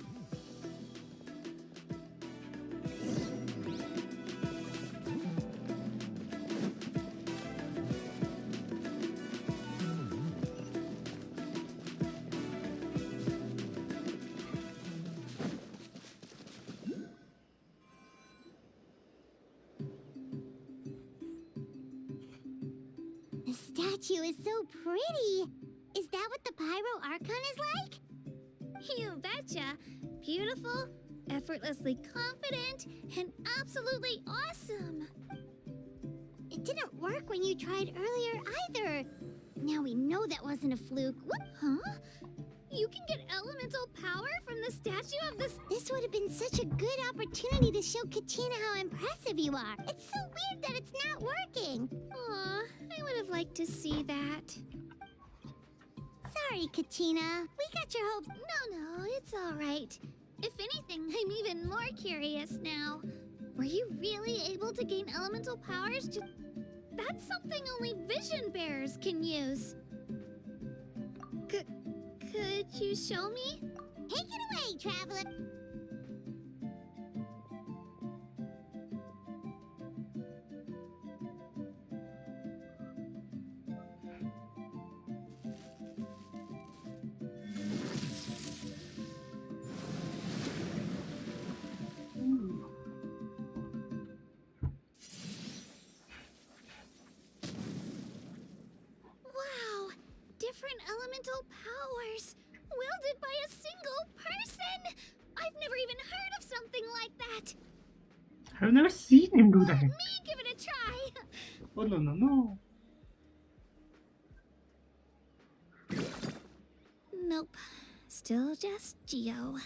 The statue is so pretty. Is that what the Pyro Archon is like? You betcha. Beautiful effortlessly confident and absolutely awesome. It didn't work when you tried earlier either. Now we know that wasn't a fluke. What? Huh? You can get elemental power from the statue of this. This would have been such a good opportunity to show Katina how impressive you are. It's so weird that it's not working. Aw, I would have liked to see that. Sorry, Katina. We got your hopes. No, it's all right. If anything, I'm even more curious now. Were you really able to gain elemental powers? That's something only vision bearers can use. Could you show me? Take it away, traveler. Wow, different elemental powers, wielded by a single person. I've never even heard of something like that. I've never seen him do that. Let me give it a try. Oh no. Nope, still just Geo.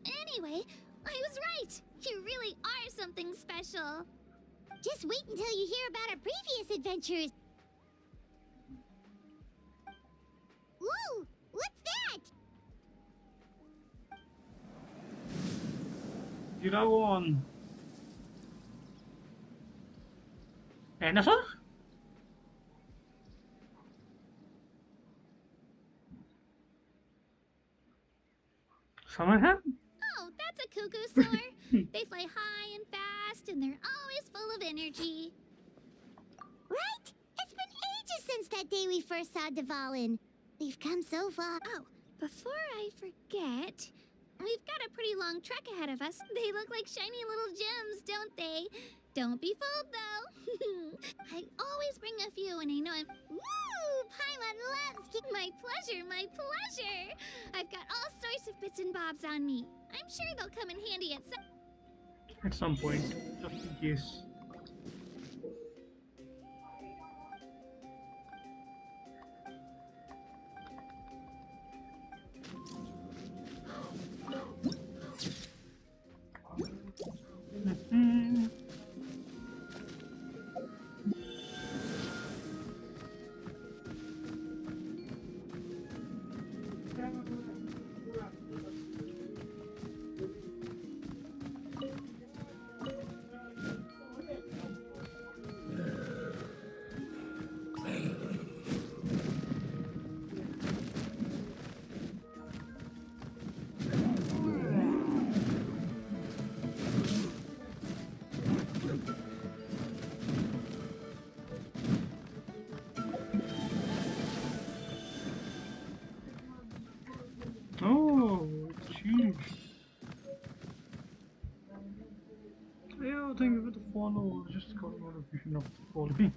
Anyway, I was right. You really are something special. Just wait until you hear about our previous adventures. Ooh, what's that? Dragon. Dinosaur? Someone have? Oh, that's a cuckoo soar. They fly high and fast, and they're always full of energy. Right? It's been ages since that day we first saw Dvalin. We've come so far. Oh, before I forget, we've got a pretty long trek ahead of us. They look like shiny little gems, don't they? Don't be fooled, though. I always bring a few, and I know I'm... Woo! Paimon loves... My pleasure, my pleasure! I've got all sorts of bits and bobs on me. I'm sure they'll come in handy At some point, just in case. Oh, it's huge. Yeah, thank you for the follow. I just got a notification of the following.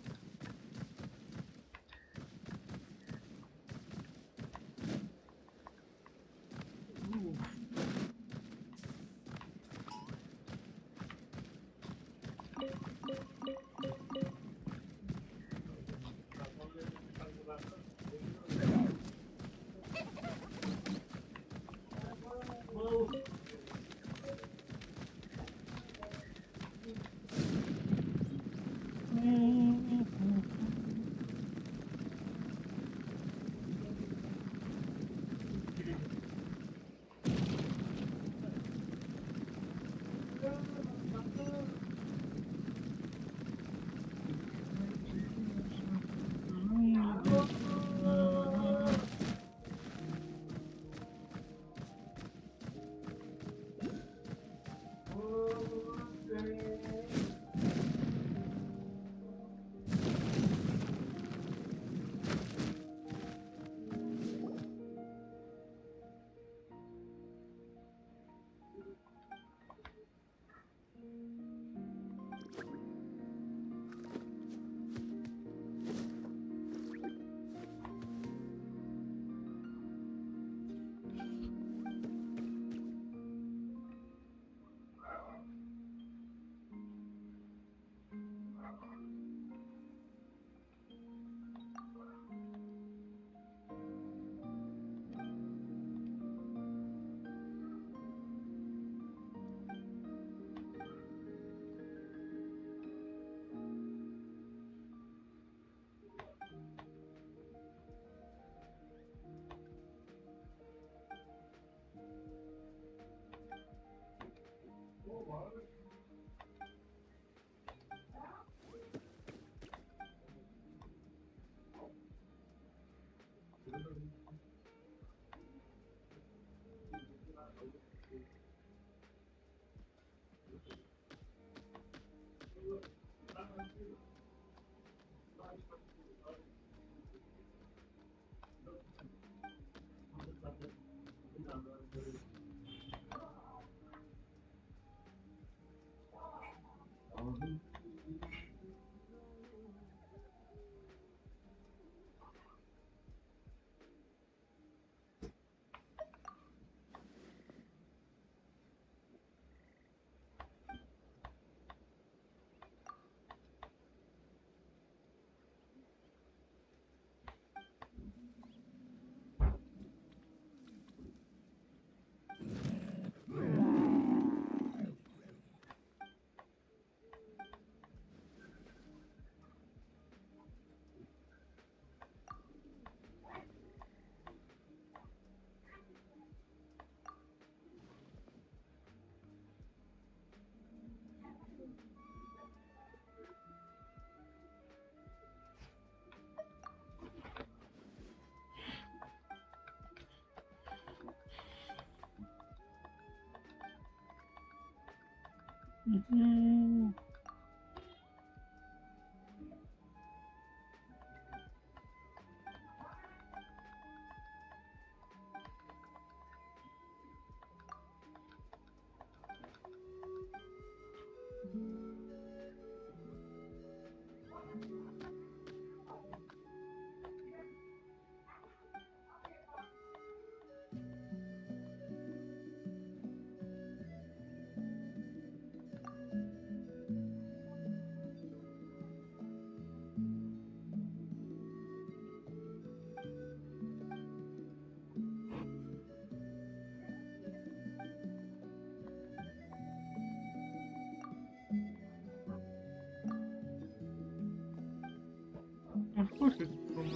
Of course it's from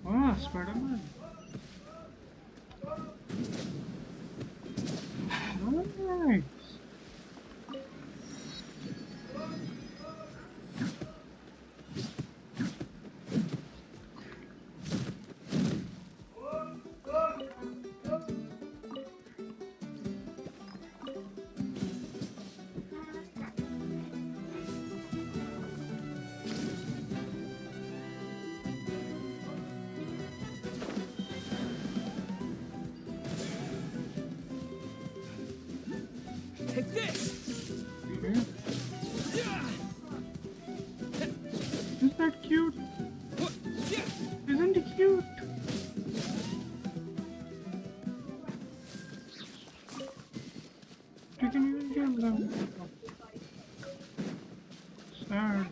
Ah, Spider-Man. Nice. Take this! Isn't that cute? Isn't he cute? You can even kill them. Sad.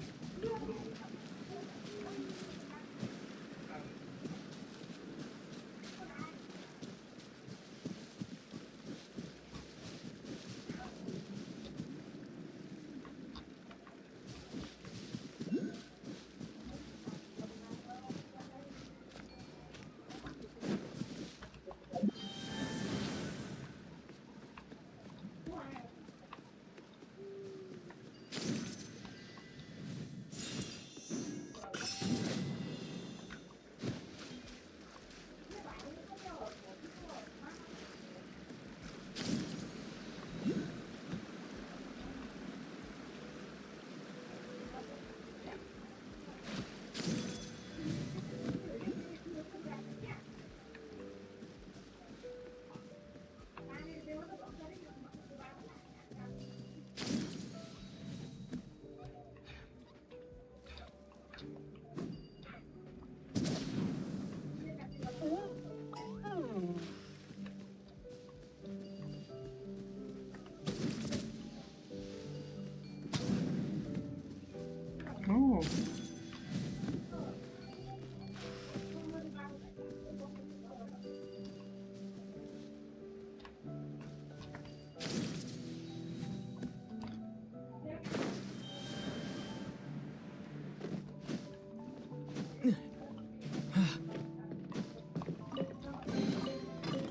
Oh.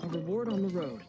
A reward on the road.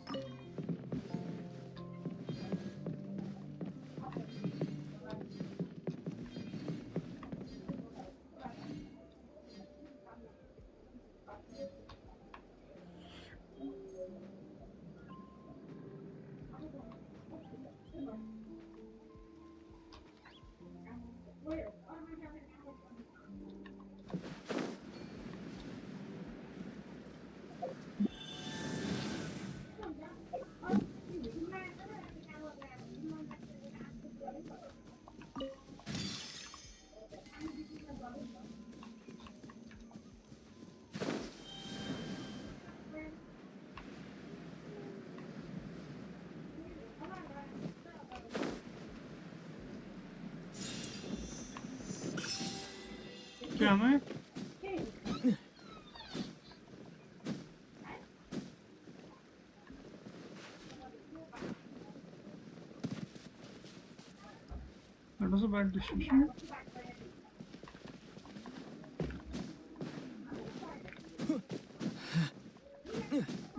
क्या मैं That was a bad decision.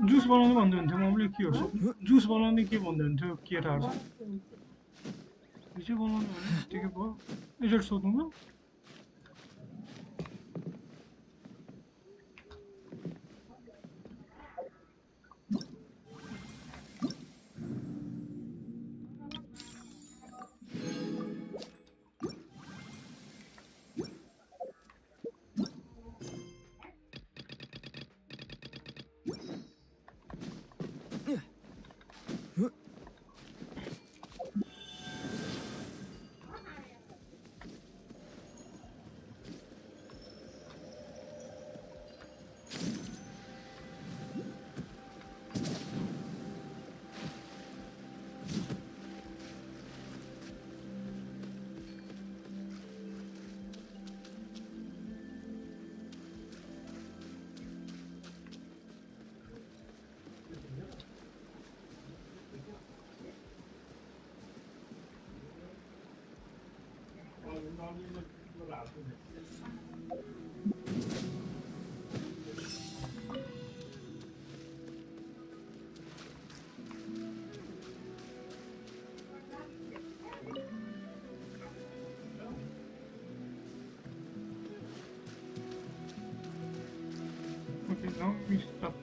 Juice balonu भन्दै हुन्थ्यो मम्मीले के हो जुस बनाउने के भन्दै हुन्थ्यो केटाहरु हिजो बनाउनु भने ठिकै भयो एजोड सोध्नु न Okay, now we stop.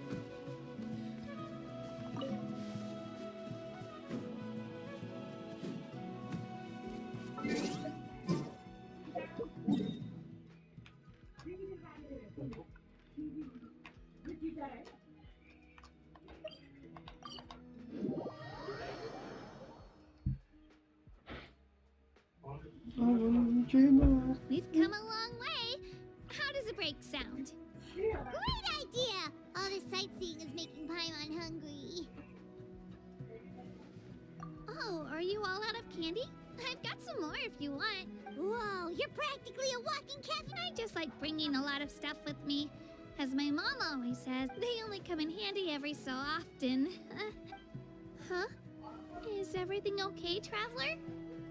We've come a long way. How does a break sound? Great idea! All this sightseeing is making Paimon hungry. Oh, are you all out of candy? I've got some more if you want. Whoa, you're practically a walking cafe. I just like bringing a lot of stuff with me. As my mom always says, they only come in handy every so often. Huh? Is everything okay, Traveler?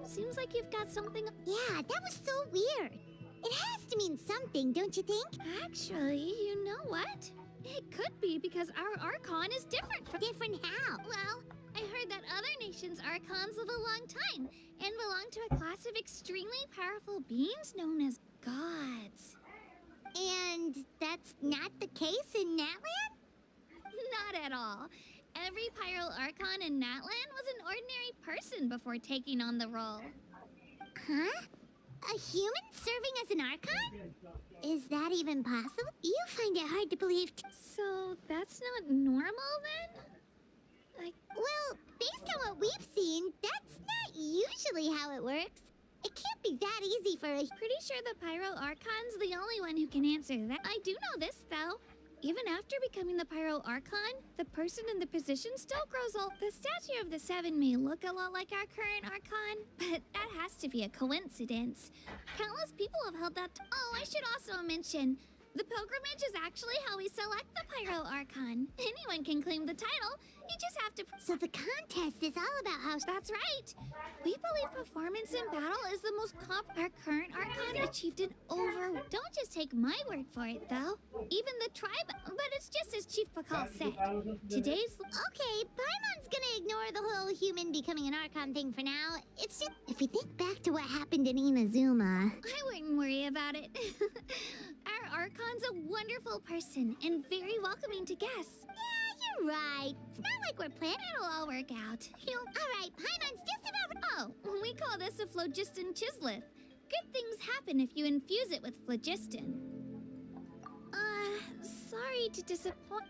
Seems like you've got something. Yeah, that was so weird. It has to mean something, don't you think? Actually, you know what? It could be because our Archon is different from... Different how? Well, I heard that other nations' Archons live a long time and belong to a class of extremely powerful beings known as gods. And that's not the case in Natland? Not at all. Every Pyro Archon in Natland was an ordinary person before taking on the role. Huh? A human serving as an Archon? Is that even possible? You find it hard to believe. So that's not normal then? Well, based on what we've seen, that's not usually how it works. It can't be that easy for a... Pretty sure the Pyro Archon's the only one who can answer that. I do know this, though. Even after becoming the Pyro Archon, the person in the position still grows old. The statue of the Seven may look a lot like our current Archon, but that has to be a coincidence. Countless people have held that... Oh, I should also mention, the pilgrimage is actually how we select the Pyro Archon. Anyone can claim the title. You just have to... So the contest is all about how... That's right. We believe performance in battle is the most our current Archon achieved in over... Don't just take my word for it, though. Even the tribe... But it's just as Chief Pakal said. Today's... Okay, Paimon's gonna ignore the whole human becoming an Archon thing for now. It's just... If we think back to what happened in Inazuma... I wouldn't worry about it. Our Archon's a wonderful person and very welcoming to guests. Yeah, you're right. It's not like we're planning. It'll all work out. Alright, Paimon's just about... Oh, we call this a phlogiston chislet. Good things happen if you infuse it with phlogiston. Sorry to disappoint...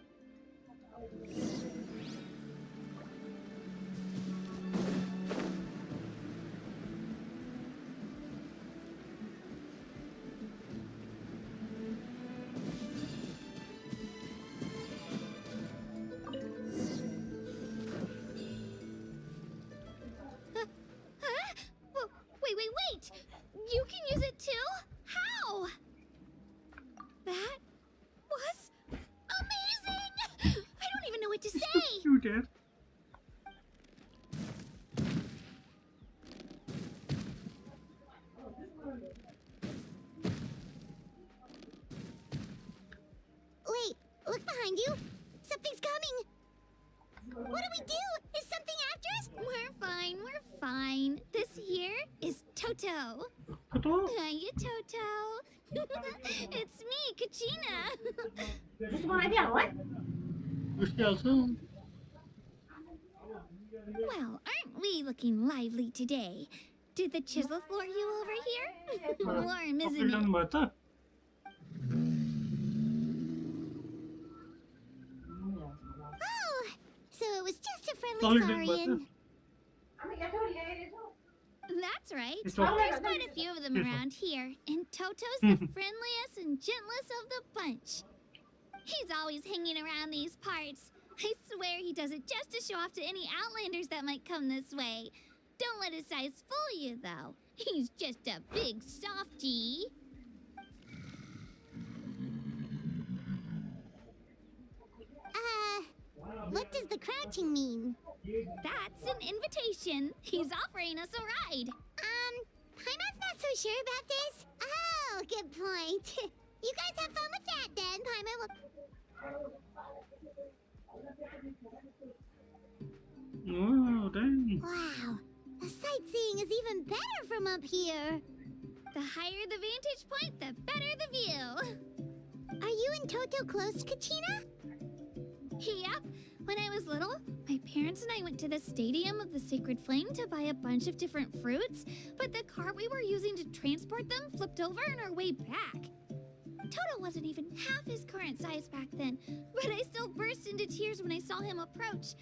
Wait! You can use it too? How? That was amazing! I don't even know what to say! You did. Wait, look behind you. Something's coming. What do we do? Is something after us? We're fine. This here is Toto. Toto? Hiya, Toto. It's me, Kachina. Just one idea, what? Well, aren't we looking lively today? Did the chisel lure you over here? Warm, isn't it? Oh, so it was just a friendly saurian. That's right. There's quite a few of them around here, and Toto's the friendliest and gentlest of the bunch. He's always hanging around these parts. I swear he does it just to show off to any outlanders that might come this way. Don't let his size fool you, though. He's just a big softie. What does the crouching mean? That's an invitation. He's offering us a ride. Paimon's not so sure about this? Oh, good point. You guys have fun with that then. Paimon will... Oh, dang. Wow. The sightseeing is even better from up here. The higher the vantage point, the better the view. Are you and Toto close, Kachina? Yep. When I was little, my parents and I went to the Stadium of the Sacred Flame to buy a bunch of different fruits, but the cart we were using to transport them flipped over on our way back. Toto wasn't even half his current size back then, but I still burst into tears when I saw him approach.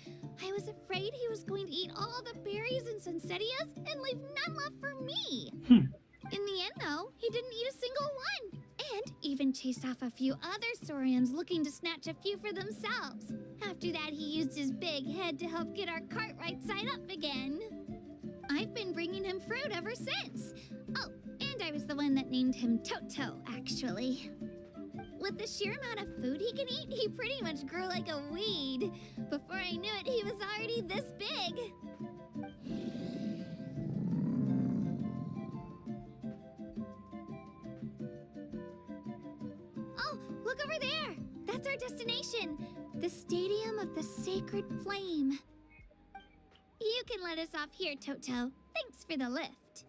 I was afraid he was going to eat all the berries and sunsettias and leave none left for me. In the end, though, he didn't eat a single one, and even chased off a few other saurians looking to snatch a few for themselves. After that, he used his big head to help get our cart right side up again. I've been bringing him fruit ever since. Oh, and I was the one that named him Toto, actually. With the sheer amount of food he can eat, he pretty much grew like a weed. Before I knew it, he was already this big. Oh, look over there! That's our destination! The Stadium of the Sacred Flame. You can let us off here, Toto. Thanks for the lift.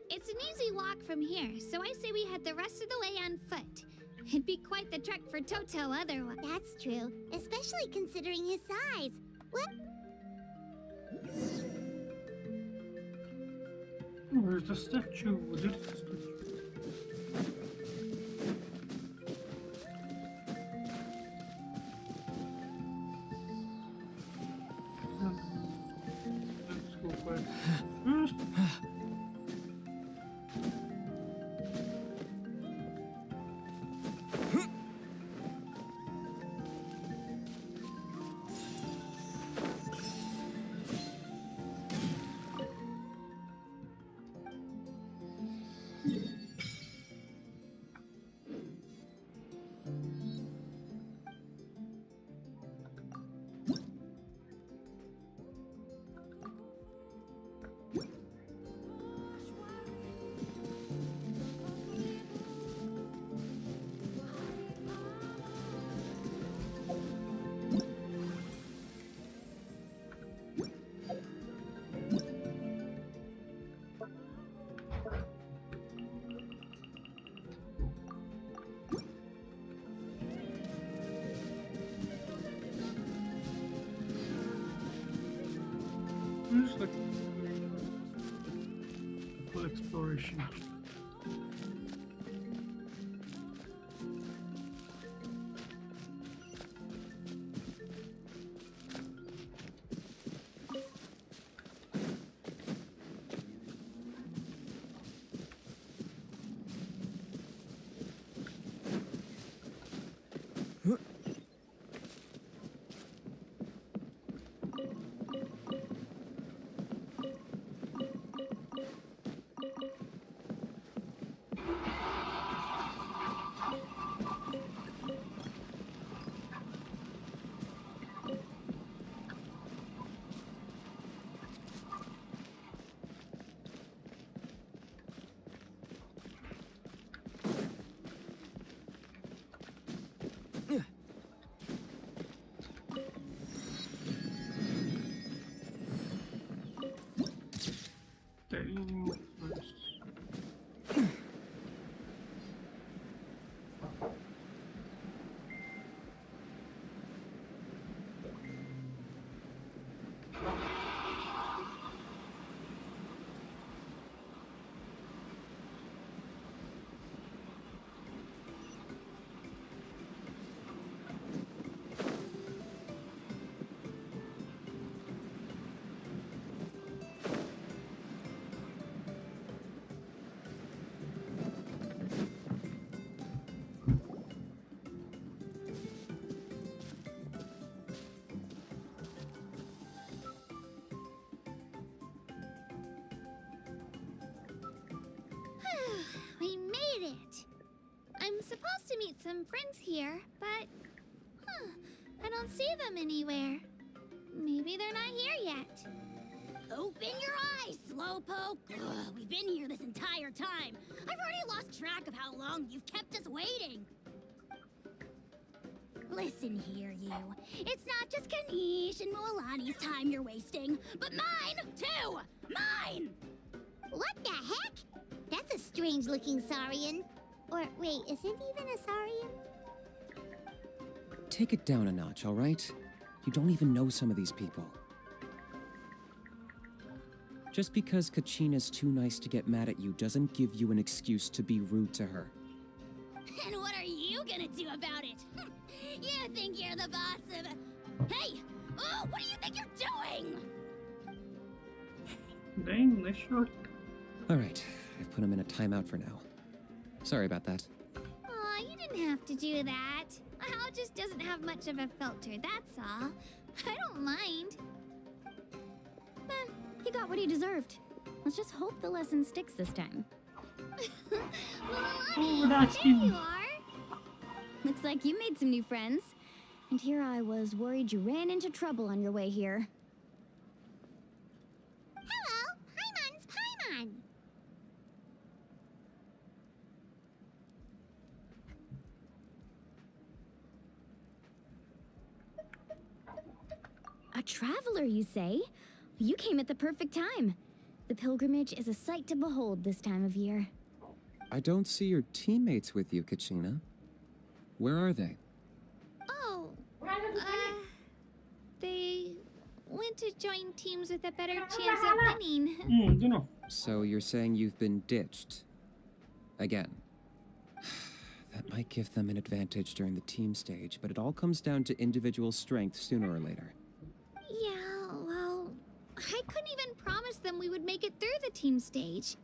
It's an easy walk from here, so I say we head the rest of the way on foot. It'd be quite the trek for Toto otherwise. That's true, especially considering his size. What? Where's the statue? Where's the statue? Let's go back first. Just like full exploration. We made it! I'm supposed to meet some friends here, but I don't see them anywhere. Maybe they're not here yet. Open your eyes, Slowpoke! Ugh, we've been here this entire time. I've already lost track of how long you've kept us waiting. Listen here, you. It's not just Kanish and Moalani's time you're wasting, but mine, too! Mine! What the heck? That's a strange-looking Saurian. Or, wait, is it even a Saurian? Take it down a notch, all right? You don't even know some of these people. Just because Kachina's too nice to get mad at you doesn't give you an excuse to be rude to her. And what are you gonna do about it? You think you're the boss of... Hey! Oh, what do you think you're doing? Dang, nice shot. All right, I've put him in a timeout for now. Sorry about that. Aw, you didn't have to do that. Hal just doesn't have much of a filter, that's all. I don't mind. He got what he deserved. Let's just hope the lesson sticks this time. Oh, that's There you him. are. Looks like you made some new friends. And here I was worried you ran into trouble on your way here. Hello, Paimon's Paimon. A traveler, you say? You came at the perfect time. The pilgrimage is a sight to behold this time of year. I don't see your teammates with you, Kachina. Where are they? Oh, they went to join teams with a better chance of winning. You know. So you're saying you've been ditched? Again. That might give them an advantage during the team stage, but it all comes down to individual strength sooner or later. Yeah, well, I couldn't even promise them we would make it through the team stage.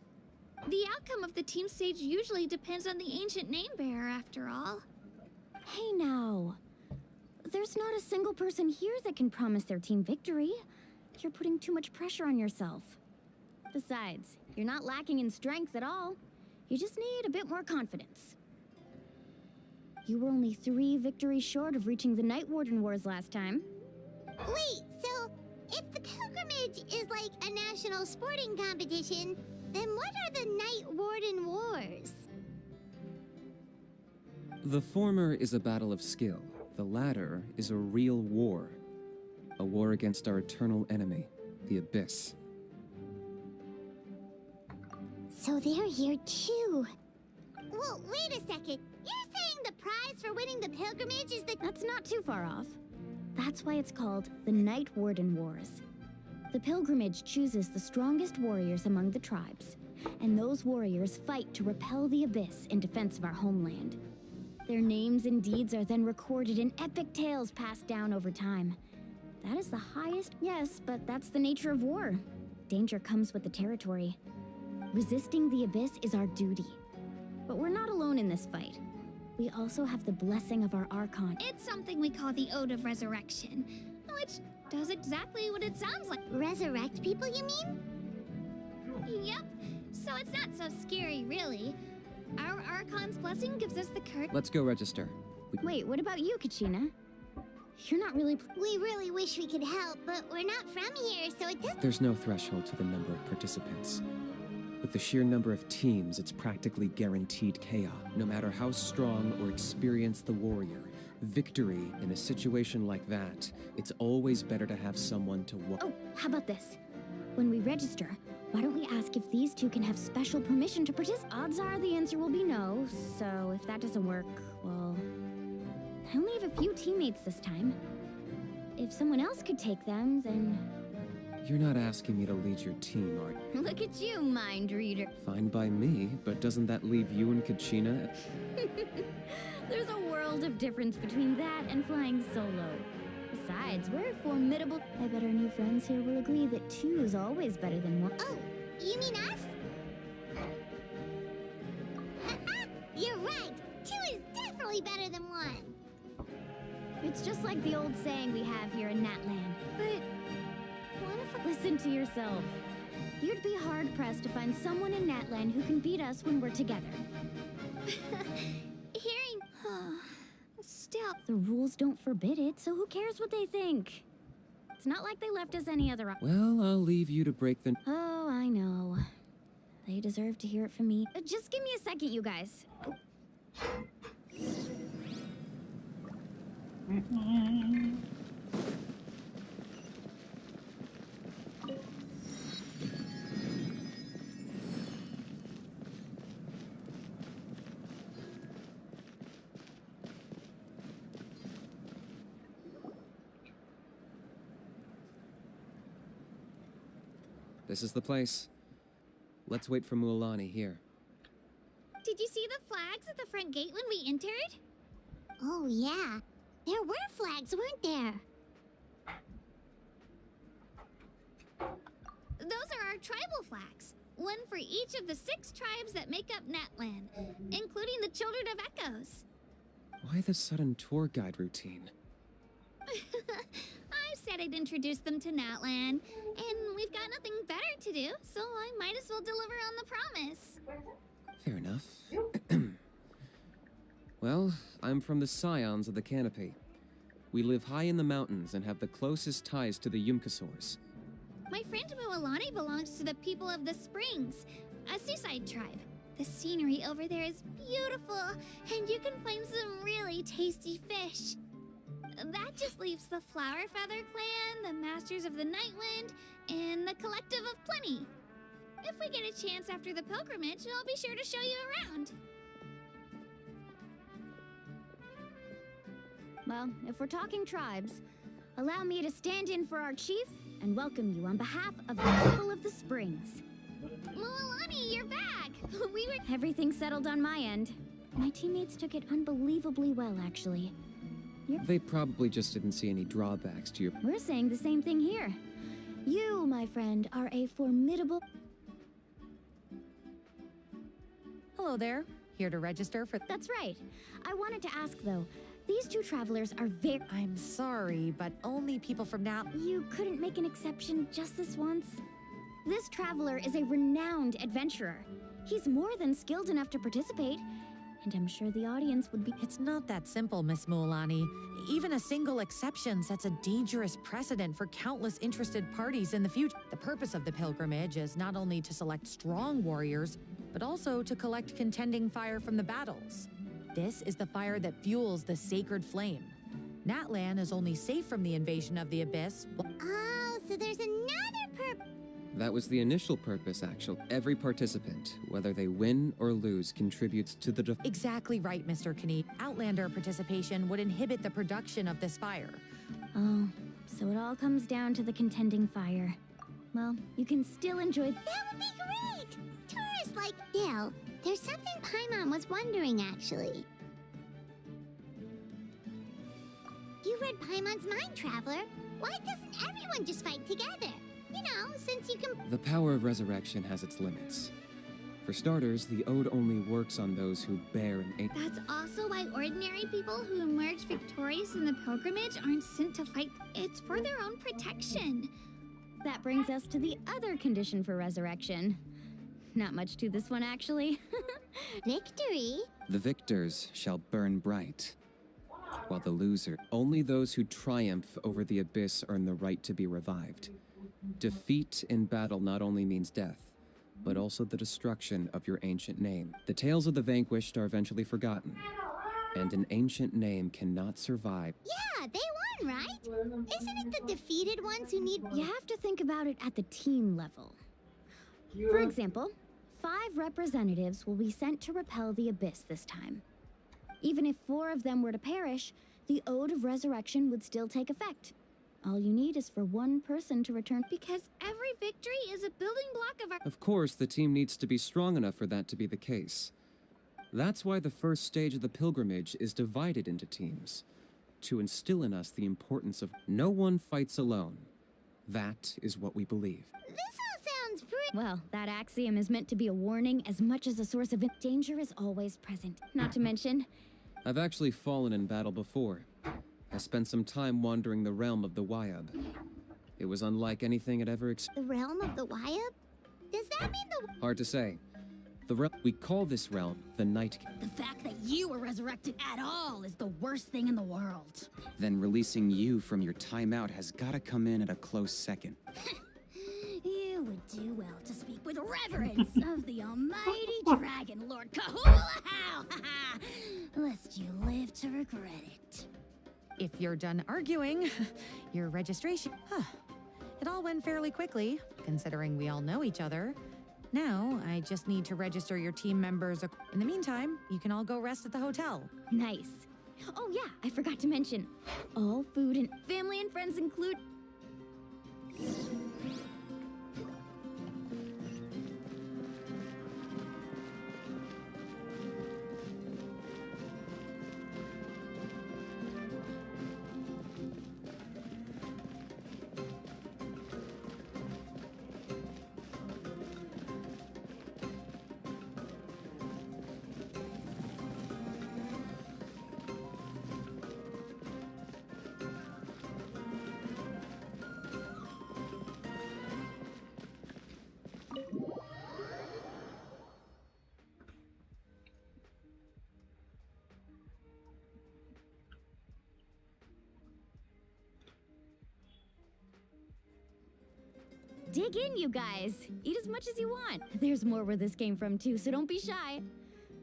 The outcome of the team stage usually depends on the ancient name bearer, after all. Hey now. There's not a single person here that can promise their team victory. You're putting too much pressure on yourself. Besides, you're not lacking in strength at all. You just need a bit more confidence. You were only 3 victories short of reaching the Night Warden Wars last time. Wait, so if the pilgrimage is like a national sporting competition, then what are the Night Warden Wars? The former is a battle of skill. The latter is a real war. A war against our eternal enemy, the Abyss. So they're here too. Well, wait a second. You're saying the prize for winning the pilgrimage is the... That's not too far off. That's why it's called the Night Warden Wars. The pilgrimage chooses the strongest warriors among the tribes, and those warriors fight to repel the Abyss in defense of our homeland. Their names and deeds are then recorded in epic tales passed down over time. That is the highest... Yes, but that's the nature of war. Danger comes with the territory. Resisting the Abyss is our duty. But we're not alone in this fight. We also have the blessing of our Archon. It's something we call the Ode of Resurrection, which does exactly what it sounds like. Resurrect people, you mean? Yep. So it's not so scary, really. Our Archon's blessing gives us the courage. Let's go register. Wait, what about you, Kachina? You're not really... We really wish we could help, but we're not from here, so it doesn't... There's no threshold to the number of participants. With the sheer number of teams, it's practically guaranteed chaos. No matter how strong or experienced the warrior, victory in a situation like that, it's always better to have someone to walk. Oh, how about this? When we register, why don't we ask if these two can have special permission to participate? Odds are the answer will be no, so if that doesn't work, well... I only have a few teammates this time. If someone else could take them, then... You're not asking me to lead your team, are you? Look at you, mind reader. Fine by me, but doesn't that leave you and Kachina? There's a world of difference between that and flying solo. Besides, we're formidable. I bet our new friends here will agree that 2 is always better than 1. Oh, you mean us? You're right. 2 is definitely better than 1. It's just like the old saying we have here in Natland. But what if... Listen to yourself. You'd be hard-pressed to find someone in Natland who can beat us when we're together. Hearing... Still... The rules don't forbid it, so who cares what they think? It's not like they left us any other Well, I'll leave you to break the... Oh, I know. They deserve to hear it from me. Just give me a second, you guys. This is the place. Let's wait for Mualani here. Did you see the flags at the front gate when we entered? Oh, yeah. There were flags, weren't there? Those are our tribal flags. One for each of the 6 tribes that make up Natlan, including the Children of Echoes. Why the sudden tour guide routine? I said I'd introduce them to Natlan, and we've got nothing better to do, so I might as well deliver on the promise. Fair enough. Well, I'm from the Scions of the Canopy. We live high in the mountains and have the closest ties to the Yumkasaurs. My friend Mualani belongs to the people of the Springs, a seaside tribe. The scenery over there is beautiful, and you can find some really tasty fish. That just leaves the Flower Feather Clan, the Masters of the Nightwind, and the Collective of Plenty. If we get a chance after the pilgrimage, I'll be sure to show you around. Well, if we're talking tribes, allow me to stand in for our chief and welcome you on behalf of the people of the Springs. Mualani, you're back! Everything settled on my end. My teammates took it unbelievably well, actually. They probably just didn't see any drawbacks to your... We're saying the same thing here. You, my friend, are a formidable... Hello there. Here to register for... That's right. I wanted to ask, though. These 2 travelers are very... I'm sorry, but only people from now... You couldn't make an exception just this once? This traveler is a renowned adventurer. He's more than skilled enough to participate. And I'm sure the audience would be... It's not that simple, Miss Mualani. Even a single exception sets a dangerous precedent for countless interested parties in the future. The purpose of the pilgrimage is not only to select strong warriors, but also to collect contending fire from the battles. This is the fire that fuels the sacred flame. Natlan is only safe from the invasion of the Abyss. Oh, so there's another purpose. That was the initial purpose, actually. Every participant, whether they win or lose, contributes to the... Exactly right, Mr. Knight. Outlander participation would inhibit the production of this fire. Oh, so it all comes down to the contending fire. Well, you can still enjoy... That would be great! Tourists like Bill. There's something Paimon was wondering, actually. You read Paimon's mind, Traveler. Why doesn't everyone just fight together? You know, since you can... The power of resurrection has its limits. For starters, the Ode only works on those who bear an... That's also why ordinary people who emerge victorious in the pilgrimage aren't sent to fight. It's for their own protection. That brings us to the other condition for resurrection. Not much to this one, actually. Victory? The victors shall burn bright, while the loser... Only those who triumph over the Abyss earn the right to be revived. Defeat in battle not only means death, but also the destruction of your ancient name. The tales of the vanquished are eventually forgotten, and an ancient name cannot survive. Yeah, they won, right? Isn't it the defeated ones who need... You have to think about it at the team level. For example, 5 representatives will be sent to repel the Abyss this time. Even if 4 of them were to perish, the Ode of Resurrection would still take effect. All you need is for 1 person to return. Because every victory is a building block of our... Of course, the team needs to be strong enough for that to be the case. That's why the first stage of the pilgrimage is divided into teams, to instill in us the importance of no one fights alone. That is what we believe. This all sounds pretty... Well, that axiom is meant to be a warning as much as a source of... Danger is always present. Not to mention... I've actually fallen in battle before. I spent some time wandering the realm of the Wyab. It was unlike anything I'd ever experienced. The realm of the Wyab? Does that mean the... Hard to say. We call this realm the Night. The fact that you were resurrected at all is the worst thing in the world. Then releasing you from your timeout has gotta come in at a close second. You would do well to speak with reverence of the almighty dragon lord Kahulahau, lest you live to regret it. If you're done arguing, your registration... It all went fairly quickly, considering we all know each other. Now, I just need to register your team members. In the meantime, you can all go rest at the hotel. Nice. Oh yeah, I forgot to mention, all food and family and friends include... Dig in, you guys. Eat as much as you want. There's more where this came from, too, so don't be shy.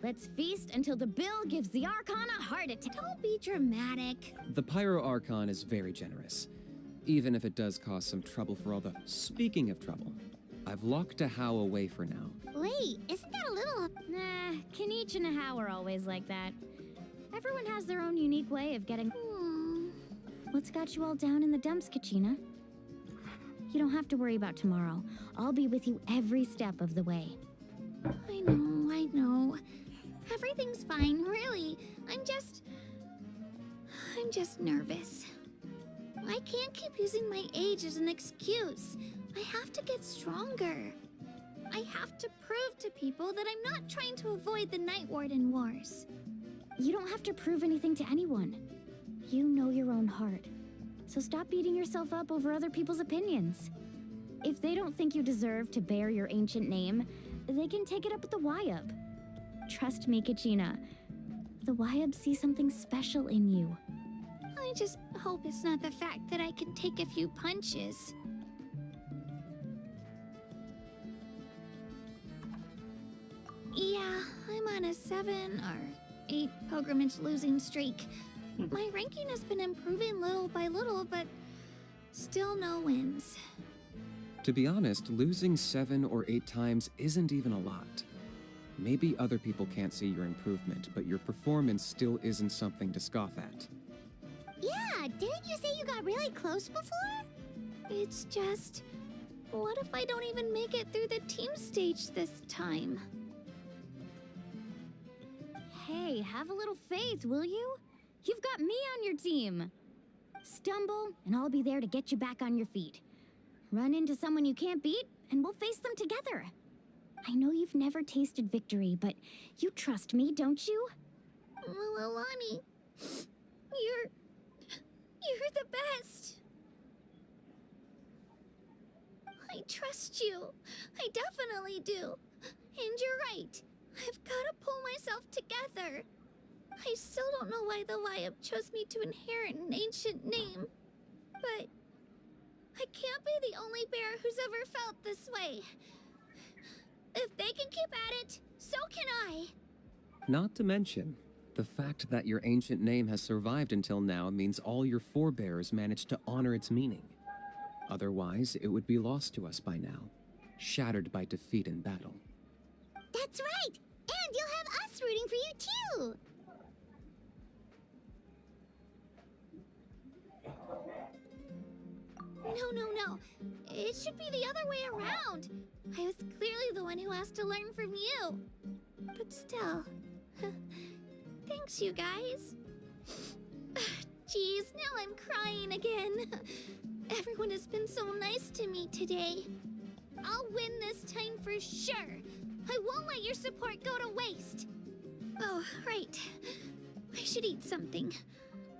Let's feast until the bill gives the Archon a heart attack. Don't be dramatic. The Pyro Archon is very generous, even if it does cause some trouble for all the... Speaking of trouble, I've locked a How away for now. Wait, isn't that a little... Nah, Kinich and How are always like that. Everyone has their own unique way of getting... What's got you all down in the dumps, Kachina? You don't have to worry about tomorrow. I'll be with you every step of the way. I know. Everything's fine, really. I'm just nervous. I can't keep using my age as an excuse. I have to get stronger. I have to prove to people that I'm not trying to avoid the Night Warden Wars. You don't have to prove anything to anyone. You know your own heart. So stop beating yourself up over other people's opinions. If they don't think you deserve to bear your ancient name, they can take it up with the Wyab. Trust me, Kachina. The Wyab see something special in you. I just hope it's not the fact that I can take a few punches. Yeah, I'm on a 7 or 8 pilgrimage losing streak. My ranking has been improving little by little, but still no wins. To be honest, losing 7 or 8 times isn't even a lot. Maybe other people can't see your improvement, but your performance still isn't something to scoff at. Yeah, didn't you say you got really close before? It's just... what if I don't even make it through the team stage this time? Hey, have a little faith, will you? You've got me on your team. Stumble, and I'll be there to get you back on your feet. Run into someone you can't beat, and we'll face them together. I know you've never tasted victory, but you trust me, don't you? Alani, you're the best. I trust you. I definitely do. And you're right. I've got to pull myself together. I still don't know why the Wyab chose me to inherit an ancient name. But I can't be the only bear who's ever felt this way. If they can keep at it, so can I. Not to mention, the fact that your ancient name has survived until now means all your forebears managed to honor its meaning. Otherwise, it would be lost to us by now, shattered by defeat in battle. That's right! And you'll have us rooting for you too! No. It should be the other way around. I was clearly the one who asked to learn from you. But still... Thanks, you guys. Geez, now I'm crying again. Everyone has been so nice to me today. I'll win this time for sure. I won't let your support go to waste. Oh, right. I should eat something.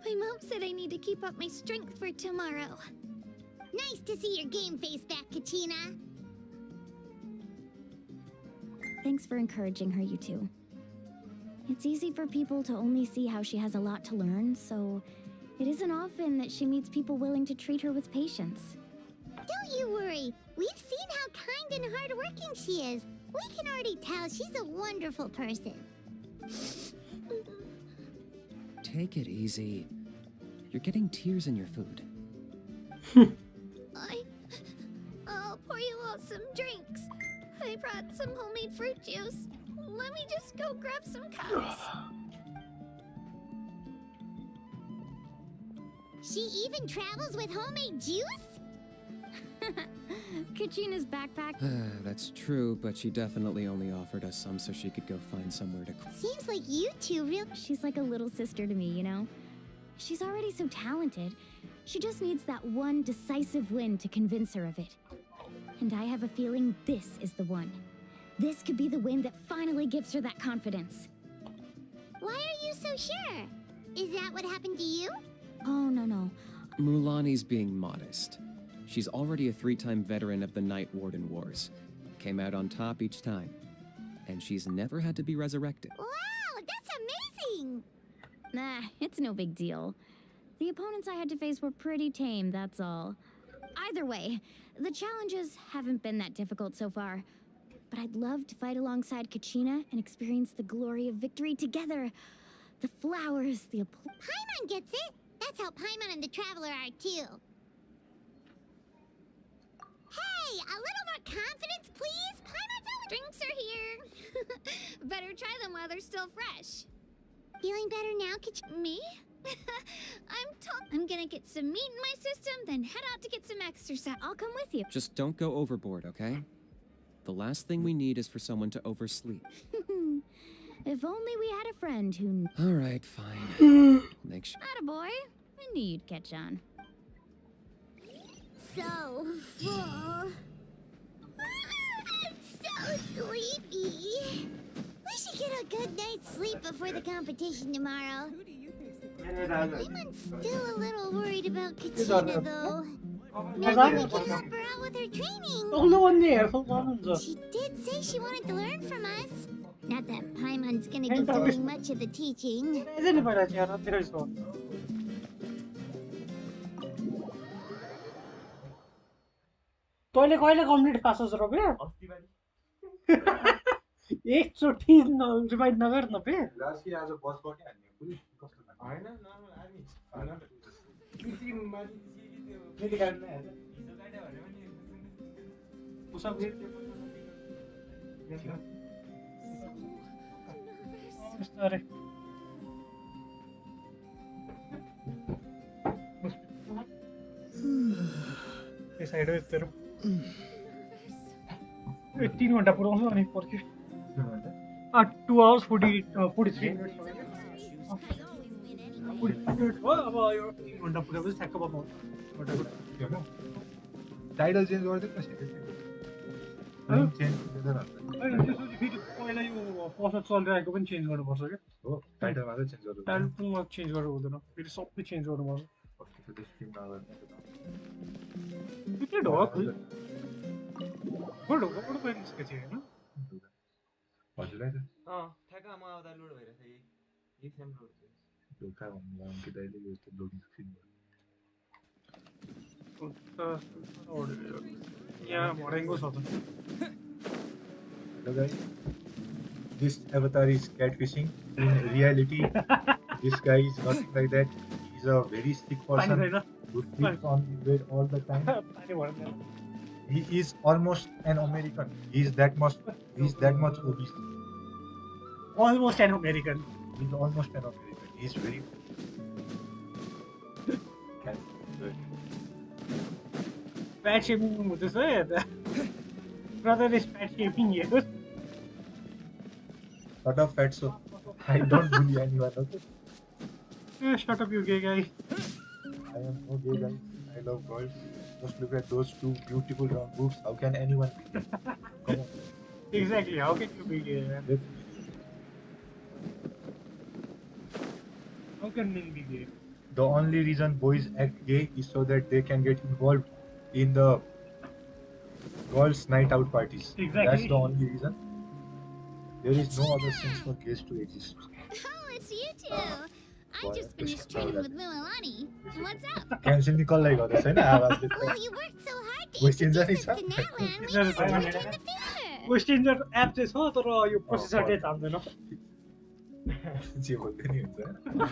My mom said I need to keep up my strength for tomorrow. Nice to see your game face back, Kachina. Thanks for encouraging her, you two. It's easy for people to only see how she has a lot to learn, so it isn't often that she meets people willing to treat her with patience. Don't you worry. We've seen how kind and hardworking she is. We can already tell she's a wonderful person. Take it easy. You're getting tears in your food. I'll pour you all some drinks. I brought some homemade fruit juice. Let me just go grab some cups. She even travels with homemade juice? Kachina's backpack. That's true, but she definitely only offered us some so she could go find somewhere to. Seems like you two real. She's like a little sister to me, you know? She's already so talented. She just needs that one decisive win to convince her of it. And I have a feeling this is the one. This could be the win that finally gives her that confidence. Why are you so sure? Is that what happened to you? Oh, no. Mulani's being modest. She's already a 3-time veteran of the Night Warden Wars. Came out on top each time. And she's never had to be resurrected. Wow, that's amazing! Nah, it's no big deal. The opponents I had to face were pretty tame, that's all. Either way, the challenges haven't been that difficult so far. But I'd love to fight alongside Kachina and experience the glory of victory together. The flowers, the Paimon gets it! That's how Paimon and the Traveler are too. Hey, a little more confidence, please! Paimon's out! Drinks are here. Better try them while they're still fresh. Feeling better now, Kachina? Me? I'm gonna get some meat in my system, then head out to get some exercise. I'll come with you. Just don't go overboard, okay? The last thing we need is for someone to oversleep. If only we had a friend who... Alright, fine. Make sure... Attaboy. I knew you'd catch on. So full. I'm so sleepy. We should get a good night's sleep before the competition tomorrow. I'm still a little worried about Kachina, though. Maybe we can help her out with her training. She did say she wanted to learn from us. Not that Paimon's gonna be doing much of the teaching. तैँले कहिले complete पासोस् र बे एकचोटि remind नगर न बे आज बसबाट हान्ने police कस्तो हैन normal army मेडी card नै हैन हिजो गाडे भने पनि उसब बिस्तारै ए साइड हो तेरो 3 घण्टा पुराउँछ अनि पर्खियो 2 hours 43 minutes हो अब यो 3 घण्टा पुराउँछ ठ्याक्क बताउँ टाइटल चेन्ज गर्दिनु न चेन्ज गरेर हैन त्यसपछि फेरि पहिला यो पसत चलिरहेको पनि चेन्ज गर्नुपर्छ के हो टाइटलमा चाहिँ चेन्ज गर्नु टाइटलमा चेन्ज गर्नु हुँदैन फेरि सबै चेन्ज गर्नुपर्छ के ढोक बडो पनि निस्केछ हैन हजुरलाई त ठ्याक्क म आउँदा लोड भइरहेछ यही सेम लोड छ ढोका भन्नु कि दाइले यो त लोडिङ स्क्रिन यहाँ मरेको छ त Hello guys, this avatar is catfishing. In reality, this guy is nothing like that. He's a very sick person who sleeps on the bed all the time. He is almost an American. He's that much obese. Almost an American. He's almost an American. He's very fat shaming हुँदैछ है brother is fat shaming here. Shut up, fatso. I don't bully anyone, okay? Yeah, shut up, you gay guy. I am no gay guy. I love girls. Just look at those two beautiful round boobs. How can anyone be gay? Come on. Exactly. How can you be gay? How can men be gay? The only reason boys act gay is so that they can get involved in the girls' night out parties. Exactly. That's the only reason. There is no other sense for gays to exist. Oh, it's you two. I just finished training with Mililani. What's up? Genshin निकल्दै गर्दै छैन आवाजले त Well, you worked so hard to Voice changer introduce us छ to Natlan. We had to return the favor. वेस्ट इन्जर app चाहिँ छ तर यो प्रोसेसर चाहिँ थाम्दैन जे भन्दै नि हुन्छ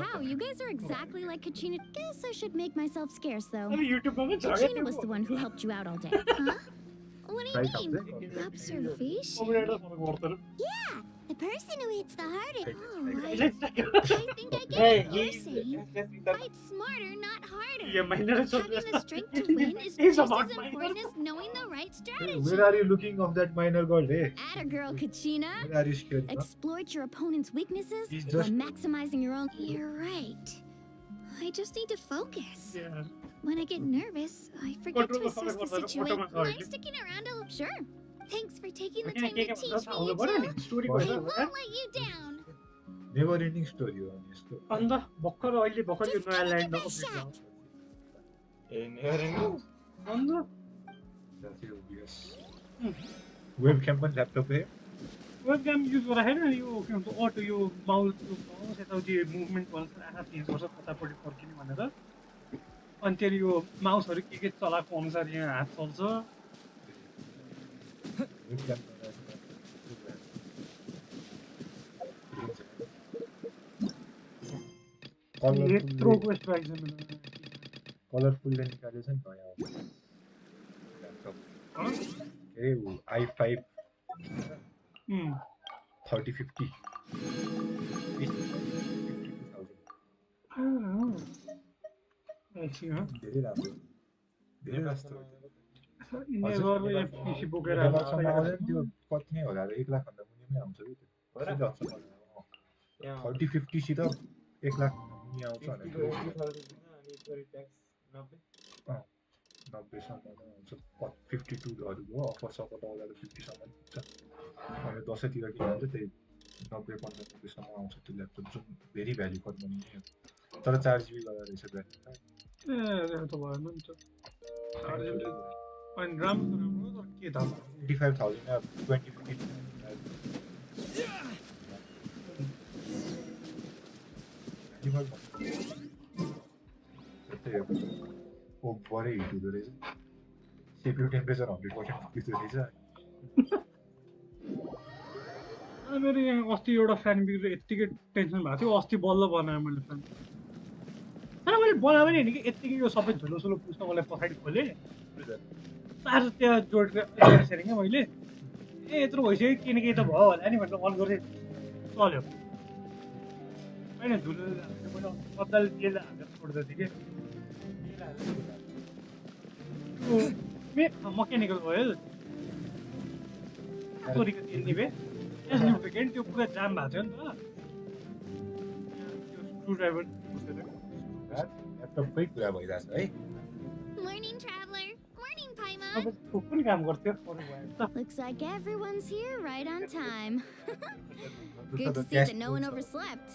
Wow, you guys are exactly like Kachina. Guess I should make myself scarce, though. अनि युट्युबमा पनि छ Kachina was the one who helped you out all day. Huh? What do you mean? Observation? Yeah, the person who hits the hardest. Oh, I think I get Hey, what you're saying. Fight smarter, not harder. Yeah, minor is Having the strength to win is He's just about as minor. important as knowing the right strategy. Where are you looking of that minor girl, hey? Atta girl, Kachina. Where are you scared? Exploit your opponent's weaknesses He's while just- maximizing your own. You're right. I just need to focus. Yeah. When I get nervous, I forget to assess the situation. Automatic. Mind sticking around a little? Sure. Thanks for taking the Okay, time to okay, teach me, आउनु पर्यो नि Yuto. Story I भएर won't let you down. Never ending story हो अनि यस्तो अन्त भर्खर अहिले भर्खर यो नयाँ ल्यान्ड ए नेभर अन्त That's obvious. Webcam पनि ल्यापटप है वेबक्याम युज गर्दाखेरि नि यो के भन्छ अटो यो माउस यताउति मुभमेन्ट भन्छ आँखा चेन्ज गर्छ कतापट्टि फर्किने भनेर अनि त्यहाँदेखि यो माउसहरू के चलाएको अनुसार यहाँ हात चल्छ Webcam यत्रोको यस्तो आइज कलरफुलले निकालेछ नि नयाँ ल्यापटप ए i5 3050 धेरै राम्रो धेरै राम्रो एफपिसी बोकेर त्यो कति नै होला 1 लाख भन्दा मुनिमै आउँछ कि त्यो 3050 सित 1 लाख मुनि आउँछ भने 90 सम्म आउँछ 52 हरू हो अफर सफर आउँदा 50 सम्म पुग्छ अनि दसैँतिर किन हुन्छ त्यही 90 95 सम्म आउँछ त्यो ल्यापटप जुन भेरी भ्याल्यु फर मनी तर 4 GB गर्दा रहेछ ब्याट्री ए त भएन नि त अनि राम्रो राम्रो तर के थाहा 85000 या 2050 ओ बढे हिट हुँदो रहेछ CPU टेम्परेचर 100% पुग्दो रहेछ मेरो यहाँ अस्ति एउटा फ्यान बिग्रेर यत्तिकै टेन्सन भएको थियो अस्ति बल्ल बनाएँ मैले फ्यान तर मैले बनाएँ पनि होइन कि यत्तिकै यो सबै झुलो सुलो पुस्न मलाई पछाडि खोलेँ चार्ज त्यहाँ जोडेर हेरेँ क्या मैले ए यत्रो भइसक्यो केही न केही त भयो होला नि भनेर अन गरेँ चल्यो होइन झुलो मैले मजाले तेल हालेर छोड्दै थिएँ कि मकेनिकल भयो छोरीको तेल निभे लुब्रिकेन्ट त्यो पुरा जाम भएको थियो नि त त्यो स्क्रुड्राइभर ल्यापटपकै कुरा भइरहेछ है Morning, traveler. Morning, Paimon. कुन काम गर्थ्यो Looks like everyone's here right on time. Good to see that no one overslept.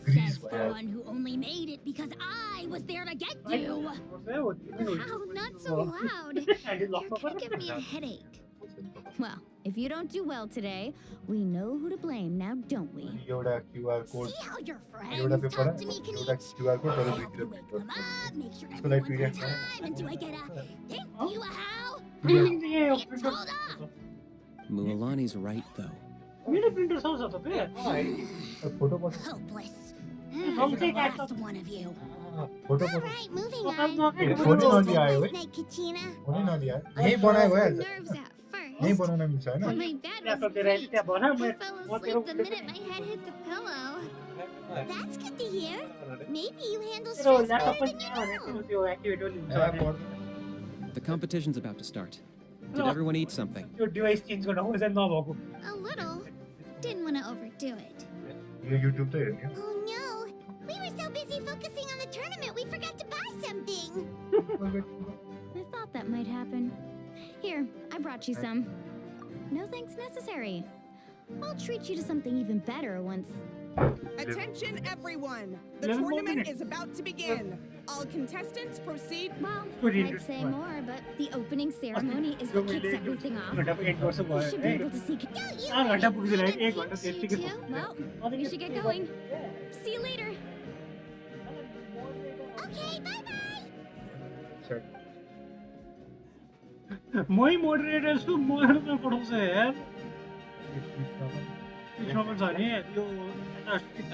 Says the one who only made it because I was there to get you. Wow, not so loud. You're gonna give me a headache. Well, if you don't do well today, we know who to blame now, don't we? एउटा QR code See how your एउटा friends paper talk to me, एउटा Kanich? QR code तर I have भित्र to wake them up, make sure त्यसको लागि everyone's PDF on time, and do I get a thank you, how? It's hold up. Mualani's right, though. मेरो printer छ त photo पछि Hopeless. Come take Last one of you. Photo पछि Alright, moving on. फोनै नलिआयो है Night, Kachina. फोनै नलिआयो यही बनायो भइहाल्छ Nerves at first. यही बनाउन मिल्छ हैन My bed was great. I fell asleep the minute my head hit the pillow. That's good to hear. Maybe you handle stress better than you know. The competition's about to start. Did everyone eat something? त्यो device change गर्न चाहिँ नभएको A little. Didn't want to overdo it. Yo YouTube त हेर्ने Oh no! We were so busy focusing on the tournament, we forgot to buy something. I thought that might happen. Here, I brought you some. No thanks necessary. I'll treat you to something even better once Attention, everyone! The 11 more tournament minutes. is about to begin. All contestants proceed. Well, Pretty I'd say interesting. more, but the opening ceremony is जो what kicks मैले everything off. घन्टा end गर्छ We भयो should be है able to see. 4 घन्टा पुग्दैन है 1 घन्टा You त्यतिकै too? Well, we should get going. See you later. Okay, bye-bye. मै मोडरेटर छु म पठाउँछ यार ट्रबल छ नि यो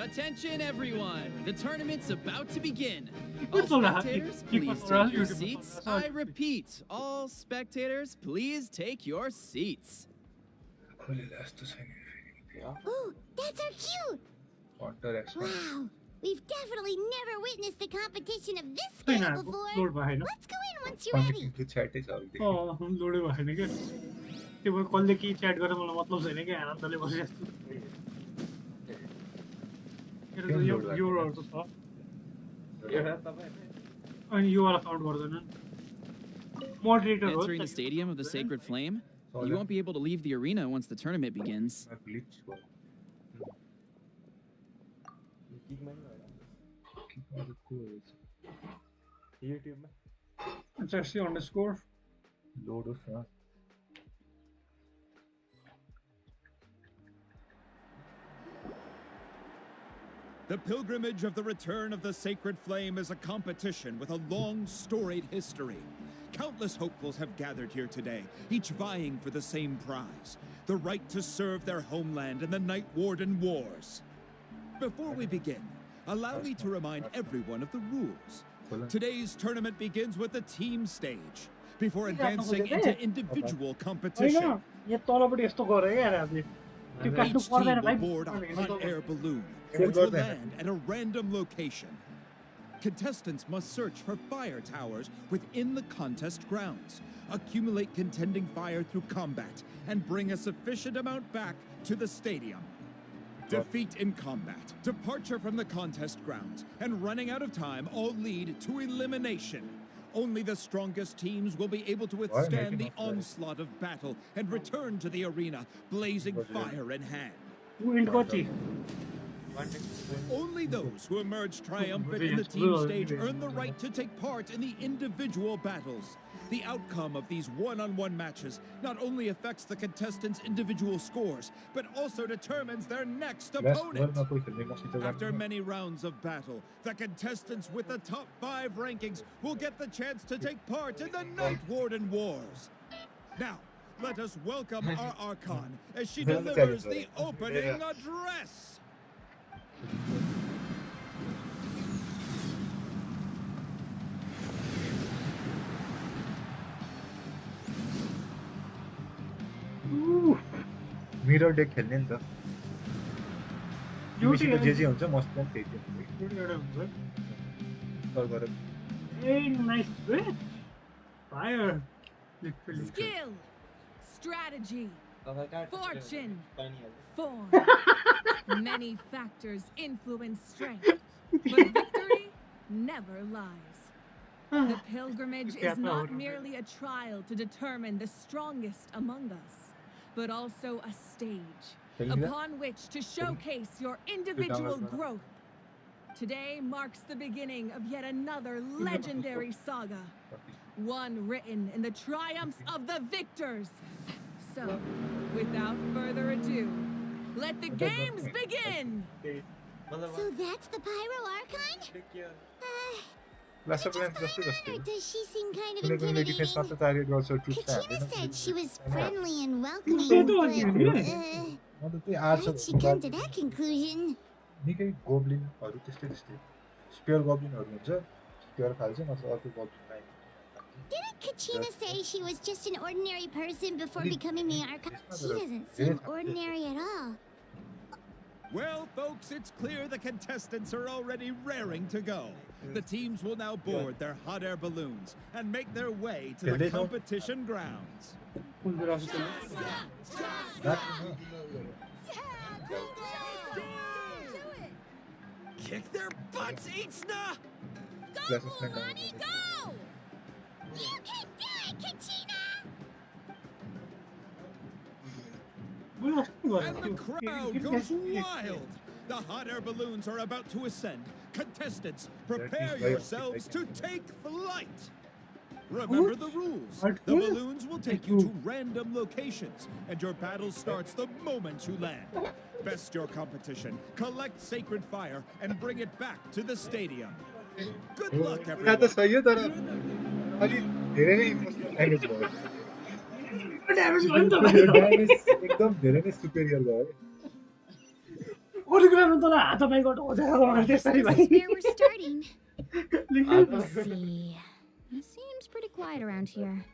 Attention, everyone! The tournament's about to begin. What's All all that? spectators, Keep please us take around your you. seats. I repeat, all spectators, please take your seats. Oh, that's our cue. Wow, we've definitely never witnessed a competition of this छैन scale before. Load भएन Let's go in once you're ready. लोडै भएन क्या त्यो भयो कसले के chat गरेर मलाई मतलब छैन क्या आनन्दले बसिरहेको छु योहरू त छ अनि योवाला काउन्ट गर्दैन मोडरेटर हो Entering the stadium of the Sacred Flame, you won't be able to leave the arena once the tournament begins. It's actually underscore load of The pilgrimage of the return of the Sacred Flame is a competition with a long, storied history. Countless hopefuls have gathered here today, each vying for the same prize, the right to serve their homeland in the Night Warden Wars. Before we begin, allow me to remind everyone of the rules. Today's tournament begins with the team stage, before advancing into individual competition. यो तलपट्टि यस्तो गरे क्या हामीले त्यो काट्नु Each team पर्दैन will भाइ board a hot air balloon, which will land at a random location. Contestants must search for fire towers within the contest grounds, accumulate contending fire through combat, and bring a sufficient amount back to the stadium. Defeat in combat, departure from the contest grounds, and running out of time all lead to elimination. Only the strongest teams will be able to withstand the onslaught of battle and return to the arena, blazing fire in hand. Only those who emerge triumphant in the team stage earn the right to take part in the individual battles. The outcome of these one-on-one matches not only affects the contestants' individual scores, but also determines their next opponent. After many rounds of battle, the contestants with the top 5 rankings will get the chance to take part in the Night Warden Wars. Now, let us welcome our Archon as she delivers the opening address. Mirror deck खेल्ने नि त तिमीसित जे जे हुन्छ मसित पनि त्यही एउटा हुन्छ कल गर a nice fire literally Skill, strategy, fortune, form. Many factors influence strength, but victory never lies. The pilgrimage is not merely a trial to determine the strongest among us, but also a stage upon which to showcase your individual growth. Today marks the beginning of yet another legendary saga, one written in the triumphs of the victors. So, without further ado, let the games begin! So that's the Pyro Archon? Clash of Clans Or does she seem kind of कुनै defence मात्र intimidating? Target गर्छ troupe Kachina said she was friendly and welcoming, म but त त्यही arch how'd she come to that conclusion? निकै गोब्लिनहरु त्यस्तै त्यस्तै spare गोब्लिनहरु हुन्छ स्पेयर खाल्छ नत्र अर्को goblin line Didn't Kachina say she was just an ordinary person before becoming the Archon? She doesn't seem ordinary at all. Well, folks, it's clear the contestants are already raring to go. The teams will now board their hot air balloons and make their way to the competition grounds. Kick their butts, Itzna! Go, Mulani, go! You can do it, Kachina! And the crowd goes wild The hot air balloons are about to ascend. Contestants, prepare yourselves to take flight. Remember the rules. The balloons will take you to random locations, and your battle starts the moment you land. Best your competition, collect sacred fire, and bring it back to the stadium. Good luck, everyone. एकदम धेरै नै superior भयो अरू कुरामा तँलाई हातापाइबाट ओझाएर मान्छे यसरी भाइ Where we're starting. Let's see. It seems pretty quiet around here.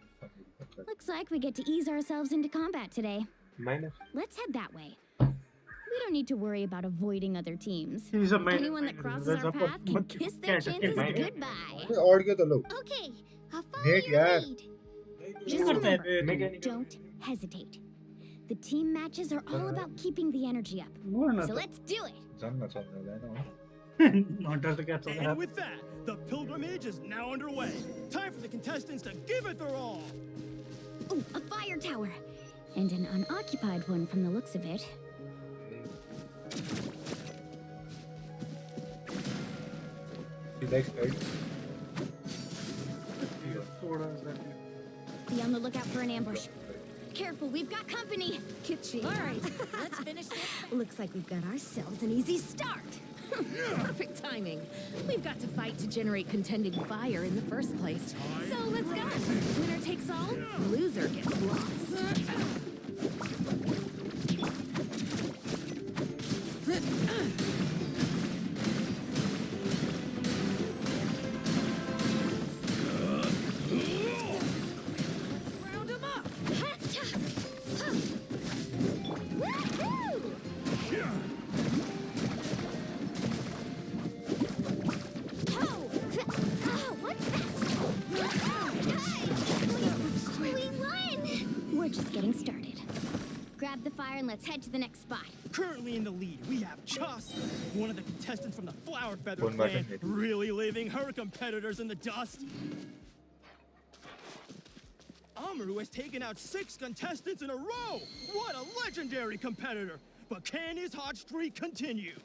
Looks like we get to ease ourselves into combat today. Let's head that way. We don't need to worry about avoiding other teams. Anyone that crosses our path can kiss their chances goodbye. Okay, follow your lead. Just remember, don't hesitate. The team matches are all about keeping the energy up. So let's do it. And with that, the pilgrimage is now underway. Time for the contestants to give it their all. Ooh, a fire tower. And an unoccupied one from the looks of it. Be on the lookout for an ambush. Careful, we've got company. Kitschy. All right, let's finish this. Looks like we've got ourselves an easy start. Perfect timing. We've got to fight to generate contending fire in the first place. So let's go. Winner takes all, loser gets lost. Round 'em up. We're just getting started. Grab the fire and let's head to the next spot. Currently in the lead, we have Chus, one of the contestants from the Flower Feather clan, really leaving her competitors in the dust. Amaru has taken out 6 contestants in a row. What a legendary competitor! But can his hot streak continue?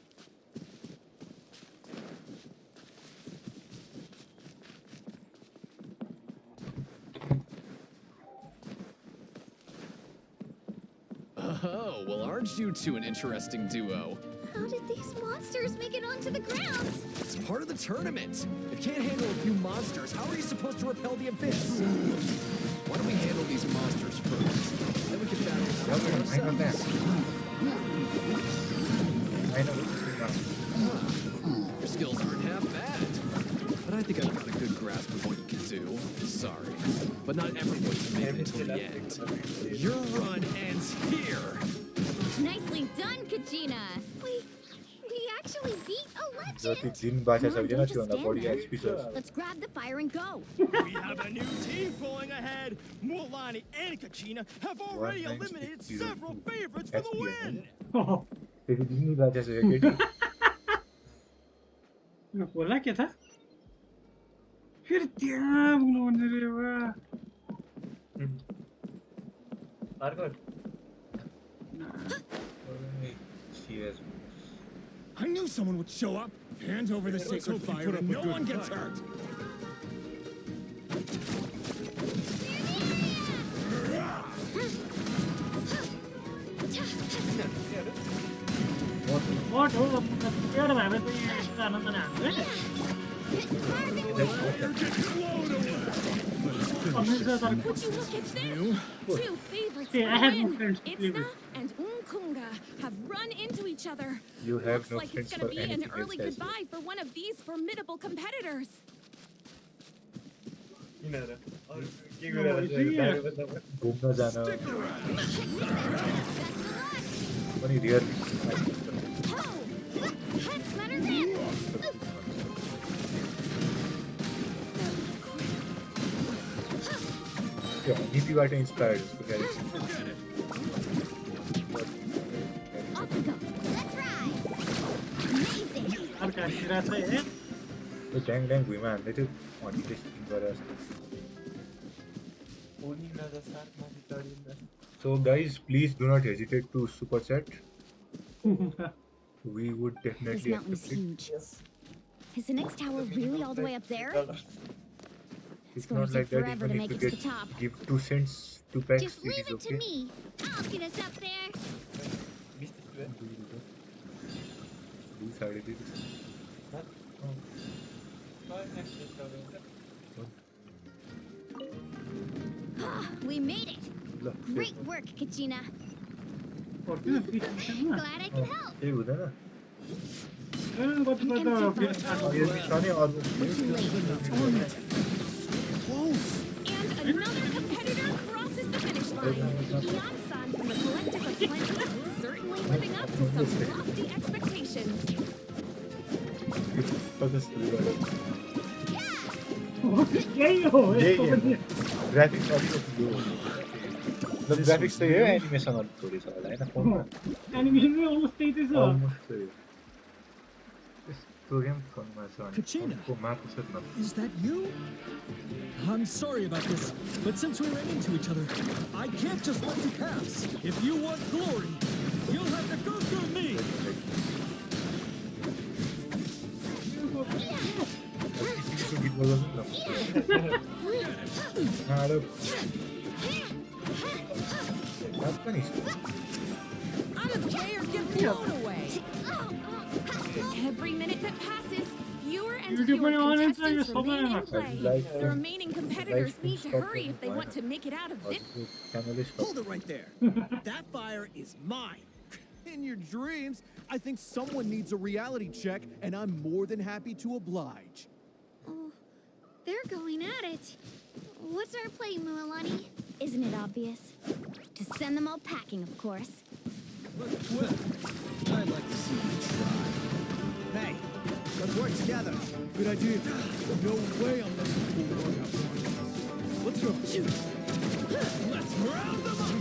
Oh, well, aren't you two an interesting duo? How did these monsters make it onto the ground? It's part of the tournament. If you can't handle a few monsters, how are you supposed to repel the abyss? Why don't we handle these monsters first? Then we can battle ourselves. Your skills aren't half bad. But I think I've got a good grasp of what you can do. Sorry, but not everyone can make it to the end. Your run ends here. Nicely done, Kachina. We actually beat a legend. दिन Come बाचा on, सक्दैन don't just त्योभन्दा stand बढी there. XP छ Let's grab the fire and go. We have a new team pulling ahead. Mulani and Kachina have already 196 eliminated several favorites for the win. फेरि दिन नि बाचा छ यो केटी होला के था फेरि त्यहाँ पुग्नु पर्ने रे वा I knew someone would show up. Hand over the sacred fire and no one gets hurt. What? एउटा भए त यहाँ आनन्द नै हाम्रो Would you look at this? Two favorites I have no win. friends to play Itzna with. and Unkunga have run into each other. You have Looks no like it's friends gonna for be an anything early else, guys. goodbye for one of these formidable competitors. घुम्न जान पनि rear त्यो हनीबीबाट inspired उसको character त्यो ड्याङ ड्याङ भुइँमा हान्दै थियो हनीले स्किन गरेर So guys, please do not hesitate to super chat. we would This definitely mountain's accept it. huge. Is the next tower really all the way up there? It's going not to take like that forever even to if make you it to get the top. give 2 cents to packs, Just it leave is it to okay. me. I'll get us up there. Do side it is. We made it. Great work, Kachina. Glad I can help. त्यही हुँदैन Empty fire. यो निस्कने अरू We're too late. And another competitor crosses the finish line. Eon-san from the Collective of Plenty is certainly living up to some lofty expectations. यही हो graphics अलिकति लो मतलब graphics त यो animation अलिक थोरै छ होला हैन फोनमा एनिमेसन नै अलमोस्ट त्यही छ अलमोस्ट त्यही यस्तो गेम फोनमा छ Kachina, को माको छ न is that you? I'm sorry about this, but since we ran into each other, I can't just let you pass. If you want glory, you'll have to go through me. Out of the way or get blown away. Every minute that passes, fewer and fewer contestants remain in play. The remaining competitors need to hurry if they want to make it out of this. Hold it right there. That fire is mine. In your dreams, I think someone needs a reality check, and I'm more than happy to oblige. Oh, they're going at it. What's our play, Mualani? Isn't it obvious? To send them all packing, of course. I'd like to see you try. Hey, let's work together. Good idea. No way I'm letting people work out for us. Let's go. Let's round them up.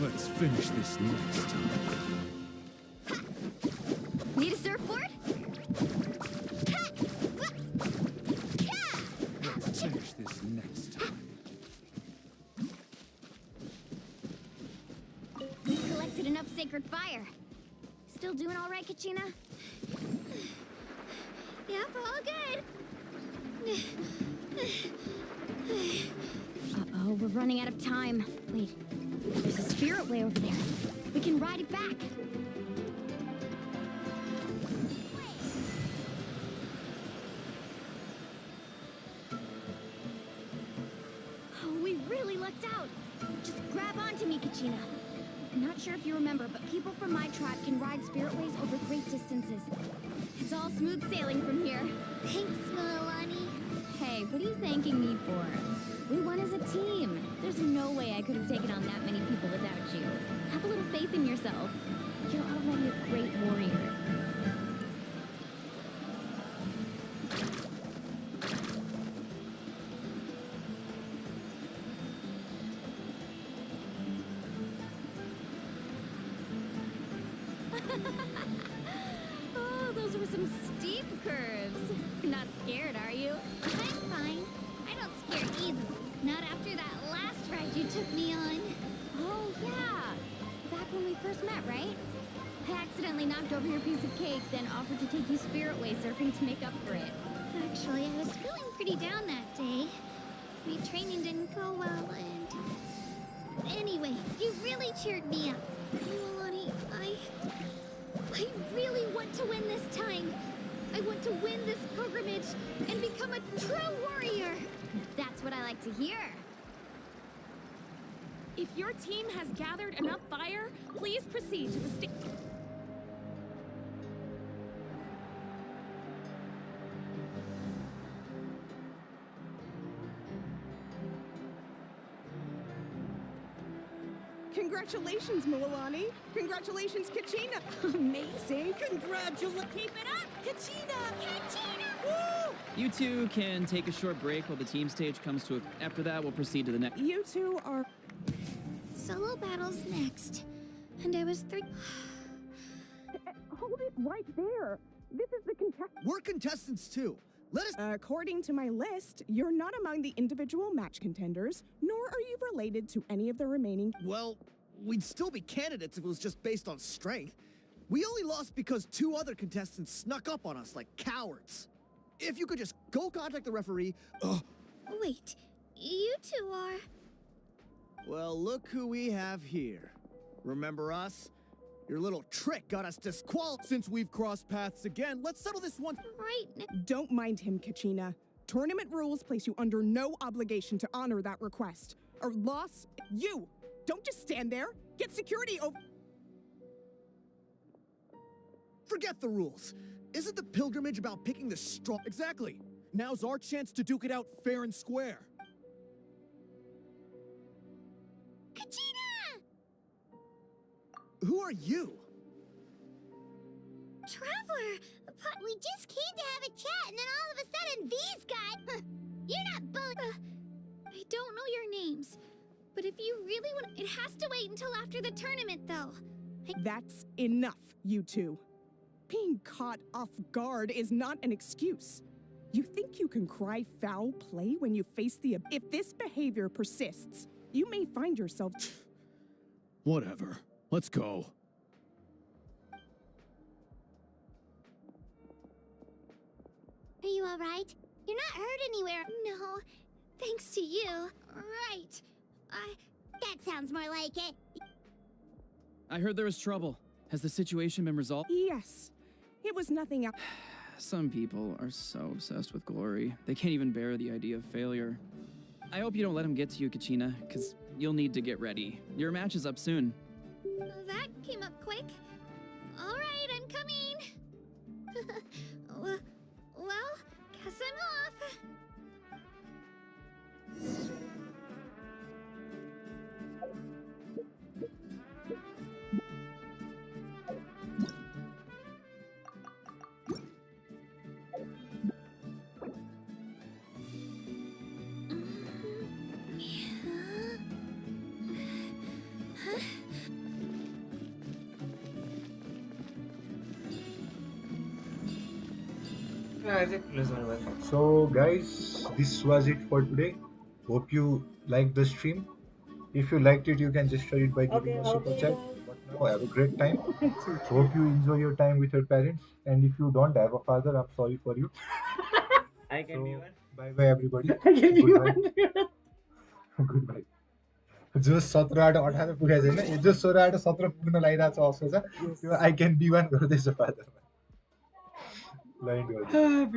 Let's finish this next time. Need a surfboard? Let's finish this next time. We collected enough sacred fire. Still doing all right, Kachina? Yep, all good. Uh-oh, we're running out of time. Wait, there's a spirit way over there. We can ride it back. Oh, we really lucked out. Just grab onto me, Kachina. I'm not sure if you remember, but people from my tribe can ride spiritways over great distances. It's all smooth sailing from here. Thanks, Milani. Hey, what are you thanking me for? We won as a team. There's no way I could have taken on that many people without you. Have a little faith in yourself. You're already a great warrior. Oh, those were some steep curves. Not scared, are you? I'm fine. I don't scare easily. Not after that last ride you took me on. Oh, yeah. Back when we first met, right? I accidentally knocked over your piece of cake, then offered to take you spiritway surfing to make up for it. Actually, I was feeling pretty down that day. My training didn't go well, and... Anyway, you really cheered me up. Milani, I really want to win this time. I want to win this pilgrimage and become a true warrior. That's what I like to hear. If your team has gathered enough fire, please proceed to the stage. Congratulations, Milani. Congratulations, Kachina. Amazing. Keep it up, Kachina. Kachina! Woo! You two can take a short break while the team stage comes to a... After that, we'll proceed to the next... You two are... Solo battles next. And I was 3... Hold it right there. This is the contestant. We're contestants too. Let us. According to my list, you're not among the individual match contenders, nor are you related to any of the remaining. Well, we'd still be candidates if it was just based on strength. We only lost because 2 other contestants snuck up on us like cowards. If you could just go contact the referee. Wait, you two are... Well, look who we have here. Remember us? Your little trick got us disqualified. Since we've crossed paths again, let's settle this one. Right. Don't mind him, Kachina. Tournament rules place you under no obligation to honor that request. Or loss, you! Don't just stand there. Get security over... Forget the rules. Isn't the pilgrimage about picking the strong? Exactly. Now's our chance to duke it out fair and square. Kachina! Who are you? Traveler! We just came to have a chat, and then all of a sudden, these guys... You're not both... I don't know your names, but if you really want... It has to wait until after the tournament, though. That's enough, you two. Being caught off guard is not an excuse. You think you can cry foul play when you face the... If this behavior persists, you may find yourself... Whatever. Let's go. Are you all right? You're not hurt anywhere. No, thanks to you. Right. That sounds more like it. I heard there was trouble. Has the situation been resolved? Yes. It was nothing else. Some people are so obsessed with glory, they can't even bear the idea of failure. I hope you don't let him get to you, Kachina, because you'll need to get ready. Your match is up soon. That came up quick. All right, I'm coming. Well, guess I'm off. So guys, this was it for today. Hope you liked the stream. If you liked it, you can just share it by giving a super chat. But now have a great time. Hope you enjoy your time with your parents. And if you don't have a father, I'm sorry for you. I can be one. Bye bye everybody. I can be Goodbye. one. Goodbye. जो 17 8 18 पुगेको छैन जो 16 8 17 पुग्न लागिरहेको छ अवसर छ त्यो आई क्यान बी वान गर्दैछ फादरमा लाइन गर्दै